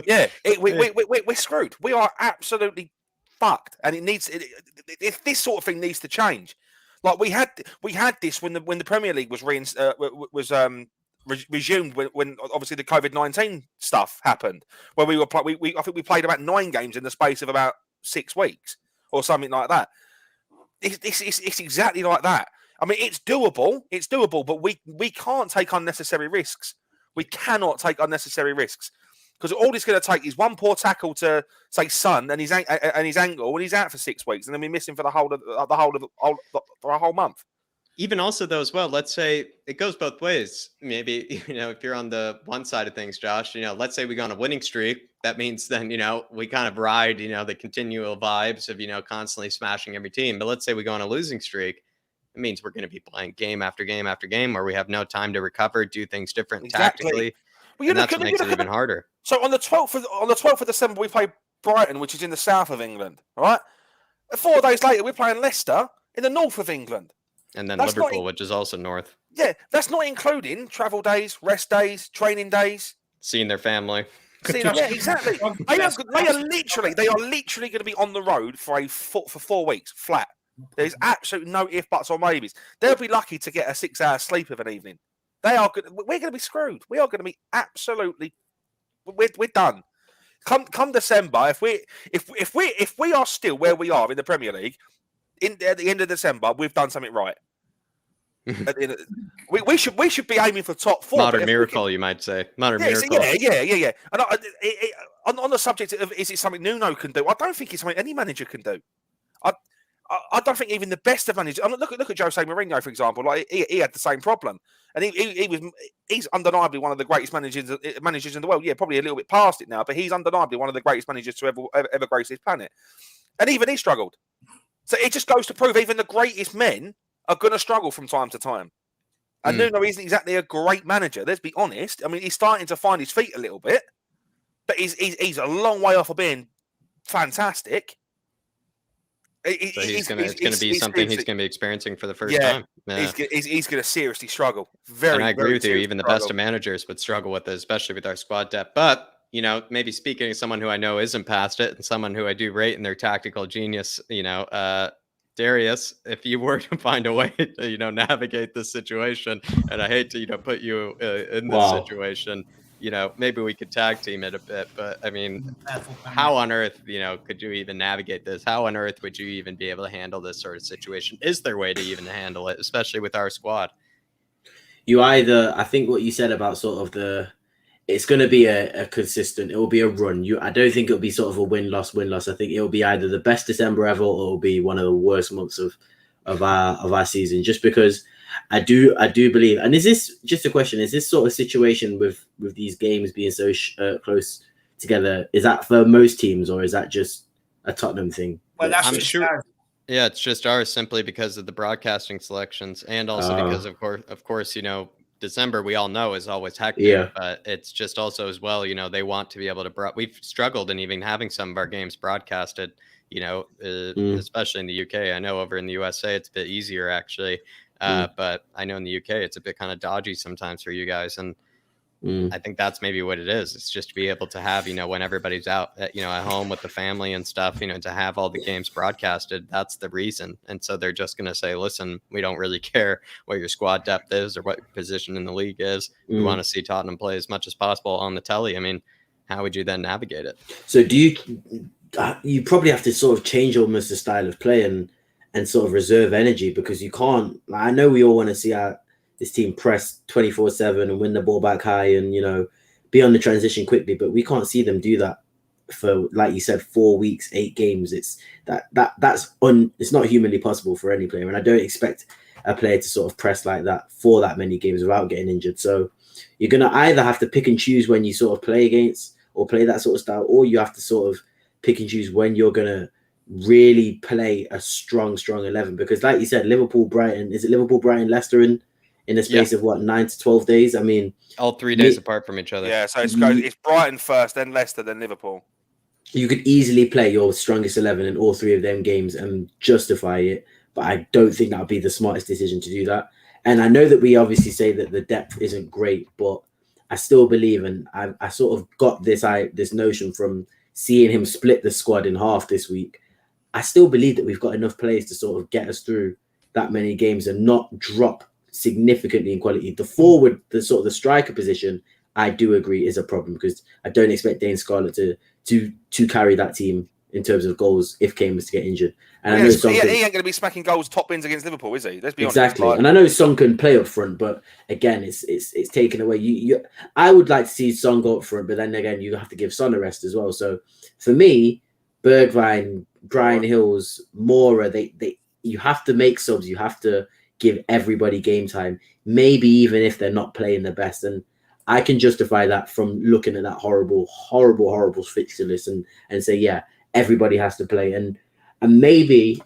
Yeah, we're screwed. We are absolutely fucked, and this sort of thing needs to change. Like we had this when the Premier League was resumed when obviously the COVID-19 stuff happened, where I think we played about 9 games in the space of about 6 weeks or something like that. It's exactly like that. I mean, it's doable, but we can't take unnecessary risks. We cannot take unnecessary risks. Because all it's going to take is one poor tackle to say Son and his ankle, and he's out for 6 weeks, and then we miss him for a whole month. Even also though as well, let's say it goes both ways. Maybe if you're on the one side of things, Josh, let's say we go on a winning streak. That means then we kind of ride the continual vibes of constantly smashing every team. But let's say we go on a losing streak. It means we're going to be playing game after game after game where we have no time to recover, do things different tactically. Well, and that's what makes it even harder. So on the 12th of December, we play Brighton, which is in the south of England. All right. 4 days later, we're playing Leicester in the north of England. And then that's Liverpool, which is also north. Yeah, that's not including travel days, rest days, training days. Seeing their family. Yeah, exactly. They are literally going to be on the road for 4 weeks flat. There's absolutely no if, buts, or maybes. They'll be lucky to get a 6-hour sleep of an evening. We're going to be screwed. We are going to be absolutely. We're done. Come December, if we are still where we are in the Premier League, at the end of December, we've done something right. we should be aiming for top 4. Modern miracle, you might say. Modern miracle. Yeah. And on the subject of is it something Nuno can do? I don't think it's something any manager can do. I don't think even the best of managers. Look at Jose Mourinho, for example. Like he had the same problem, and he's undeniably one of the greatest managers in the world. Yeah, probably a little bit past it now, but he's undeniably one of the greatest managers to ever grace this planet. And even he struggled. So it just goes to prove even the greatest men are going to struggle from time to time. And Nuno isn't exactly a great manager. Let's be honest. I mean, he's starting to find his feet a little bit, but he's a long way off of being fantastic. So it's going to be something he's going to be experiencing for the first time. Yeah. He's going to seriously struggle. And I agree with you. Even the best of managers would struggle with it, especially with our squad depth. But, you know, maybe speaking of someone who I know isn't past it and someone who I do rate in their tactical genius, you know, Darius, if you were to find a way to, you know, navigate this situation, and I hate to, you know, put you in this situation, you know, maybe we could tag team it a bit, but I mean, how on earth, you know, could you even navigate this? How on earth would you even be able to handle this sort of situation? Is there a way to even handle it, especially with our squad? I think what you said about sort of it's going to be a consistent, it will be a run. I don't think it'll be sort of a win-loss. I think it'll be either the best December ever or it'll be one of the worst months of our season, just because I do believe. And is this just a question? Is this sort of situation with these games being so close together? Is that for most teams, or is that just a Tottenham thing? Well, that's I'm sure. Yeah, it's just ours simply because of the broadcasting selections, and also because of course, you know, December we all know is always hectic. Yeah. But it's just also as well, you know, they want to be able to. We've struggled in even having some of our games broadcasted. You know, especially in the UK. I know over in the USA it's a bit easier actually. But I know in the UK it's a bit kind of dodgy sometimes for you guys, and I think that's maybe what it is. It's just to be able to have, you know, when everybody's out, you know, at home with the family and stuff, you know, to have all the games broadcasted. That's the reason. And so they're just going to say, listen, we don't really care what your squad depth is or what your position in the league is. We want to see Tottenham play as much as possible on the telly. I mean, how would you then navigate it? So do you probably have to sort of change almost the style of play and sort of reserve energy, because you can't, like, I know we all want to see this team press 24/7 and win the ball back high and, you know, be on the transition quickly, but we can't see them do that for, like you said, 4 weeks, 8 games. It's it's not humanly possible for any player, and I don't expect a player to sort of press like that for that many games without getting injured. So you're gonna either have to pick and choose when you sort of play against or play that sort of style, or you have to sort of pick and choose when you're gonna really play a strong 11, because like you said, Liverpool, Brighton, Leicester in the space of what, 9 to 12 days? I mean, all 3 days apart from each other. Yeah, so it's Brighton first, then Leicester, then Liverpool. You could easily play your strongest 11 in all 3 of them games and justify it, but I don't think that would be the smartest decision to do that. And I know that we obviously say that the depth isn't great, but I still believe, and I sort of got this notion from seeing him split the squad in half this week. I still believe that we've got enough players to sort of get us through that many games and not drop significantly in quality. The forward, the sort of the striker position, I do agree is a problem, because I don't expect Dane Scarlett to carry that team in terms of goals if Kane was to get injured. And I know he ain't going to be smacking goals top bins against Liverpool, is he? Let's be honest. Exactly. And I know Son can play up front, but again, it's taken away. I would like to see Son go up front, but then again, you have to give Son a rest as well. So for me, Bergwijn, Brian Hills, Mora, you have to make subs. You have to give everybody game time, maybe even if they're not playing the best. And I can justify that from looking at that horrible fixture list and say, yeah, everybody has to play. And maybe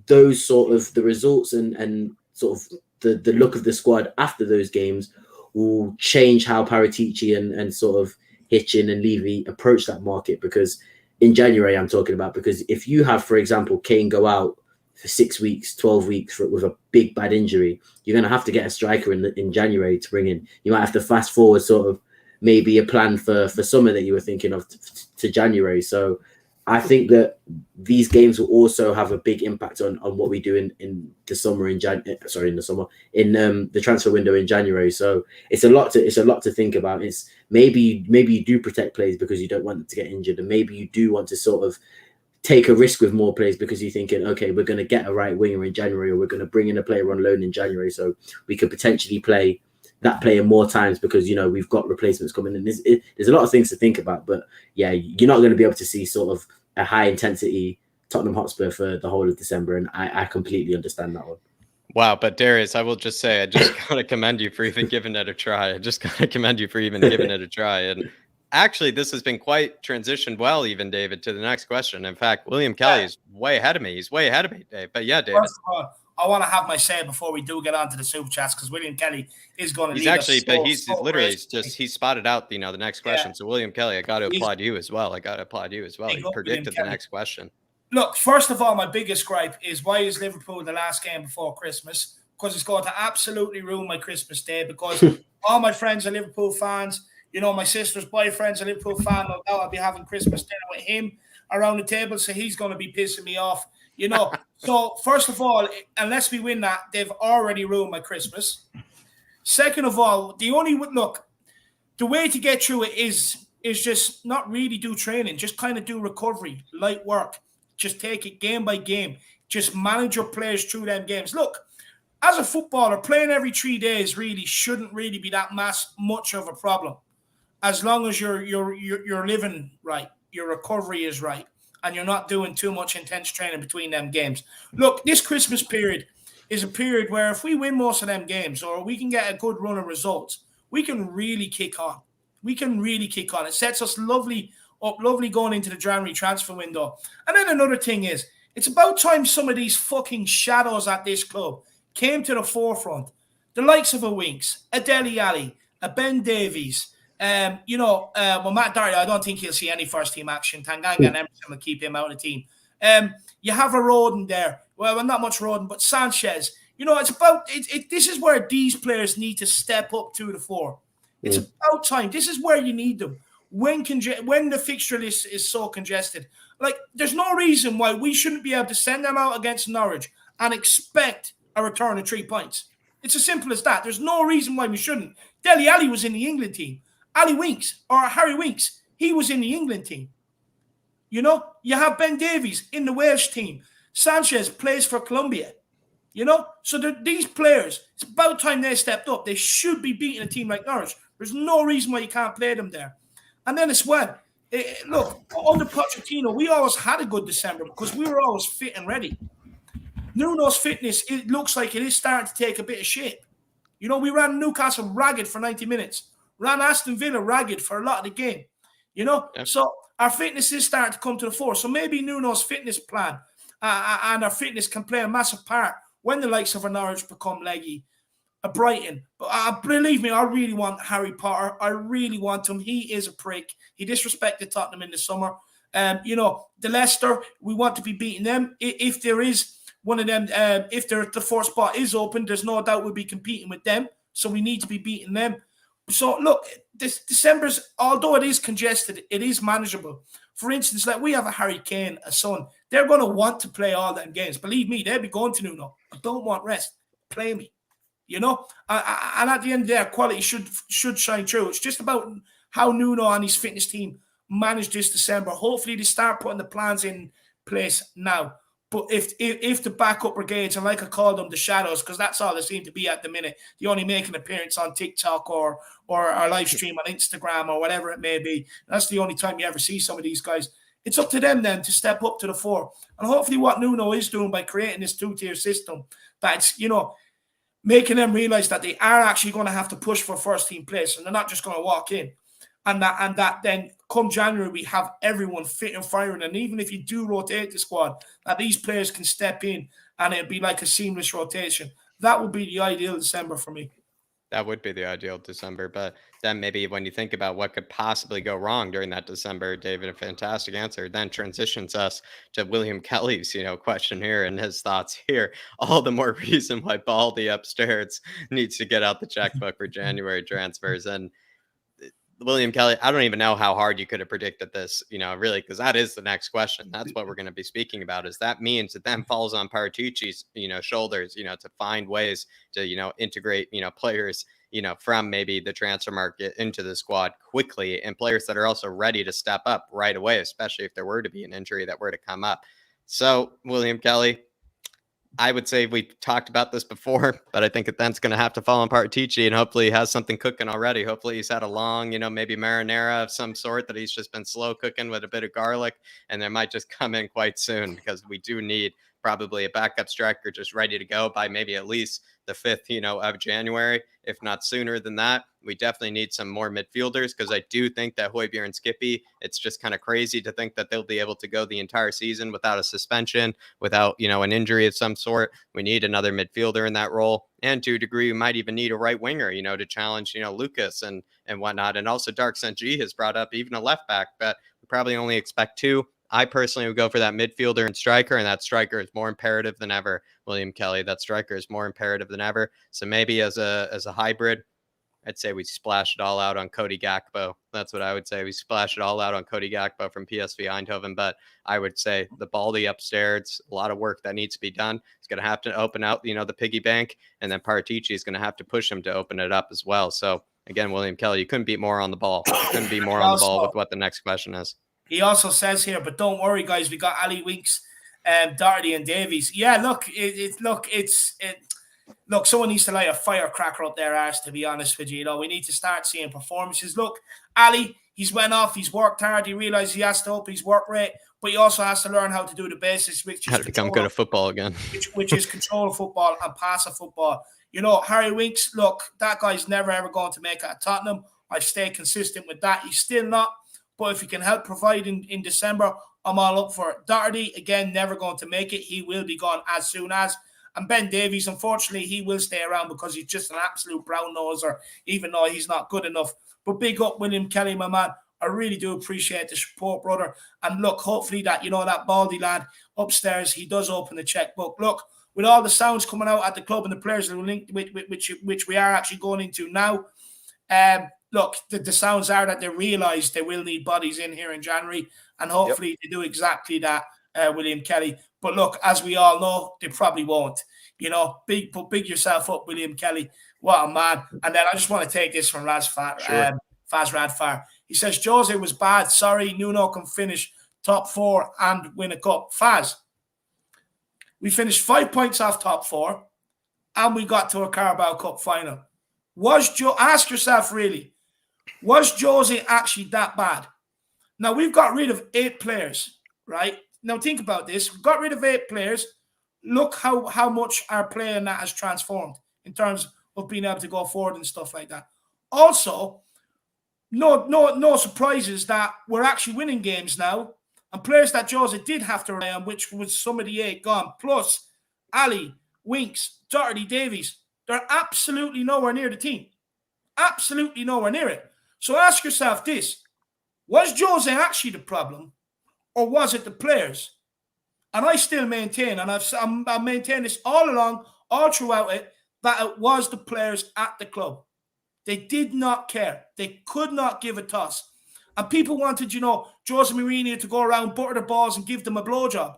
those sort of the results and sort of the look of the squad after those games will change how Paratici and sort of Hitchin and Levy approach that market. Because in January, I'm talking about, because if you have, for example, Kane go out for 6 weeks, 12 weeks with a big bad injury, you're going to have to get a striker in January to bring in. You might have to fast forward sort of maybe a plan for summer that you were thinking of to January. So I think that these games will also have a big impact on what we do in the summer in the transfer window in January. So it's a lot to think about. It's maybe you do protect players because you don't want them to get injured, and maybe you do want to sort of take a risk with more players because you're thinking, okay, we're going to get a right winger in January, or we're going to bring in a player on loan in January, so we could potentially play that player more times because, you know, we've got replacements coming in. There's a lot of things to think about, but yeah, you're not going to be able to see sort of a high intensity Tottenham Hotspur for the whole of December, and I completely understand that one. Wow, but Darius, I will just say, I just gotta commend you for even giving it a try. And actually, this has been quite transitioned well, even, David, to the next question. In fact, William Kelly is way ahead of me. He's way ahead of me, Dave. But yeah, David. First of all, I want to have my say before we do get on to the super chats, because William Kelly is going to He's lead actually, us. but he's literally just, he spotted out, the next question. Yeah. So William Kelly, I got to He's- applaud you as well. He predicted the next question. Look, first of all, my biggest gripe is, why is Liverpool the last game before Christmas? Because it's going to absolutely ruin my Christmas day, because all my friends are Liverpool fans. My sister's boyfriend's a Liverpool fan. No doubt I'll be having Christmas dinner with him around the table, so he's going to be pissing me off. So first of all, unless we win that, they've already ruined my Christmas. Second of all, the way to get through it is just not really do training, just kind of do recovery, light work, just take it game by game, just manage your players through them games. Look, as a footballer, playing every 3 days really shouldn't really be that much of a problem, as long as you're living right, your recovery is right, and you're not doing too much intense training between them games. Look, this Christmas period is a period where if we win most of them games, or we can get a good run of results, we can really kick on. It sets us lovely going into the January transfer window. And then another thing is, it's about time some of these fucking shadows at this club came to the forefront. The likes of a Winks, a Dele Alli, a Ben Davies, Matt Doherty, I don't think he'll see any first team action. Tanganga and Emerson will keep him out of the team. You have a Rodon there. Well, not much Rodon, but Sanchez. It's about this is where these players need to step up to the fore. It's about time. This is where you need them. When the fixture list is so congested, there's no reason why we shouldn't be able to send them out against Norwich and expect a return of 3 points. It's as simple as that. There's no reason why we shouldn't. Dele Alli was in the England team. Ali Winks, or Harry Winks, he was in the England team. You have Ben Davies in the Welsh team. Sanchez plays for Colombia. So these players, it's about time they stepped up. They should be beating a team like Norwich. There's no reason why you can't play them there. And then as well, look, under Pochettino, we always had a good December because we were always fit and ready. Nuno's fitness, it looks like it is starting to take a bit of shape. We ran Newcastle ragged for 90 minutes. Ran Aston Villa ragged for a lot of the game. Yep. So our fitness is starting to come to the fore. So maybe Nuno's fitness plan and our fitness can play a massive part when the likes of a Norwich become leggy, a Brighton. But believe me, I really want Harry Potter. I really want him. He is a prick. He disrespected Tottenham in the summer. The Leicester, we want to be beating them. If there is one of them, if the fourth spot is open, there's no doubt we'll be competing with them. So we need to be beating them. So look, this December's, although it is congested, it is manageable. For instance, we have a Harry Kane, a son. They're going to want to play all them games. Believe me, they'll be going to Nuno. I don't want rest. Play me. And at the end of the day, quality should shine through. It's just about how Nuno and his fitness team manage this December. Hopefully they start putting the plans in place now. But if the backup brigades, and like I call them, the shadows, because that's all they seem to be at the minute, they only make an appearance on TikTok or our live stream on Instagram or whatever it may be. That's the only time you ever see some of these guys. It's up to them then to step up to the fore. And hopefully what Nuno is doing by creating this 2-tier system, that's, making them realize that they are actually going to have to push for first team place, and they're not just going to walk in. And that then come January, we have everyone fit and firing. And even if you do rotate the squad, that these players can step in and it'll be like a seamless rotation. That would be the ideal December for me. That would be the ideal December. But then maybe when you think about what could possibly go wrong during that December, David, a fantastic answer, then transitions us to William Kelly's, question here and his thoughts here. All the more reason why Baldy upstairs needs to get out the checkbook for January transfers. And William Kelly, I don't even know how hard you could have predicted this, really, because that is the next question. That's what we're going to be speaking about, is that means it then falls on Paratici's, shoulders, to find ways to, integrate, players, from maybe the transfer market into the squad quickly, and players that are also ready to step up right away, especially if there were to be an injury that were to come up. So, William Kelly, I would say we've talked about this before, but I think then's going to have to fall on Paratici, and hopefully he has something cooking already. Hopefully he's had a long, maybe marinara of some sort that he's just been slow cooking with a bit of garlic, and they might just come in quite soon, because we do need probably a backup striker just ready to go by maybe at least the 5th, of January, if not sooner than that. We definitely need some more midfielders because I do think that Højbjerg and Skippy, it's just kind of crazy to think that they'll be able to go the entire season without a suspension, without, an injury of some sort. We need another midfielder in that role. And to a degree, we might even need a right winger, to challenge, Lucas and whatnot. And also Dark St. G has brought up even a left back, but we probably only expect 2. I personally would go for that midfielder and striker, and that striker is more imperative than ever. William Kelly, that striker is more imperative than ever. So maybe as a hybrid, I'd say we splash it all out on Cody Gakpo. That's what I would say. We splash it all out on Cody Gakpo from PSV Eindhoven. But I would say the Baldy upstairs, a lot of work that needs to be done. He's going to have to open out, the piggy bank, and then Paratici is going to have to push him to open it up as well. So again, William Kelly, you couldn't be more on the ball. You couldn't be more on the ball with what the next question is. He also says here, but don't worry, guys, we got Ali Winks, Doherty, and Davies. Yeah, look, look, someone needs to light a firecracker up their arse, to be honest with you. We need to start seeing performances. Look, Ali, he's went off, he's worked hard, he realized he has to up his work rate, but he also has to learn how to do the basics, which is how to become good at football again. which is control of football and pass of football. Harry Winks, look, that guy's never ever going to make it at Tottenham. I've stayed consistent with that. He's still not. But if he can help provide in December, I'm all up for it. Doherty, again, never going to make it. He will be gone as soon as. And Ben Davies, unfortunately, he will stay around because he's just an absolute brown noser, even though he's not good enough. But big up William Kelly, my man. I really do appreciate the support, brother. And look, hopefully that, that Baldy lad upstairs, he does open the checkbook. Look, with all the sounds coming out at the club and the players that are linked, which we are actually going into now, look, the sounds are that they realise they will need bodies in here in January, and hopefully they do exactly that, William Kelly. But look, as we all know, they probably won't. Big yourself up, William Kelly. What a man. And then I just want to take this from Faz Radfar. He says, Jose was bad. Sorry, Nuno can finish top 4 and win a cup. Faz, we finished 5 points off top 4, and we got to a Carabao Cup final. Ask yourself, really, was Jose actually that bad? Now, we've got rid of 8 players, right? Now, think about this. We've got rid of 8 players. Look how much our play in that has transformed in terms of being able to go forward and stuff like that. Also, no surprises that we're actually winning games now. And players that Jose did have to rely on, which was some of the 8 gone, plus Ali, Winks, Doherty, Davies, they're absolutely nowhere near the team. Absolutely nowhere near it. So ask yourself this. Was Jose actually the problem, or was it the players? And I still maintain, and I've maintained this all along, all throughout it, that it was the players at the club. They did not care. They could not give a toss. And people wanted, Jose Mourinho to go around, butter the balls, and give them a blowjob.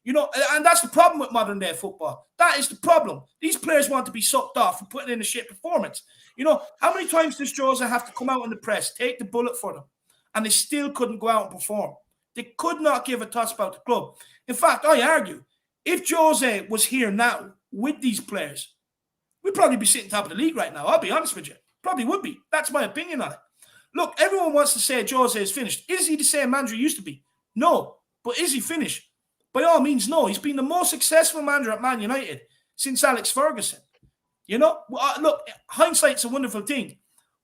And that's the problem with modern day football. That is the problem. These players want to be sucked off and putting in a shit performance. How many times does Jose have to come out in the press, take the bullet for them, and they still couldn't go out and perform? They could not give a toss about the club. In fact, I argue, if Jose was here now with these players, we'd probably be sitting top of the league right now. I'll be honest with you. Probably would be. That's my opinion on it. Look, everyone wants to say Jose is finished. Is he the same manager he used to be? No. But is he finished? By all means, no. He's been the most successful manager at Man United since Alex Ferguson. Look, hindsight's a wonderful thing.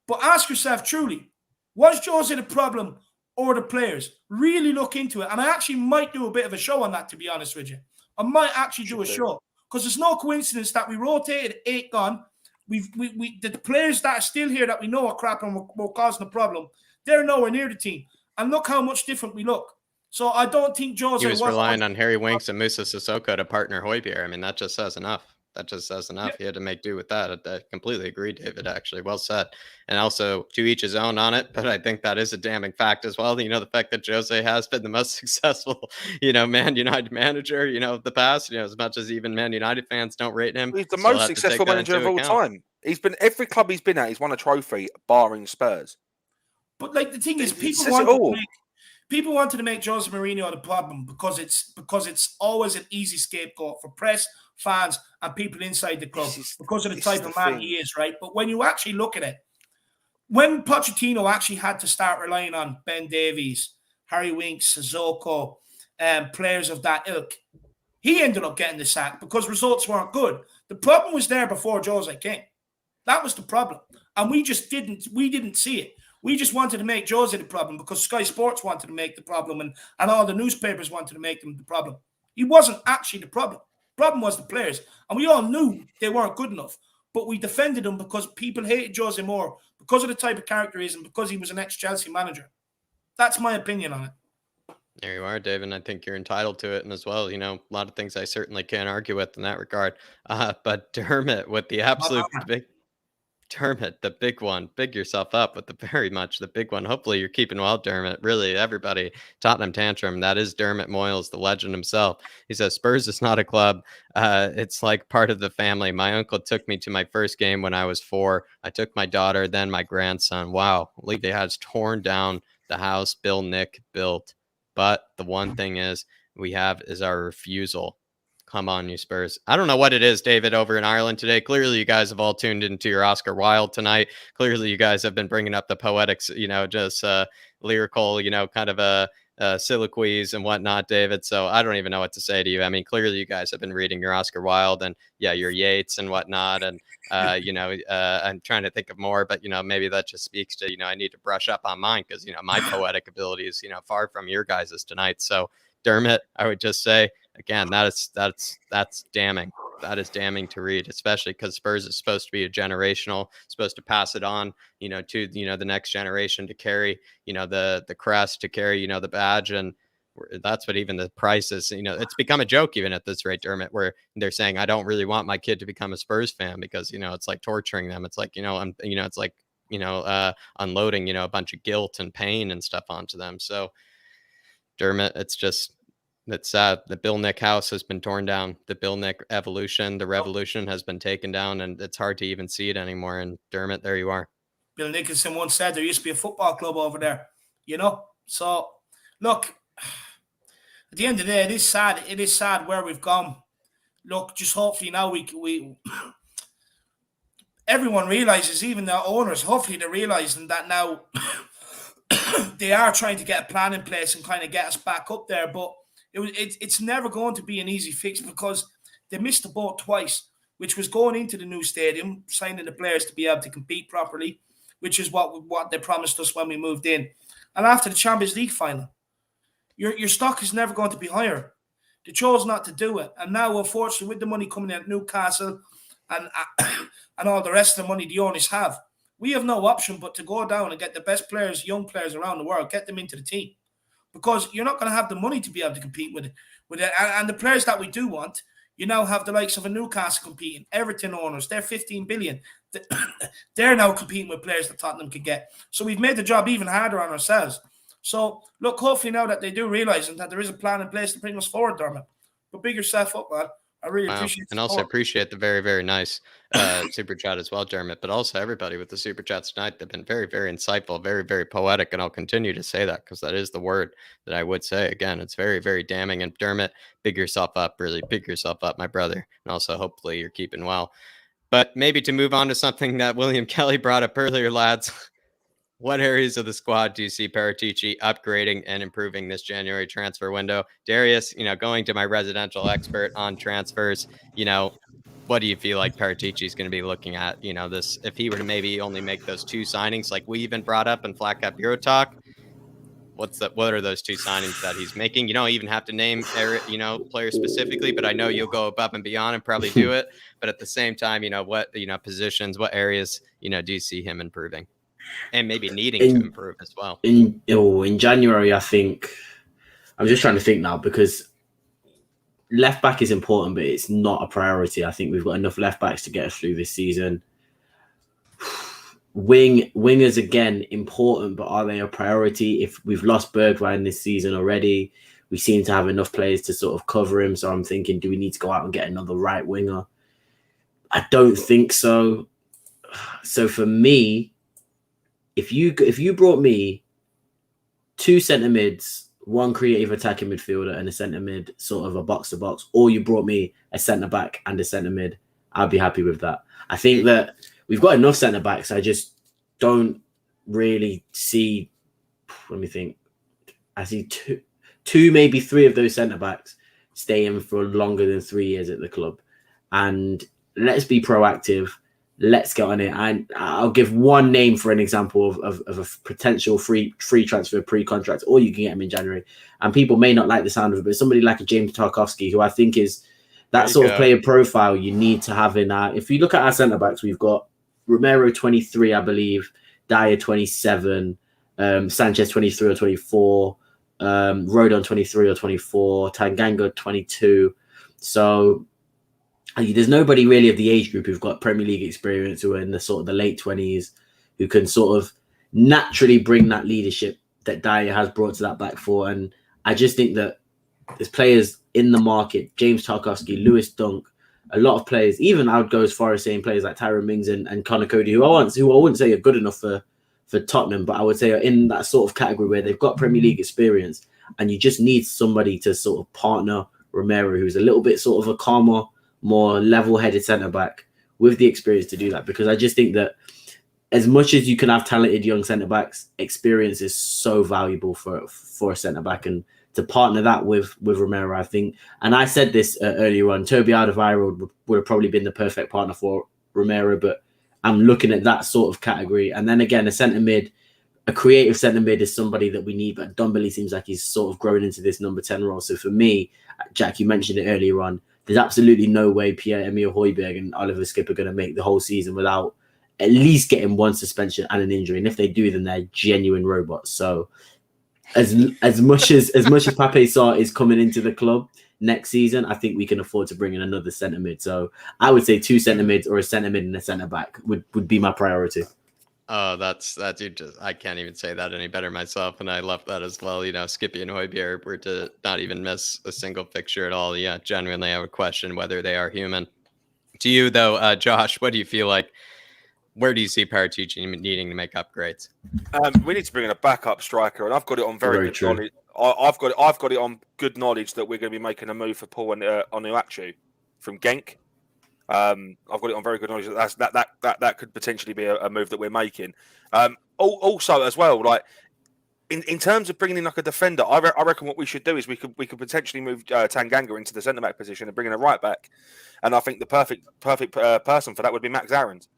But ask yourself truly, was Jose the problem or the players? Really look into it. And I actually might do a bit of a show on that, to be honest with you. I might actually do a show. Because there's no coincidence that we rotated 8 gone. The players that are still here that we know are crap and we're causing a problem, they're nowhere near the team. And look how much different we look. So I don't think Jose was relying on Harry Winks and Moussa Sissoko to partner Højbjerg. I mean, that just says enough. That just says enough. Yeah. He had to make do with that. I completely agree, David, actually. Well said. And also, to each his own on it, but I think that is a damning fact as well. The fact that Jose has been the most successful, Man United manager, of the past, as much as even Man United fans don't rate him. He's the most successful manager of all time. He's been, every club he's been at, he's won a trophy, barring Spurs. But the thing is, people wanted to make Jose Mourinho the problem because it's always an easy scapegoat for press, fans, and people inside the club because of the type of man he is, right? But when you actually look at it, when Pochettino actually had to start relying on Ben Davies, Harry Winks, Sissoko, players of that ilk, He ended up getting the sack because results weren't good. The problem was there before Jose came. That was the problem. And we didn't see it. We just wanted to make Jose the problem because Sky Sports wanted to make the problem and all the newspapers wanted to make him the problem. He wasn't actually the problem. The problem was the players. And we all knew they weren't good enough. But we defended him because people hated Jose more because of the type of character he is and because he was an ex-Chelsea manager. That's my opinion on it. There you are, David. And I think you're entitled to it. And as well, a lot of things I certainly can't argue with in that regard. But Dermot with the absolute big... Dermot, the big one. Big yourself up with the big one. Hopefully you're keeping well, Dermot. Really, everybody. Tottenham Tantrum. That is Dermot Moyles, the legend himself. He says, Spurs is not a club. It's like part of the family. My uncle took me to my first game when I was 4. I took my daughter, then my grandson. Wow. League has torn down the house Bill Nick built. But the one thing is we have is our refusal. Come on, you Spurs. I don't know what it is, David, over in Ireland today. Clearly, you guys have all tuned into your Oscar Wilde tonight. Clearly, you guys have been bringing up the poetics, just lyrical, kind of soliloquies and whatnot, David. So I don't even know what to say to you. I mean, clearly, you guys have been reading your Oscar Wilde and, your Yeats and whatnot. And, I'm trying to think of more, but, maybe that just speaks to, I need to brush up on mine because, my poetic ability is, far from your guys's tonight. So, Dermot, I would just say, again, that's damning. That is damning to read, especially because Spurs is supposed to be a generational, supposed to pass it on, to the next generation to carry, the crest, to carry, the badge, and that's what even the price is. It's become a joke even at this rate, Dermot, where they're saying I don't really want my kid to become a Spurs fan because it's like torturing them. It's like it's like unloading a bunch of guilt and pain and stuff onto them. So, Dermot, it's sad. The Bill Nick house has been torn down. The Bill Nick evolution, the revolution has been taken down, and it's hard to even see it anymore. And Dermot, there you are. Bill Nicholson once said there used to be a football club over there, So, look, at the end of the day, it is sad. It is sad where we've gone. Look, just hopefully now we everyone realizes, even the owners, hopefully they're realizing that now they are trying to get a plan in place and kind of get us back up there, but it's never going to be an easy fix because they missed the boat twice, which was going into the new stadium, signing the players to be able to compete properly, which is what they promised us when we moved in. And after the Champions League final, your stock is never going to be higher. They chose not to do it. And now, unfortunately, with the money coming in at Newcastle and all the rest of the money the owners have, we have no option but to go down and get the best players, young players around the world, get them into the team. Because you're not going to have the money to be able to compete with it. And the players that we do want, you now have the likes of a Newcastle competing, Everton owners, they're 15 billion. They're now competing with players that Tottenham can get. So we've made the job even harder on ourselves. So, look, hopefully now that they do realise that there is a plan in place to bring us forward, Dermot. But big yourself up, man. I really appreciate it. And also appreciate the very, very nice super chat as well, Dermot. But also everybody with the super chats tonight, they've been very, very insightful, very, very poetic. And I'll continue to say that because that is the word that I would say. Again, it's very, very damning. And Dermot, big yourself up, really big yourself up, my brother. And also hopefully you're keeping well. But maybe to move on to something that William Kelly brought up earlier, lads. What areas of the squad do you see Paratici upgrading and improving this January transfer window? Darius, going to my residential expert on transfers, what do you feel like Paratici is going to be looking at? This, if he were to maybe only make those 2 signings, like we even brought up in flatcapeurotalk, what are those 2 signings that he's making? You don't even have to name, players specifically, but I know you'll go above and beyond and probably do it. But at the same time, what, positions, what areas, do you see him improving? And maybe needing to improve as well. In January, I think I'm just trying to think now because left back is important, but it's not a priority. I think we've got enough left backs to get us through this season. Wingers again important, but are they a priority? If we've lost Bergwijn this season already, we seem to have enough players to sort of cover him. So I'm thinking, do we need to go out and get another right winger? I don't think so. So for me, if you brought me 2 centre mids, 1 creative attacking midfielder and a centre mid, sort of a box to box, or you brought me a centre back and a centre mid, I'd be happy with that. I think that we've got enough centre backs. I just don't really see. Let me think. I see two, maybe 3 of those centre backs staying for longer than 3 years at the club. And let's be proactive. Let's get on it. And I'll give one name for an example of a potential free transfer pre-contract, or you can get him in January. And people may not like the sound of it, but somebody like a James Tarkowski, who I think is that sort of player profile you need to have in our. If you look at our centre backs, we've got Romero 23, I believe, Dyer 27, Sanchez 23 or 24, Rodon 23 or 24, Tanganga 22. So there's nobody really of the age group who've got Premier League experience, who are in the sort of the late 20s, who can sort of naturally bring that leadership that Dyer has brought to that back four. And I just think that there's players in the market, James Tarkowski, Lewis Dunk, a lot of players, even I would go as far as saying players like Tyrone Mings and Connor Cody, who I wouldn't say are good enough for Tottenham, but I would say are in that sort of category where they've got Premier League experience, and you just need somebody to sort of partner Romero, who's a little bit sort of a calmer, more level-headed centre-back with the experience to do that. Because I just think that as much as you can have talented young centre-backs, experience is so valuable for a centre-back, and to partner that with Romero, I think, and I said this earlier on, Toby Alderweireld would have probably been the perfect partner for Romero, but I'm looking at that sort of category. And then again, a centre mid, a creative centre mid is somebody that we need, but Dombele seems like he's sort of growing into this number 10 role. So for me, Jack, you mentioned it earlier on, there's absolutely no way Pierre-Emile Højbjerg and Oliver Skip are going to make the whole season without at least getting one suspension and an injury. And if they do, then they're genuine robots. So as much as Pape Sarr is coming into the club next season, I think we can afford to bring in another centre mid. So I would say 2 centre mids or a centre mid and a centre back would be my priority. Oh, that's you just, I can't even say that any better myself, and I love that as well. You know, Skippy and Højbjerg were to not even miss a single fixture at all. Yeah, genuinely, I would question whether they are human. To you though, Josh, what do you feel like? Where do you see Paratici needing to make upgrades? We need to bring in a backup striker, and I've got it on very good knowledge. I've got it on good knowledge that we're going to be making a move for Paul Onuachu from Genk. I've got it on very good knowledge that could potentially be a move that we're making. Also, as well, like in terms of bringing in like a defender, I reckon what we should do is we could potentially move Tanganga into the centre back position and bring in a right back. And I think the perfect person for that would be Max Aarons.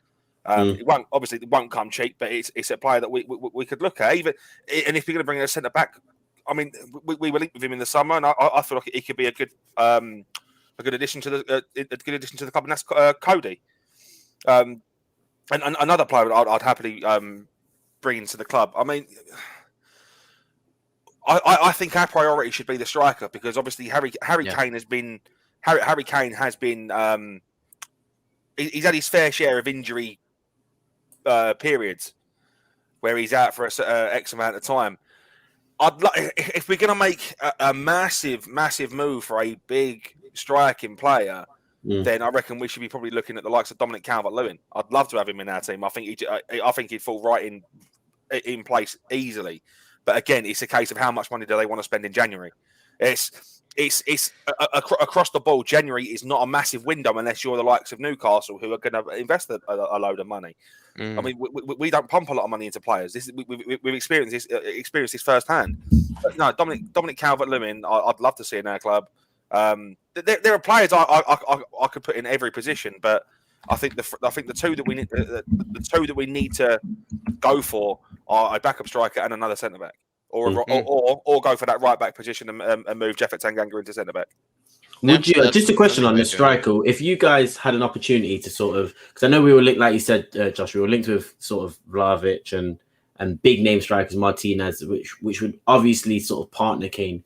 It won't come cheap, but it's a player that we could look at. Even and if you're going to bring in a centre back, I mean, we were linked with him in the summer, and I feel like he could be a good addition to the club, and that's Cody. And another player I'd happily bring into the club. I mean, I think our priority should be the striker, because obviously Harry Kane has been he's had his fair share of injury periods where he's out for X amount of time. If we're going to make a massive move for a big striking player, then I reckon we should be probably looking at the likes of Dominic Calvert-Lewin. I'd love to have him in our team. I think he'd fall right in place easily. But again, it's a case of how much money do they want to spend in January. It's across the board. January is not a massive window unless you're the likes of Newcastle, who are going to invest a load of money. I mean, we don't pump a lot of money into players. We've experienced this firsthand. But no, Dominic Calvert-Lewin, I'd love to see in our club. There are players I could put in every position, but I think the two that we need to go for are a backup striker and another centre back. Or go for that right back position and move Jeffet Tanganga into centre back. Would you just a question on the striker? If you guys had an opportunity to sort of, because I know we were linked, like you said, Josh, we were linked with sort of Vlahovic and big name strikers, Martinez, which would obviously sort of partner Kane.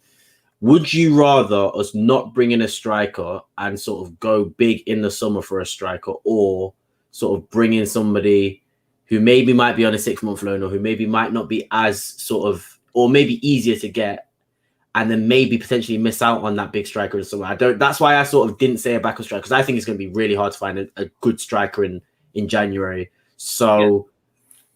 Would you rather us not bring in a striker and sort of go big in the summer for a striker, or sort of bring in somebody who maybe might be on a 6-month loan, or who maybe might not be as sort of, or maybe easier to get, and then maybe potentially miss out on that big striker in summer? That's why I sort of didn't say a backup striker, because I think it's going to be really hard to find a good striker in January. So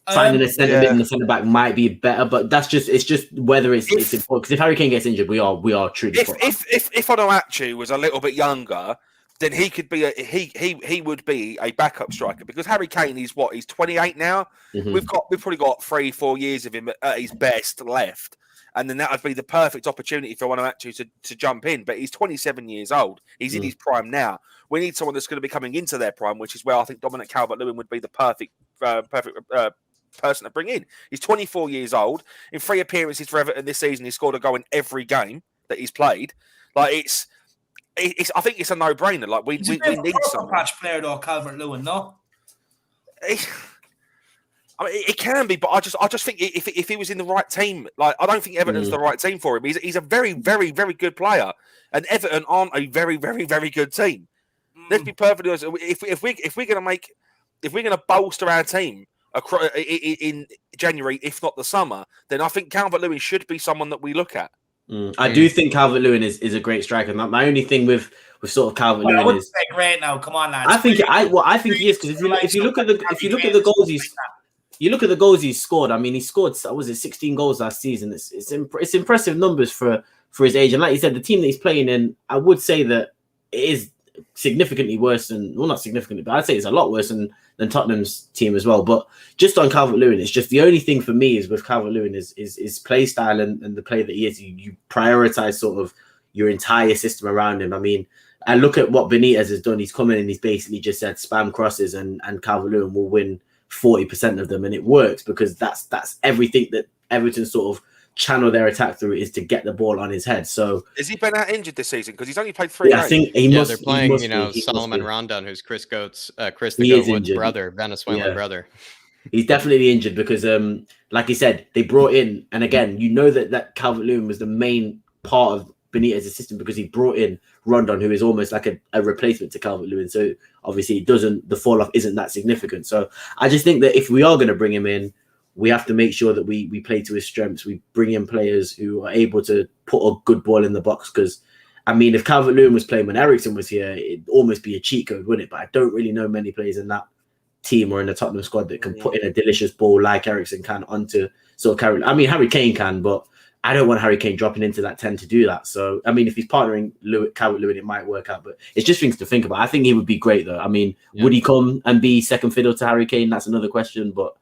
finding a centre mid and a centre back might be better, but it's just whether it's important. Because if Harry Kane gets injured, we are truly. If Onuachu was a little bit younger, then he could be he would be a backup striker, because Harry Kane is he's 28 now. We've probably got 3-4 years of him at his best left, and then that would be the perfect opportunity for one of actually to jump in. But he's 27 years old. He's in his prime now. We need someone that's going to be coming into their prime, which is where I think Dominic Calvert-Lewin would be the perfect person to bring in. He's 24 years old. In 3 appearances for Everton this season, he scored a goal in every game that he's played. Like it's I think it's a no-brainer. Like we need someone. Patch player though, Calvert-Lewin, no? I mean, it can be, but I just think if he was in the right team, like I don't think Everton's the right team for him. He's a very, very, very good player, and Everton aren't a very, very, very good team. Let's be perfectly honest. If we're going to bolster our team in January, if not the summer, then I think Calvert-Lewin should be someone that we look at. I do think Calvert-Lewin is a great striker. My only thing with sort of Calvert-Lewin I wouldn't is say great now. Come on, lads. I think he is, because if you look at the goals he's scored. I mean, he scored 16 goals last season. It's impressive numbers for his age. And like you said, the team that he's playing in, I would say that it is significantly worse than, well, not significantly, but I'd say it's a lot worse than Tottenham's team as well. But just on Calvert-Lewin, it's just the only thing for me is with Calvert-Lewin is play style and the play that he is. You prioritize sort of your entire system around him. I mean, I look at what Benitez has done. He's come in and he's basically just said spam crosses and Calvert-Lewin will win 40% of them, and it works because that's everything that Everton sort of channel their attack through is to get the ball on his head. So has he been out injured this season? Because he's only played 3 games. I think he must. They're playing, he Solomon Rondon, who's Chris the He is Goat Wood's injured. brother, Venezuelan brother. He's definitely injured because, like you said, they brought in, and again, that Calvert-Lewin was the main part of Benitez's system because he brought in Rondon, who is almost like a replacement to Calvert-Lewin. So obviously, the fall off isn't that significant. So I just think that if we are going to bring him in, we have to make sure that we play to his strengths. We bring in players who are able to put a good ball in the box. Because, I mean, if Calvert-Lewin was playing when Eriksen was here, it'd almost be a cheat code, wouldn't it? But I don't really know many players in that team or in the Tottenham squad that can put in a delicious ball like Eriksen can onto sort of Carol. I mean, Harry Kane can, but I don't want Harry Kane dropping into that 10 to do that. So, I mean, if he's partnering Calvert-Lewin, it might work out. But it's just things to think about. I think he would be great, though. I mean, would he come and be second fiddle to Harry Kane? That's another question, but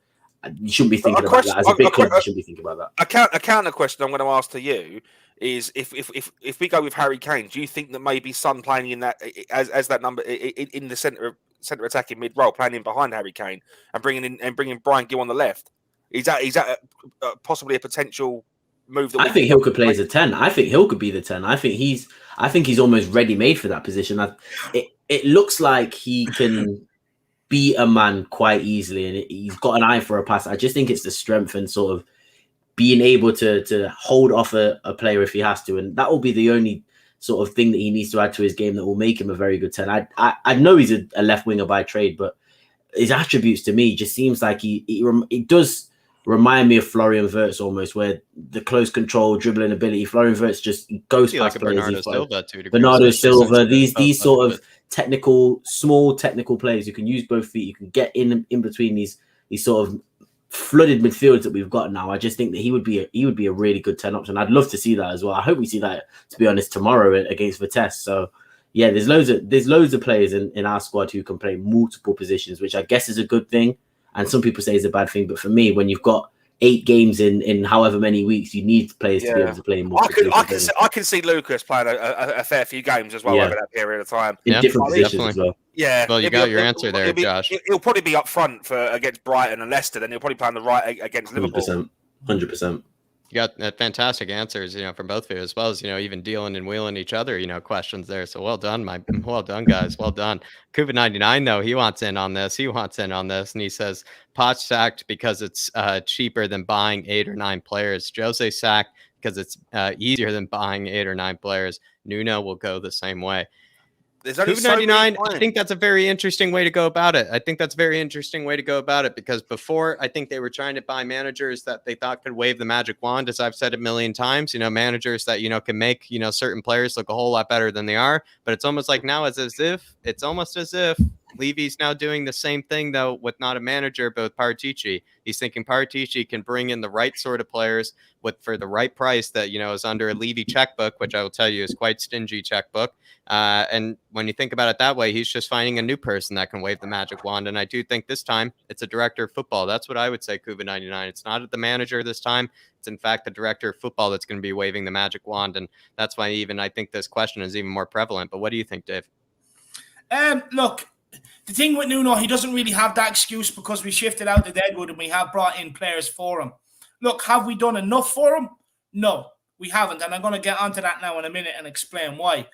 you shouldn't be thinking about that. As a big club, you shouldn't be thinking about that. A counter question I'm going to ask to you is if we go with Harry Kane, do you think that maybe Son playing in that as that number in the centre attacking mid role, playing in behind Harry Kane and bringing Brian Gill on the left, is that possibly a potential move? That I think Hill could play as a 10. I think Hill could be the 10. I think he's almost ready made for that position. It looks like he can beat a man quite easily, and he's got an eye for a pass. I just think it's the strength and sort of being able to hold off a player if he has to, and that will be the only sort of thing that he needs to add to his game that will make him a very good 10. I know he's a left winger by trade, but his attributes to me just seems like he does remind me of Florian Wirtz almost, where the close control, dribbling ability. Florian Wirtz just goes past like players. Bernardo Silva, Bernardo Silva, these sort of small technical players who can use both feet. You can get in between these sort of flooded midfields that we've got now. I just think that he would be a really good 10 option. I'd love to see that as well. I hope we see that, to be honest, tomorrow against Vitesse. So yeah, there's loads of players in our squad who can play multiple positions, which I guess is a good thing. And some people say it's a bad thing, but for me, when you've got 8 games in however many weeks, you need players to be able to play more. I can see Lucas playing a fair few games as well over that period of time in different positions as well. Yeah, well, you got your answer there, Josh. He'll probably be up front against Brighton and Leicester, then he'll probably play on the right against Liverpool. 100%. You got fantastic answers, from both of you, as well as, even dealing and wheeling each other, questions there. So well done, guys. Well done. Kuba99, though, he wants in on this. And he says, Poch sacked because it's cheaper than buying 8 or 9 players. Jose sacked because it's easier than buying 8 or 9 players. Nuno will go the same way. Kuba99, I think that's a very interesting way to go about it. Because before, I think they were trying to buy managers that they thought could wave the magic wand, as I've said a million times, managers that, can make, certain players look a whole lot better than they are. But it's almost like now it's almost as if Levy's now doing the same thing, though, with not a manager, but with Paratici. He's thinking Paratici can bring in the right sort of players for the right price that, is under a Levy checkbook, which I will tell you is quite stingy checkbook. And when you think about it that way, he's just finding a new person that can wave the magic wand. And I do think this time it's a director of football. That's what I would say, Kuba99. It's not the manager this time. It's, in fact, the director of football that's going to be waving the magic wand. And that's why I think this question is even more prevalent. But what do you think, Dave? Look, the thing with Nuno, he doesn't really have that excuse because we shifted out to Deadwood and we have brought in players for him. Look, have we done enough for him? No, we haven't. And I'm going to get onto that now in a minute and explain why.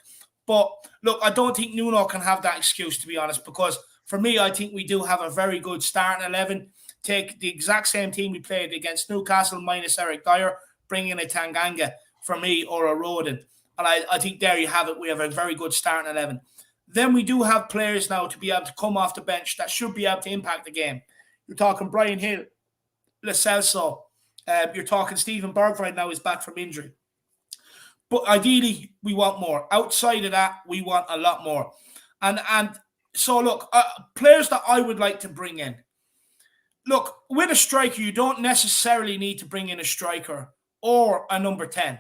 But look, I don't think Nuno can have that excuse, to be honest, because for me, I think we do have a very good starting 11. Take the exact same team we played against Newcastle minus Eric Dyer, bring in a Tanganga for me or a Rodin. And I think there you have it. We have a very good starting 11. Then we do have players now to be able to come off the bench that should be able to impact the game. You're talking Brian Hill, Lo Celso. You're talking Stephen Bergwijn now is back from injury. But ideally, we want more. Outside of that, we want a lot more. And so, look, players that I would like to bring in. Look, with a striker, you don't necessarily need to bring in a striker or a number 10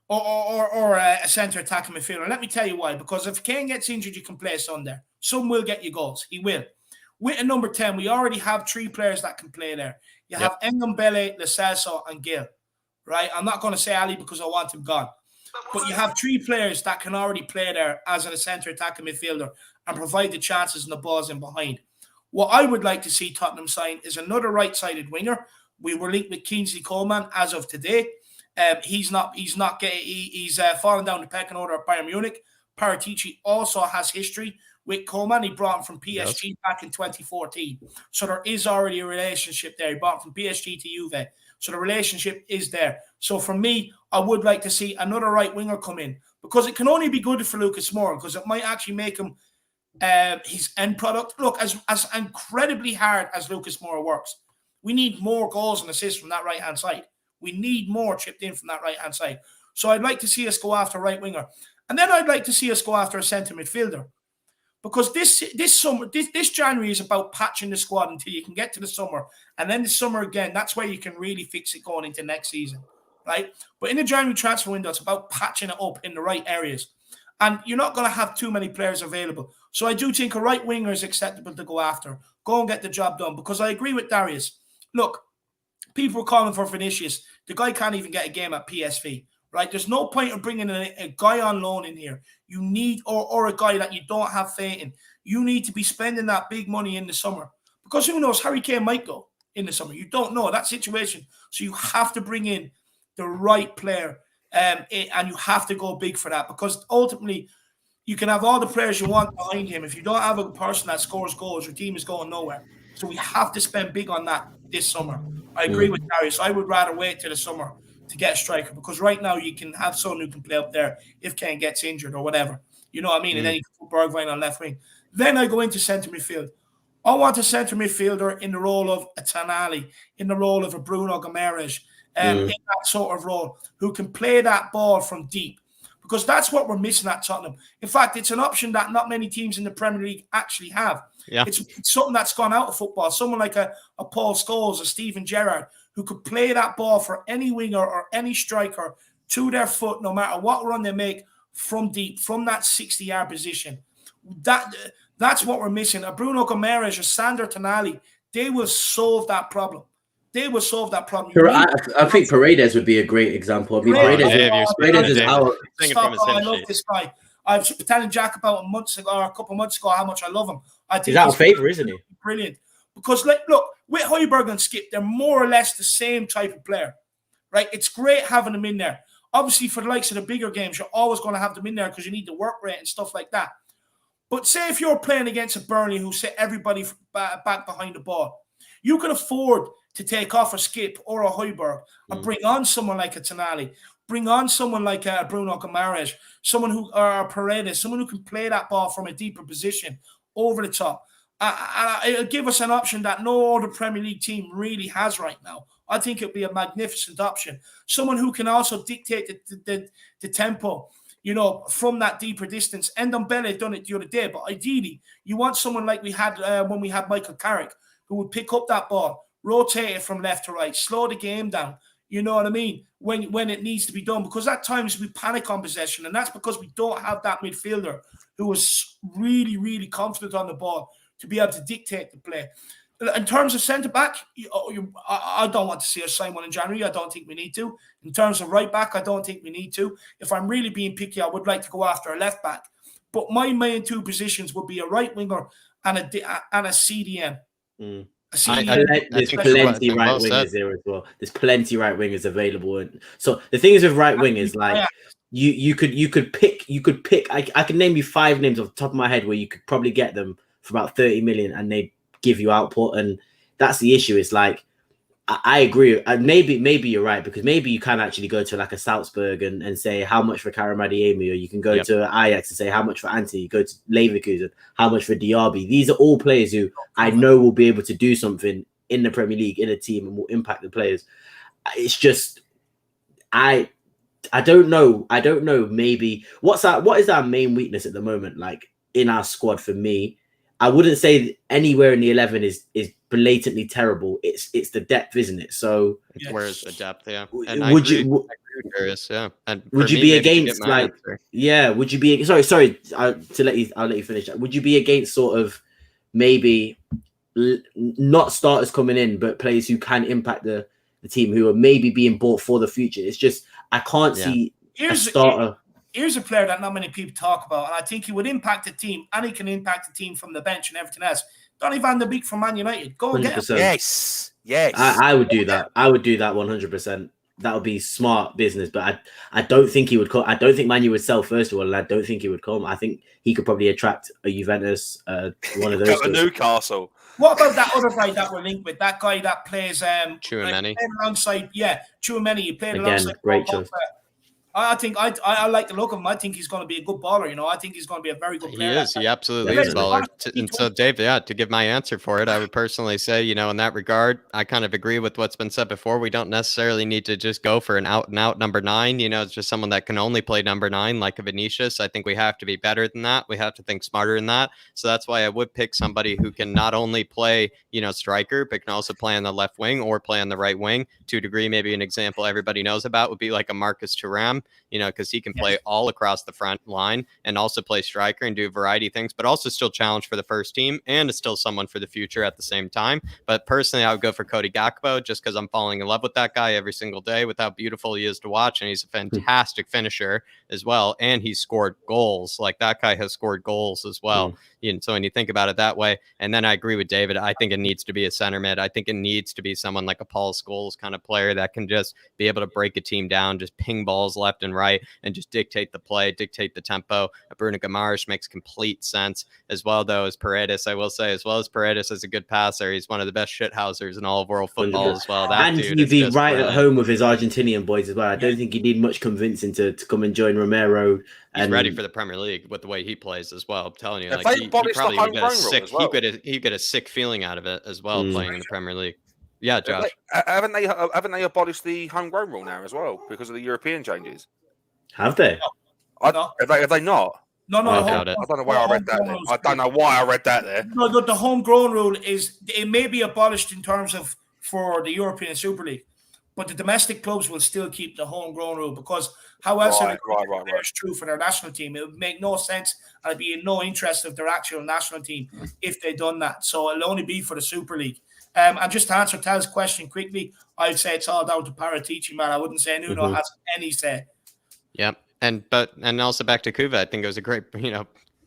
or a centre attacking midfielder. Let me tell you why. Because if Kane gets injured, you can play Son there. Son will get you goals. He will. With a number 10, we already have 3 players that can play there. You have Ndombele, Lo Celso, and Gil. Right? I'm not going to say Ali because I want him gone. But you have 3 players that can already play there as a centre attacking midfielder and provide the chances and the balls in behind. What I would like to see Tottenham sign is another right-sided winger. We were linked with Kingsley Coman as of today. He's fallen down the pecking order at Bayern Munich. Paratici also has history with Coman. He brought him from PSG back in 2014. So there is already a relationship there. He brought him from PSG to Juve. So the relationship is there. So for me, I would like to see another right winger come in because it can only be good for Lucas Moura because it might actually make him his end product. Look, as incredibly hard as Lucas Moura works, we need more goals and assists from that right-hand side. We need more chipped in from that right-hand side. So I'd like to see us go after right winger. And then I'd like to see us go after a centre midfielder. Because this January is about patching the squad until you can get to the summer. And then the summer again, that's where you can really fix it going into next season. Right? But in the January transfer window, it's about patching it up in the right areas. And you're not going to have too many players available. So I do think a right winger is acceptable to go after. Go and get the job done. Because I agree with Darius. Look, people were calling for Vinicius. The guy can't even get a game at PSV. Right? There's no point in bringing a guy on loan in here. You need, or a guy that you don't have faith in. You need to be spending that big money in the summer. Because who knows, Harry Kane might go in the summer. You don't know that situation. So you have to bring in the right player. And you have to go big for that. Because ultimately, you can have all the players you want behind him. If you don't have a person that scores goals, your team is going nowhere. So we have to spend big on that this summer. I agree with Darius. I would rather wait till the summer to get a striker because right now you can have someone who can play up there if Kane gets injured or whatever. You know what I mean? And then you can put Bergwijn on left wing. Then I go into centre midfield. I want a centre midfielder in the role of a Tonali, in the role of a Bruno Guimaraes, in that sort of role, who can play that ball from deep. Because that's what we're missing at Tottenham. In fact, it's an option that not many teams in the Premier League actually have. Yeah. It's something that's gone out of football. Someone like a Paul Scholes, a Steven Gerrard, who could play that ball for any winger or any striker to their foot, no matter what run they make from deep, from that 60-yard position. That's what we're missing. A Bruno Guimaraes or Sandro Tonali, they will solve that problem. They will solve that problem. I think Paredes would be a great example. I mean, Paredes is our... I love this guy. I was telling Jack about a couple of months ago how much I love him. I think he's our favourite, isn't he? Brilliant. Because, look, with Højbjerg and Skip, they're more or less the same type of player, right? It's great having them in there. Obviously, for the likes of the bigger games, you're always going to have them in there because you need the work rate and stuff like that. But say if you're playing against a Burnley who set everybody back behind the ball, you can afford to take off a Skip or a Højbjerg and bring on someone like a Tonali, bring on someone like a Bruno Guimaraes, or Paredes, someone who can play that ball from a deeper position over the top. It'll give us an option that no other Premier League team really has right now. I think it'll be a magnificent option. Someone who can also dictate the tempo. from that deeper distance. Ndombele done it the other day, but ideally, you want someone like we had when we had Michael Carrick, who would pick up that ball, rotate it from left to right, slow the game down. You know what I mean? When it needs to be done, because at times we panic on possession, and that's because we don't have that midfielder who is really, really confident on the ball to be able to dictate the play. In terms of centre back, I don't want to see us sign one in January. I don't think we need to. In terms of right back, I don't think we need to. If I'm really being picky, I would like to go after a left back. But my main two positions would be a right winger and a CDM. There's plenty right wingers there as well. There's plenty right wingers available, and so the thing is with right wingers, like you could pick. I can name you 5 names off the top of my head where you could probably get them for about 30 million, and they give you output, and that's the issue. It's like I agree. Maybe you're right, because maybe you can actually go to like a Salzburg and say how much for Karim Adeyemi, or you can go to Ajax and say how much for Antony. You go to Leverkusen, how much for Diaby. These are all players who I know will be able to do something in the Premier League in a team and will impact the players. It's just I don't know. Maybe what is our main weakness at the moment? Like in our squad, for me, I wouldn't say anywhere in the 11 is blatantly terrible. It's the depth, isn't it? So where's the depth? Yeah, and And would you be against sorry to let you finish that. Would you be against sort of maybe not starters coming in, but players who can impact the team, who are maybe being bought for the future? It's just I can't see a starter. Here's a player that not many people talk about, and I think he would impact the team, and he can impact the team from the bench and everything else. Donny van de Beek from Man United. Go and get him. Yes. I would do that. I would do that 100%. That would be smart business, but I don't think he would come. I don't think Man U would sell first of all, and I don't think he would come. I think he could probably attract a Juventus, one of those. Go to Newcastle. What about that other guy that we're linked with? That guy that plays Tchouaméni. Alongside, Tchouaméni. He played again, alongside. Great choice. I think I like the look of him. I think he's going to be a good baller. I think he's going to be a very good player. He is. He absolutely is a baller. And so, Dave, to give my answer for it, I would personally say, in that regard, I kind of agree with what's been said before. We don't necessarily need to just go for an out-and-out number 9. It's just someone that can only play number 9, like a Vinicius. I think we have to be better than that. We have to think smarter than that. So that's why I would pick somebody who can not only play, striker, but can also play on the left wing or play on the right wing. To a degree, maybe an example everybody knows about would be like a Marcus Thuram. Because he can play all across the front line and also play striker and do a variety of things, but also still challenge for the first team and is still someone for the future at the same time. But personally, I would go for Cody Gakpo just because I'm falling in love with that guy every single day with how beautiful he is to watch. And he's a fantastic finisher as well. And he's scored goals. Like that guy has scored goals as well. So when you think about it that way, and then I agree with David, I think it needs to be a center mid. I think it needs to be someone like a Paul Scholes kind of player that can just be able to break a team down, just ping balls left and right, and just dictate the play, dictate the tempo. Bruno Guimaraes makes complete sense as well, though, as Paredes. I will say, as well as Paredes is a good passer, he's one of the best shithousers in all of world football as well. That and dude he'd be right brilliant. At home with his Argentinian boys as well. I don't think you need much convincing to come and join Romero. He's ready for the Premier League with the way he plays as well. I'm telling you, If like they he abolish the probably would get a homegrown rule sick. as well. He get a sick feeling out of it as well, playing in the Premier League. Yeah, Josh. Haven't they abolished the homegrown rule now as well because of the European changes? Have they? Have they not? No. I doubt it. I don't know why I read that. I don't know why I read that there. No, the homegrown rule is it may be abolished in terms of for the European Super League, but the domestic clubs will still keep the homegrown rule because how else are players true for their national team? It would make no sense and it'd be in no interest of their actual national team if they done that. So it'll only be for the Super League. And just to answer Tal's question quickly, I'd say it's all down to Paratici, man. I wouldn't say Nuno has any say. Yep. And also back to Kuva, I think it was a great,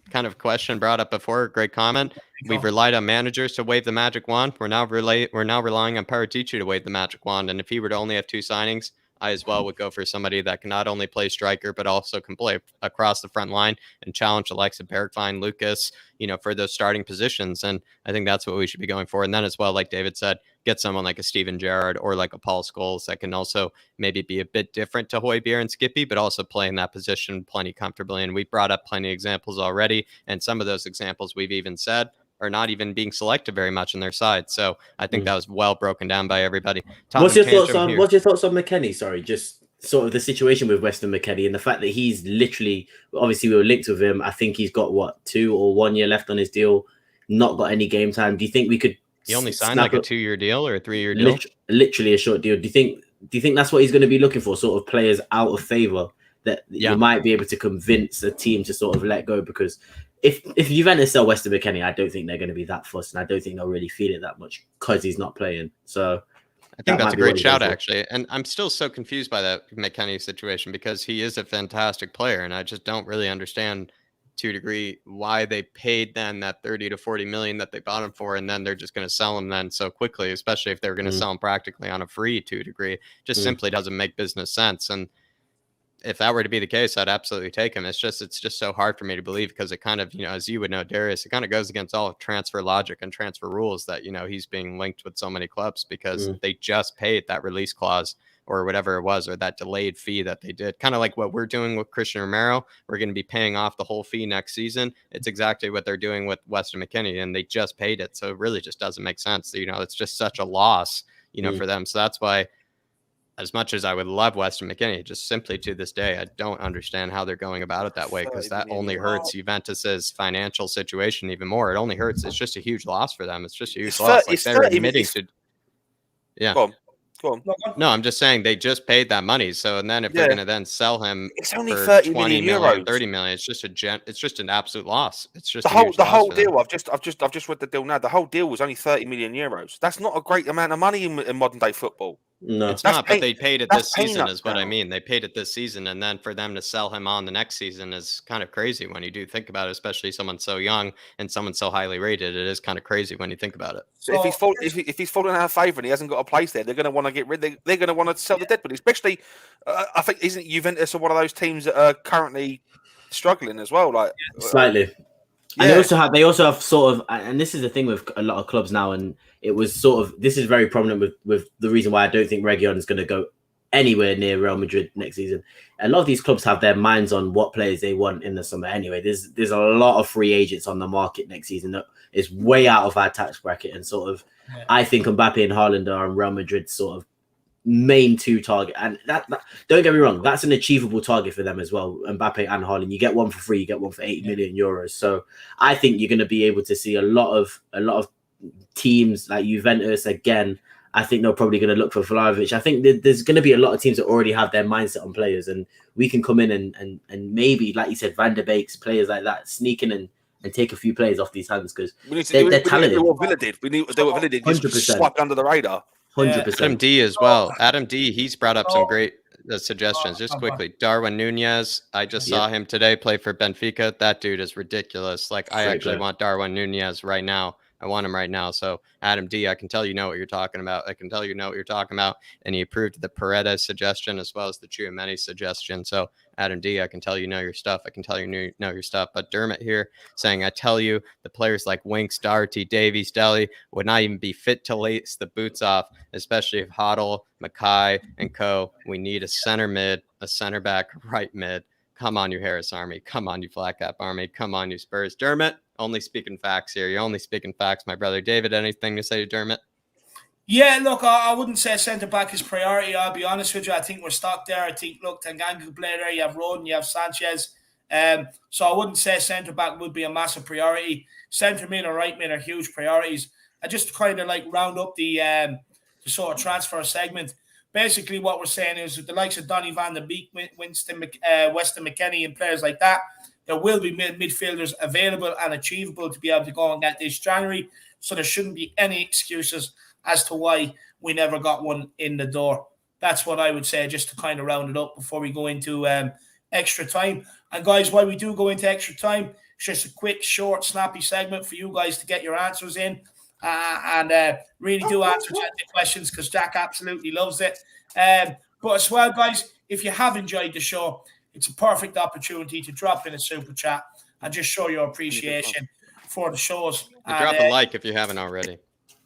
kind of question brought up before. Great comment. We've relied on managers to wave the magic wand. We're now relying on Paratici to wave the magic wand. And if he were to only have 2 signings, I as well would go for somebody that can not only play striker, but also can play across the front line and challenge the likes of Bergwijn, Lucas, for those starting positions. And I think that's what we should be going for. And then as well, like David said, get someone like a Steven Gerrard or like a Paul Scholes that can also maybe be a bit different to Højbjerg and Skippy, but also play in that position plenty comfortably. And we brought up plenty of examples already. And some of those examples we've even said are not even being selected very much on their side. So I think that was well broken down by everybody. What's your thoughts on McKennie? Sorry, just sort of the situation with Weston McKennie and the fact that he's literally, obviously we were linked with him. I think he's got 2 or 1 year left on his deal, not got any game time. Do you think we could? He only signed like a 2-year deal or a 3-year deal. Literally a short deal. Do you think that's what he's going to be looking for? Sort of players out of favor that you might be able to convince a team to sort of let go, because if Juventus sell Weston McKennie, I don't think they're going to be that fussed, and I don't think they'll really feel it that much because he's not playing. So I think that's a great shout, actually. And I'm still so confused by that McKennie situation, because he is a fantastic player, and I just don't really understand to a degree why they paid then that 30 to 40 million that they bought him for, and then they're just going to sell him then so quickly, especially if they're going to sell him practically on a free to a degree. Just simply doesn't make business sense. And if that were to be the case, I'd absolutely take him. It's just so hard for me to believe, because it kind of, as you would know, Darius, it kind of goes against all of transfer logic and transfer rules that, he's being linked with so many clubs, because they just paid that release clause or whatever it was, or that delayed fee that they did. Kind of like what we're doing with Christian Romero. We're going to be paying off the whole fee next season. It's exactly what they're doing with Weston McKennie, and they just paid it. So it really just doesn't make sense. It's just such a loss, for them. So that's why, as much as I would love Weston McKennie, just simply to this day, I don't understand how they're going about it that way, because that only hurts Juventus's financial situation even more. It only hurts. It's just a huge loss for them. It's just a huge loss. Like they're admitting to. Yeah. Go on. No, I'm just saying they just paid that money. So, and then if they're going to then sell him, it's only for 30 20 million million, euros. 30 million. It's just an absolute loss. It's just the whole deal. I've just read the deal now. The whole deal was only 30 million euros. That's not a great amount of money in modern day football. No, it's not, but they paid it this season is what I mean. They paid it this season, and then for them to sell him on the next season is kind of crazy when you do think about it, especially someone so young and someone so highly rated. It is kind of crazy when you think about it. So if he's falling out of favour and he hasn't got a place there, they're going to want to get rid. They're going to want to sell the dead body, especially. I think isn't Juventus one of those teams that are currently struggling as well, like slightly. And they also have sort of, and this is the thing with a lot of clubs now, and it was sort of, this is very prominent with the reason why I don't think Reguilón is going to go anywhere near Real Madrid next season. A lot of these clubs have their minds on what players they want in the summer anyway. There's a lot of free agents on the market next season that is way out of our tax bracket, and sort of, I think Mbappe and Haaland are on Real Madrid's sort of main 2 target, and that don't get me wrong, that's an achievable target for them as well. Mbappe and Haaland, you get one for free, you get one for 80 million euros. So I think you're going to be able to see a lot of teams like Juventus again. I think they're probably going to look for Vlahovic. I think there's going to be a lot of teams that already have their mindset on players, and we can come in and maybe, like you said, Van der Beek's, players like that, sneak in and take a few players off these hands, because they're talented. We need to do what Villa did. We need to do what Villa did. Just swipe under the radar. 100%. Adam D as well. Adam D, he's brought up some great suggestions. Just quickly, Darwin Nunez. I just saw him today play for Benfica. That dude is ridiculous. Like, I actually want Darwin Nunez right now. I want him right now. So Adam D, I can tell you know what you're talking about. And he approved the Paredes suggestion as well as the Tchouaméni suggestion. So Adam D, I can tell you know your stuff. But Dermot here saying, I tell you, the players like Winks, Doherty, Davies, Dele would not even be fit to lace the boots off, especially if Hoddle, Mackay, and co. We need a center mid, a center back, right mid. Come on, you Harris Army. Come on, you Flat Cap Army. Come on, you Spurs. Dermot, only speaking facts here. You're only speaking facts, my brother. David, anything to say to Dermot? Yeah, look, I wouldn't say centre-back is priority. I'll be honest with you. I think we're stuck there. I think, look, Tanganga can play there. You have Rodon, you have Sanchez. So I wouldn't say centre-back would be a massive priority. Centre-mid or right-mid are huge priorities. I just kind of like round up the sort of transfer segment. Basically, what we're saying is with the likes of Donny van der Beek, Weston McKennie and players like that, there will be midfielders available and achievable to be able to go and get this January. So there shouldn't be any excuses as to why we never got one in the door. That's what I would say, just to kind of round it up before we go into extra time. And guys, while we do go into extra time, it's just a quick, short, snappy segment for you guys to get your answers in. And really do answer the questions, because Jack absolutely loves it. But as well, guys, if you have enjoyed the show, it's a perfect opportunity to drop in a super chat and just show your appreciation for the shows. Drop a like if you haven't already.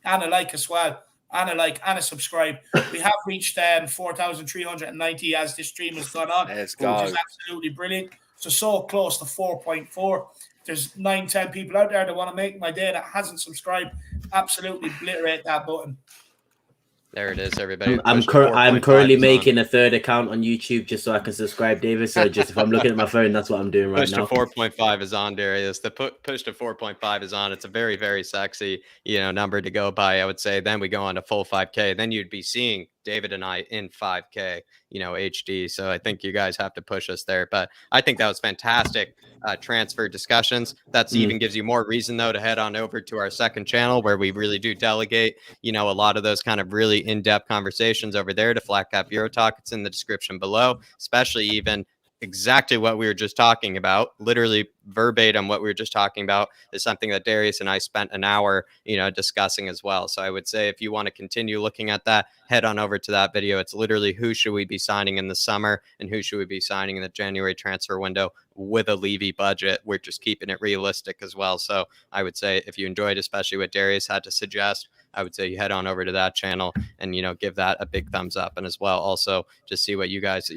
And a like as well. And a like and a subscribe. We have reached 4,390 as this stream has gone on, which is absolutely brilliant. So close to 4.4. There's 9-10 people out there that want to make my day that hasn't subscribed. Absolutely obliterate that button. There it is, everybody. I'm Push to 4.5 currently is on. making a third account on YouTube just so I can subscribe David. So just if I'm looking at my phone, that's what I'm doing right Push now. to 4.5 is on, Darius. The push to 4.5 is on. It's a very, very sexy, number to go by, I would say. Then we go on to full 5K. Then you'd be seeing David and I in 5K, HD. So I think you guys have to push us there. But I think that was fantastic transfer discussions. That's even gives you more reason, though, to head on over to our second channel where we really do delegate, a lot of those kind of really in-depth conversations over there to Flat Cap Euro Talk. It's in the description below, especially even exactly what we were just talking about, literally verbatim what we were just talking about is something that Darius and I spent an hour, discussing as well. So I would say if you want to continue looking at that, head on over to that video. It's literally who should we be signing in the summer and who should we be signing in the January transfer window with a Levy budget. We're just keeping it realistic as well. So I would say if you enjoyed, especially what Darius had to suggest, I would say you head on over to that channel and, give that a big thumbs up. And as well, also just see what you guys,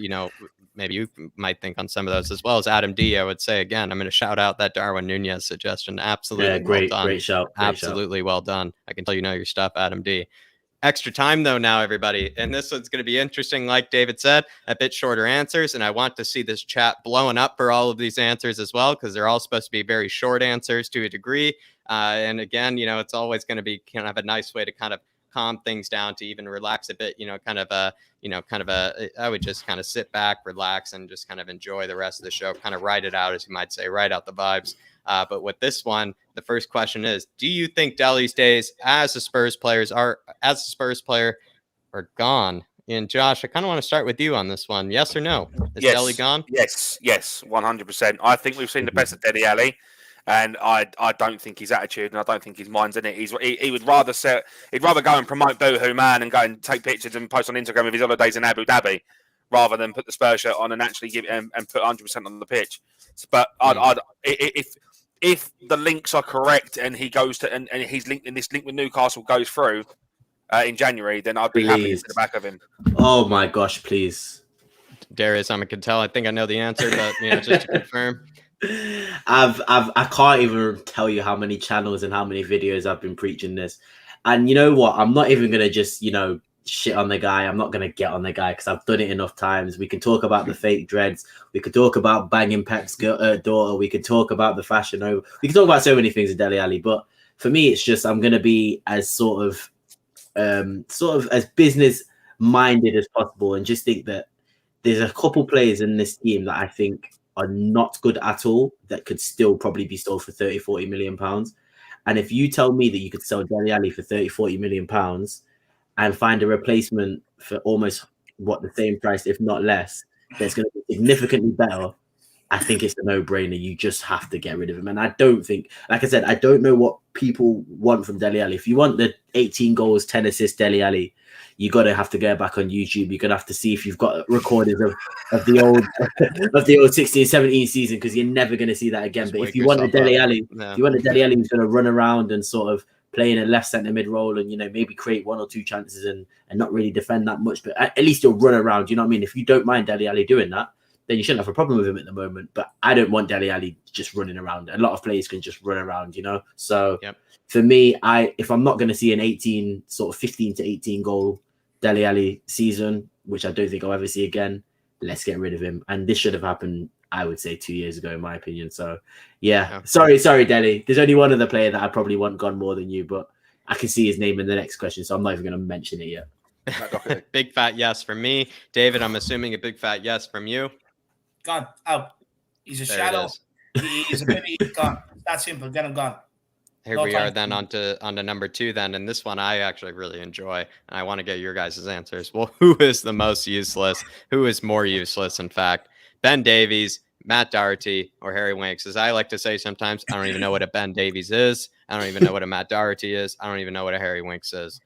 maybe you might think on some of those, as well as Adam D. I would say, again, I'm going to shout out that Darwin Nunez suggestion. Absolutely great, well done. great shout. Absolutely well done. I can tell you know your stuff, Adam D. Extra time, though, now, everybody. And this one's going to be interesting, like David said, a bit shorter answers. And I want to see this chat blowing up for all of these answers as well, because they're all supposed to be very short answers to a degree. And again, it's always going to be kind of a nice way to kind of calm things down, to even relax a bit, I would just kind of sit back, relax, and just kind of enjoy the rest of the show, kind of ride it out, as you might say, ride out the vibes. But with this one, the first question is, do you think Dele's days as a Spurs player are gone? And Josh, I kind of want to start with you on this one. Yes or no? Is Dele gone? Yes, 100%. I think we've seen the best of Dele Alli. And I don't think his attitude and I don't think his mind's in it. He would rather he'd rather go and promote Boohoo Man and go and take pictures and post on Instagram of his holidays in Abu Dhabi, rather than put the Spurs shirt on and actually give and put 100% on the pitch. But if the links are correct and he goes to and he's linked in this link with Newcastle goes through in January, then I'd be happy to see the back of him. Oh my gosh, please, Darius, I can tell. I think I know the answer, but just to confirm. I can't even tell you how many channels and how many videos I've been preaching this. And you know what? I'm not even going to just, shit on the guy. I'm not going to get on the guy because I've done it enough times. We can talk about the fake dreads. We could talk about banging Pep's daughter. We could talk about the fashion over. We can talk about so many things with Dele Alli. But for me, it's just I'm going to be as sort of as business minded as possible and just think that there's a couple players in this team that I think are not good at all that could still probably be sold for 30-40 million pounds. And if you tell me that you could sell Dele Alli for 30-40 million pounds and find a replacement for almost the same price, if not less, that's going to be significantly better, I think it's a no-brainer. You just have to get rid of him. And I don't think, like I said, I don't know what people want from Dele Alli. If you want the 18 goals, 10 assists Dele Alli, you got to have to go back on YouTube. You're going to have to see if you've got recordings of the old 16-17 season, because you're never going to see that again. But if you want a Dele Alli, if you want a Dele Alli who's going to run around and sort of play in a left centre mid role and, maybe create one or two chances and not really defend that much, but at least you'll run around. You know what I mean? If you don't mind Dele Alli doing that, then you shouldn't have a problem with him at the moment. But I don't want Dele Alli just running around. A lot of players can just run around, So for me, if I'm not going to see an 15 to 18 goal Dele Alli season, which I don't think I'll ever see again, let's get rid of him. And this should have happened, I would say, 2 years ago, in my opinion. So, yeah. Sorry, Dele. There's only one other player that I probably want gone more than you, but I can see his name in the next question, so I'm not even going to mention it yet. Big fat yes from me. David, I'm assuming a big fat yes from you. Gone. Out. He's a shadow. He's a baby. Gone. That's simple. Get him gone. Here we are then on to number 2 then. And this one I actually really enjoy. And I want to get your guys' answers. Well, who is the most useless? Who is more useless, in fact? Ben Davies, Matt Doherty, or Harry Winks? As I like to say sometimes, I don't even know what a Ben Davies is. I don't even know what a Matt Doherty is. I don't even know what a Harry Winks is.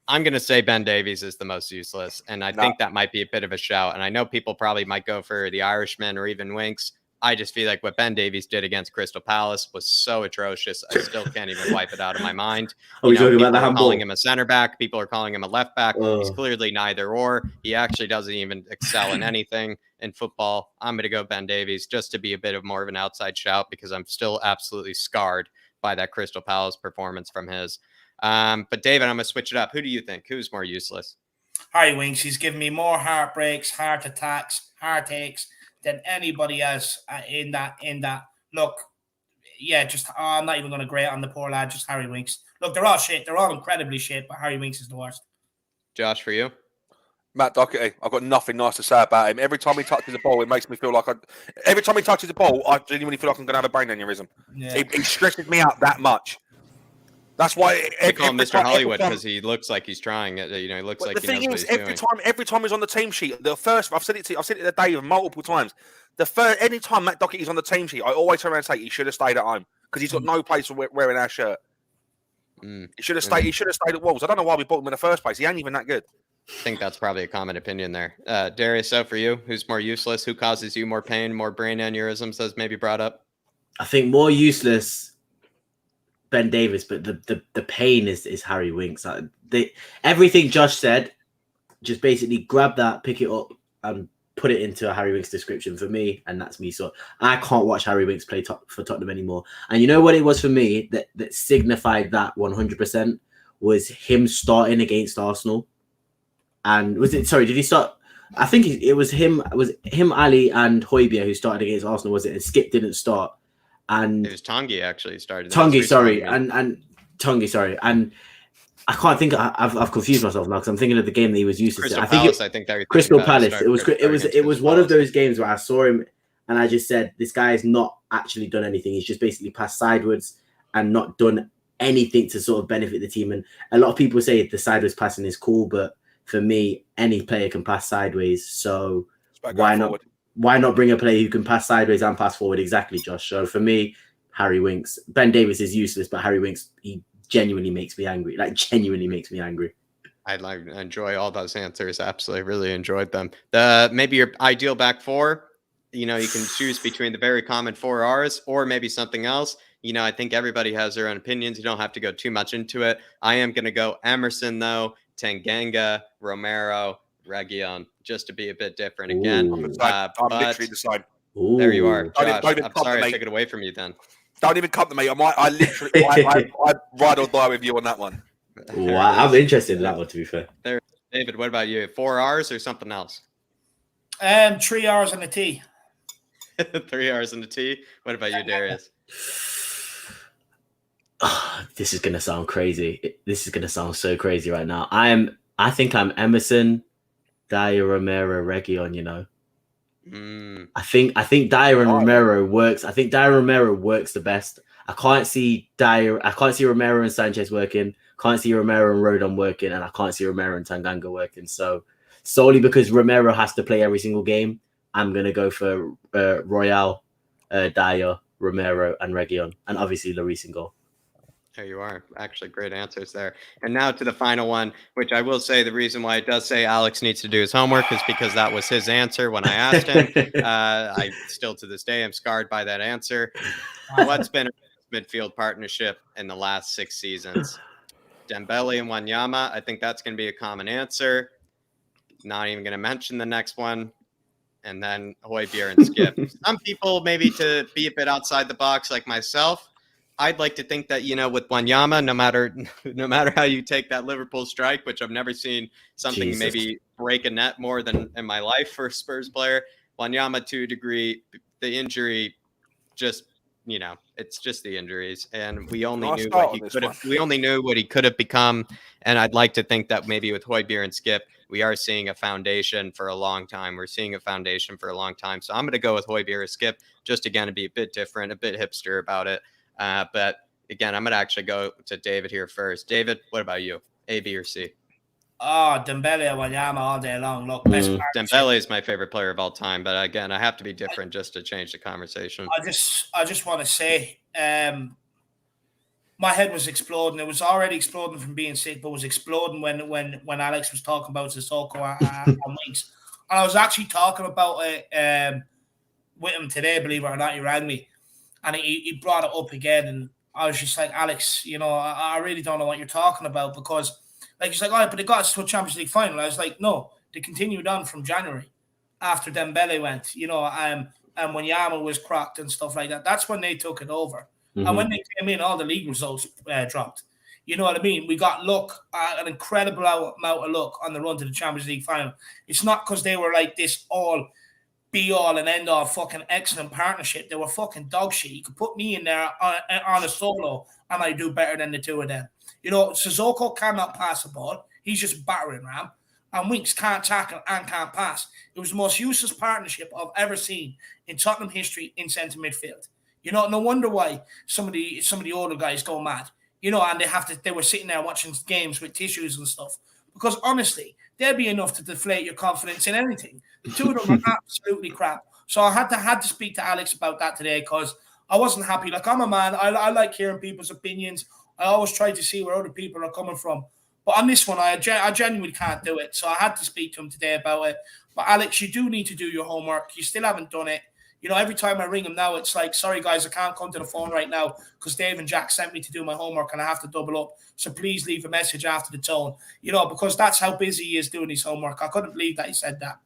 I'm going to say Ben Davies is the most useless. And I think that might be a bit of a shout. And I know people probably might go for the Irishman or even Winks. I just feel like what Ben Davies did against Crystal Palace was so atrocious. I still can't even wipe it out of my mind. Talking about the handball? Calling him a center back. People are calling him a left back. He's clearly neither or. He actually doesn't even excel in anything in football. I'm going to go Ben Davies just to be a bit of more of an outside shout because I'm still absolutely scarred by that Crystal Palace performance from his. But David, I'm gonna switch it up. Who do you think? Who's more useless? Harry Winks. He's given me more heartbreaks, heart attacks, heartaches than anybody else in that. Look, yeah, just I'm not even going to grate on the poor lad. Just Harry Winks. Look, they're all shit. They're all incredibly shit, but Harry Winks is the worst. Josh, for you? Matt Doherty, I've got nothing nice to say about him. Every time he touches the ball, it makes me feel like every time he touches the ball, I genuinely feel like I'm going to have a brain aneurysm. Yeah. He stresses me out that much. That's why they call him Mr. Hollywood because he looks like he's trying it. He looks like he knows what he's doing. Every time he's on the team sheet, the first I've said it to Dave multiple times. Any time Matt Doherty's on the team sheet, I always turn around and say he should have stayed at home because he's got no place for wearing our shirt. He should have stayed. He should have stayed at Wolves. I don't know why we bought him in the first place. He ain't even that good. I think that's probably a common opinion there. Darius, so for you, who's more useless? Who causes you more pain, more brain aneurysms, as maybe brought up? I think more useless, Ben Davis, but the pain is Harry Winks. Everything Josh said, just basically grab that, pick it up, and put it into a Harry Winks description for me, and that's me. So I can't watch Harry Winks play for Tottenham anymore. And you know what it was for me that signified that 100% was him starting against Arsenal. And did he start? I think it was him. It was him, Ali, and Højbjerg who started against Arsenal, was it? And Skip didn't start. And it was Tanguy actually started. Tanguy, sorry, and Tanguy, sorry, and I can't think. I've confused myself now because I'm thinking of the game that he was useless. I think Crystal Palace. It was one of those games where I saw him and I just said, this guy's not actually done anything. He's just basically passed sideways and not done anything to sort of benefit the team. And a lot of people say the sideways passing is cool, but for me, any player can pass sideways. So why not bring a player who can pass sideways and pass forward? Exactly, Josh. So for me, Harry Winks. Ben Davis is useless, but Harry Winks, he genuinely makes me angry. Genuinely makes me angry. I enjoy all those answers. Absolutely, really enjoyed them. Maybe your ideal back four. You can choose between the very common 4 R's or maybe something else. I think everybody has their own opinions. You don't have to go too much into it. I am going to go Emerson, though, Tanganga, Romero, Reguilon, just to be a bit different again. I'm literally the same. There you are. Josh, I'm sorry I took it away from you then. Don't even come to me. I literally I ride or die with you on that one. Wow, I'm interested in that one, to be fair. There, David, what about you? 4 R's or something else? 3 R's and a T. 3 R's and a T. What about you, Darius? This is gonna sound crazy. This is gonna sound so crazy right now. I think I'm Emerson, Dyer, Romero, Reguilon. I think Dyer and Romero works. I think Dyer and Romero works the best. I can't see Romero and Sanchez working. Can't see Romero and Rodon working, and I can't see Romero and Tanganga working. So solely because Romero has to play every single game, I'm gonna go for Royale, Dyer, Romero, and Reguilon, and obviously Lloris in goal. There you are. Actually, great answers there. And now to the final one, which I will say the reason why it does say Alex needs to do his homework is because that was his answer when I asked him. I still to this day am scarred by that answer. What's been a midfield partnership in the last 6 seasons? Dembele and Wanyama. I think that's going to be a common answer. Not even going to mention the next one. And then Højbjerg and Skip. Some people maybe to be a bit outside the box like myself. I'd like to think that, with Wanyama, no matter how you take that Liverpool strike, which I've never seen something maybe break a net more than in my life for a Spurs player. Wanyama, to a degree, the injury just, it's just the injuries. And we only knew what he could have, we only knew what he could have become. And I'd like to think that maybe with Højbjerg and Skip, we are seeing a foundation for a long time. We're seeing a foundation for a long time. So I'm going to go with Højbjerg or Skip, just again, to be a bit different, a bit hipster about it. But again, I'm going to actually go to David here first. David, what about you? A, B, or C? Oh, Dembele and Wanyama all day long. Look, Dembele is my favorite player of all time. But again, I have to be different just to change the conversation. I just want to say my head was exploding. It was already exploding from being sick, but was exploding when Alex was talking about Sissoko and Winks. And I was actually talking about it with him today, believe it or not. He rang me. And he brought it up again, and I was just like, Alex, I really don't know what you're talking about because, he's like, but they got us to a Champions League final. I was like, no, they continued on from January after Dembele went, and Wanyama was cracked and stuff like that. That's when they took it over. Mm-hmm. And when they came in, all the league results dropped. You know what I mean? We got luck, an incredible amount of luck on the run to the Champions League final. It's not because they were like this all be all and end all fucking excellent partnership. They were fucking dog shit. You could put me in there on a solo and I do better than the two of them. You know, Sissoko cannot pass the ball. He's just a battering ram. And Winks can't tackle and can't pass. It was the most useless partnership I've ever seen in Tottenham history in centre midfield. You know, no wonder why some of the older guys go mad. You know, and they were sitting there watching games with tissues and stuff. Because honestly, they'll be enough to deflate your confidence in anything. The two of them are absolutely crap. So I had to speak to Alex about that today because I wasn't happy. Like, I'm a man. I like hearing people's opinions. I always try to see where other people are coming from. But on this one, I genuinely can't do it. So I had to speak to him today about it. But Alex, you do need to do your homework. You still haven't done it. You know, every time I ring him now, it's like, sorry, guys, I can't come to the phone right now because Dave and Jack sent me to do my homework and I have to double up. So please leave a message after the tone, you know, because that's how busy he is doing his homework. I couldn't believe that he said that.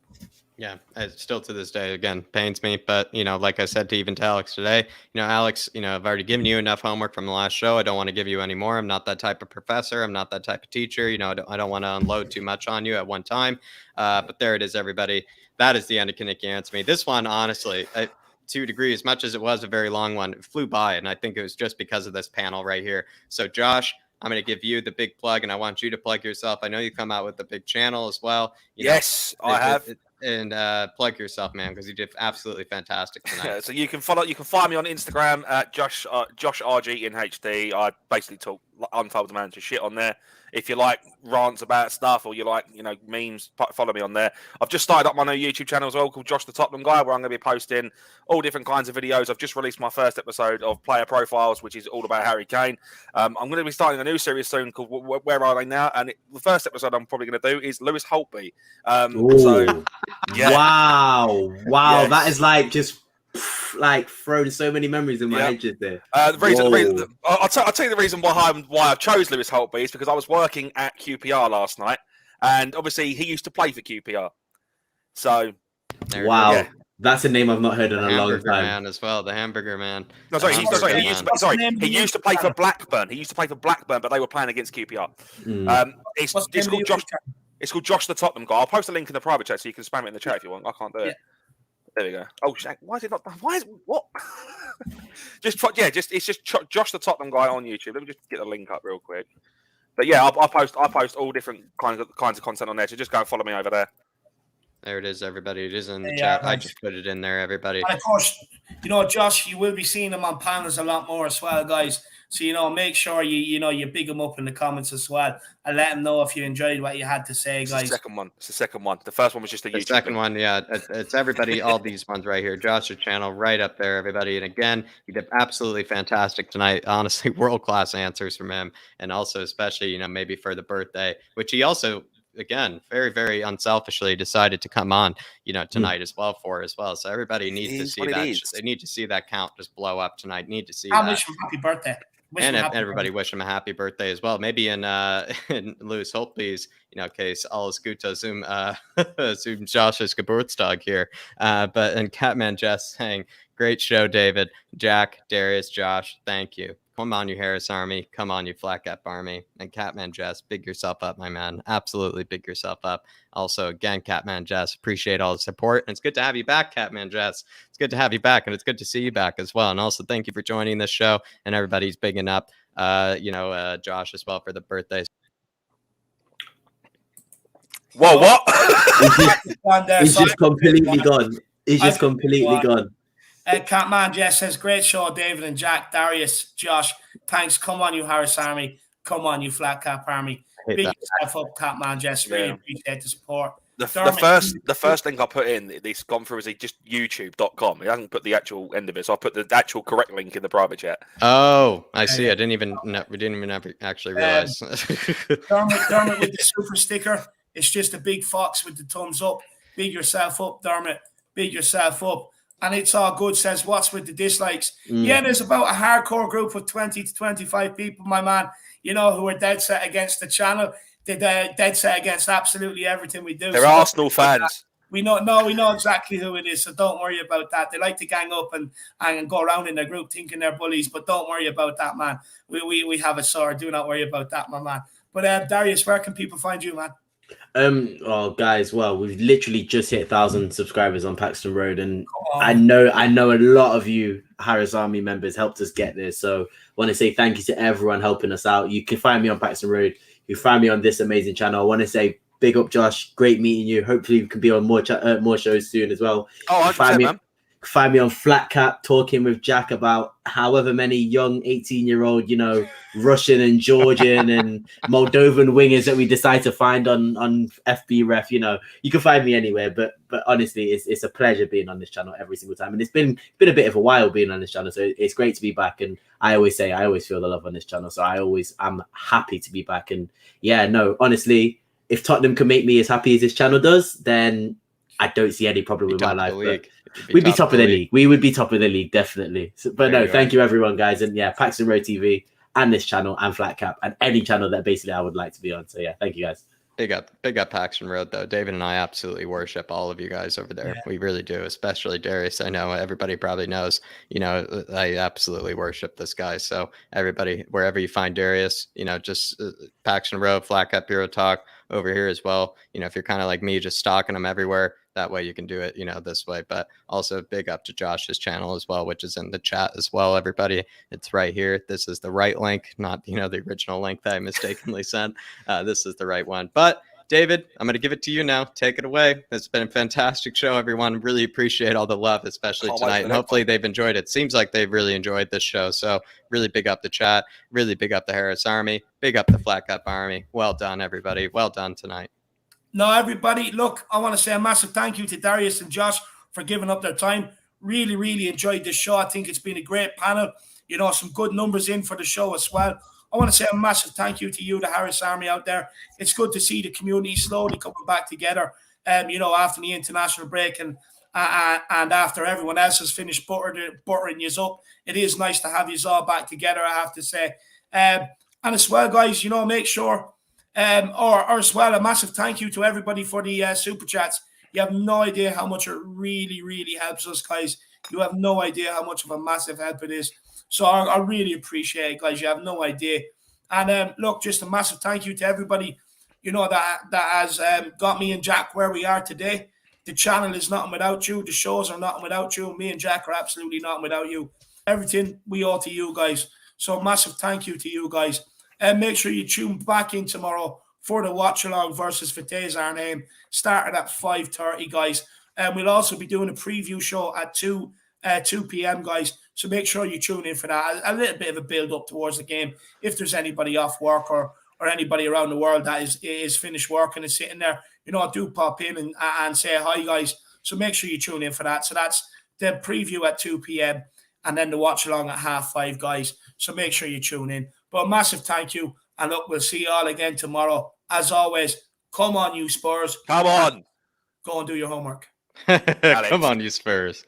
Yeah, still to this day, again, pains me. But, you know, like I said to Alex today, you know, Alex, you know, I've already given you enough homework from the last show. I don't want to give you any more. I'm not that type of professor. I'm not that type of teacher. You know, I don't want to unload too much on you at one time. But there it is, everybody. That is the end of Can Nicky Answer Me. This one, honestly, to a degree, as much as it was a very long one, it flew by. And I think it was just because of this panel right here. So, Josh, I'm going to give you the big plug, and I want you to plug yourself. I know you come out with a big channel as well. Yes, I have. And plug yourself, man, because you did absolutely fantastic tonight. So you can find me on Instagram at Josh RG in HD. I basically talk untold amount of shit on there. If you like rants about stuff or you like, you know, memes, follow me on there. I've just started up my new YouTube channel as well called Josh the Tottenham Guy, where I'm going to be posting all different kinds of videos. I've just released my first episode of Player Profiles, which is all about Harry Kane. I'm going to be starting a new series soon called Where Are They Now? And the first episode I'm probably going to do is Lewis Holtby. So, yeah. Wow. Yes. That is like just like throwing so many memories in my head just there. I'll tell you the reason why I chose Lewis Holtby is because I was working at QPR last night, and obviously he used to play for QPR. So, wow, that's a name I've not heard in a long time. Man as well, the Hamburger Man. No, sorry, he used to play for Blackburn. He used to play for Blackburn, but they were playing against QPR. It's called Josh. It's called Josh the Tottenham Guy. I'll post a link in the private chat so you can spam it in the chat if you want. I can't do it. There we go. Oh, why is it not? Why is what? It's just Josh the Tottenham Guy on YouTube. Let me just get the link up real quick. But yeah, I post all different kinds of content on there. So just go and follow me over there. There it is, everybody. It is in the chat. I just put it in there, everybody. And of course, you know, Josh, you will be seeing him on panels a lot more as well, guys. So, you know, make sure you big him up in the comments as well and let him know if you enjoyed what you had to say, guys. It's the second one. The first one was just a YouTube. The second one, yeah. It's everybody, all these ones right here. Josh's channel right up there, everybody. And again, he did absolutely fantastic tonight. Honestly, world-class answers from him. And also, especially, you know, maybe for the birthday, which he also, again, very, very unselfishly decided to come on, you know, tonight as well. So everybody needs to see that. They need to see that count just blow up tonight. Need to see that. I wish him happy birthday. Everybody wish him a happy birthday as well. Maybe in Lewis Holtby's, you know, case, alles Gute zum Josh's Geburtstag here. But in Catman Jess saying, great show, David, Jack, Darius, Josh, thank you. Come on, you Harris Army. Come on, you Flat Cap Army. And Catman Jess, big yourself up, my man. Absolutely big yourself up. Also, again, Catman Jess, appreciate all the support. And it's good to have you back, Catman Jess. It's good to have you back, and it's good to see you back as well. And also, thank you for joining this show. And everybody's bigging up, Josh as well for the birthday. Whoa, what? It's just completely gone. It's just completely gone. Catman Jess says, great show, David and Jack, Darius, Josh. Thanks. Come on, you Harris Army. Come on, you Flat Cap Army. Big yourself up, Catman Jess. Really appreciate the support. The first link I put in, this gone through, is just youtube.com. It hasn't put the actual end of it, so I put the actual correct link in the private chat. Oh, I see. We didn't even actually realize. Dermot with the super sticker. It's just a big fox with the thumbs up. Big yourself up, Dermot. Big yourself up. And it's all good, says, what's with the dislikes? Yeah, there's about a hardcore group of 20 to 25 people, my man, you know, who are dead set against the channel. They're dead set against absolutely everything we do. They're Arsenal fans. We know exactly who it is, so don't worry about that. They like to gang up and go around in their group thinking they're bullies, but don't worry about that, man. We have a sword. Do not worry about that, my man. But Darius, where can people find you, man? Oh, guys, well, we've literally just hit 1,000 subscribers on Paxton Road, and I know a lot of you Harris Army members helped us get there. So I want to say thank you to everyone helping us out. You can find me on Paxton Road. You find me on this amazing channel. I want to say big up, Josh. Great meeting you. Hopefully, we can be on more shows soon as well. Oh, 100%, man. Find me on Flatcap talking with Jack about however many young 18-year-old, Russian and Georgian and Moldovan wingers that we decide to find on FB Ref. You can find me anywhere. But honestly, it's a pleasure being on this channel every single time. And it's been a bit of a while being on this channel. So it's great to be back. And I always feel the love on this channel. So I'm happy to be back. And yeah, no, honestly, if Tottenham can make me as happy as this channel does, then I don't see any problem with my life. We'd be top of the league. We would be top of the league, definitely. But no, thank you everyone, guys. And yeah, Paxton Road TV and this channel and Flatcap and any channel that basically I would like to be on. So yeah, thank you guys. Big up Paxton Road, though. David and I absolutely worship all of you guys over there. Yeah. We really do, especially Darius. I know everybody probably knows, I absolutely worship this guy. So everybody, wherever you find Darius, just Paxton Road, flatcapeurotalk over here as well. If you're kind of like me, just stalking them everywhere, that way you can do it, this way. But also big up to Josh's channel as well, which is in the chat as well, everybody. It's right here. This is the right link, not, the original link that I mistakenly sent. This is the right one. But David, I'm going to give it to you now. Take it away. It's been a fantastic show, everyone. Really appreciate all the love, especially tonight. And hopefully they've enjoyed it. Seems like they've really enjoyed this show. So really big up the chat. Really big up the Harris Army. Big up the Flatcap Army. Well done, everybody. Well done tonight. No, everybody, look, I want to say a massive thank you to Darius and Josh for giving up their time. Really, really enjoyed this show. I think it's been a great panel. Some good numbers in for the show as well. I want to say a massive thank you to you, the Harris Army out there. It's good to see the community slowly coming back together, after the international break and after everyone else has finished buttering you up. It is nice to have you all back together, I have to say. And as well, guys, make sure... or as well, a massive thank you to everybody for the super chats. You have no idea how much it really, really helps us, guys. You have no idea how much of a massive help it is. So I really appreciate it, guys. You have no idea. And look, just a massive thank you to everybody, that has got me and Jack where we are today. The channel is nothing without you. The shows are nothing without you. Me and Jack are absolutely nothing without you. Everything we owe to you guys. So massive thank you to you guys. And make sure you tune back in tomorrow for the watch along versus Vitesse Arnhem, starting at 5:30, guys. And we'll also be doing a preview show at 2 p.m., guys. So make sure you tune in for that. A little bit of a build up towards the game. If there's anybody off work or anybody around the world that is finished work and is sitting there, do pop in and say hi, guys. So make sure you tune in for that. So that's the preview at 2 p.m. and then the watch along at 5:30, guys. So make sure you tune in. But a massive thank you. And look, we'll see you all again tomorrow. As always, come on, you Spurs. Come on. Go and do your homework. Come on, you Spurs.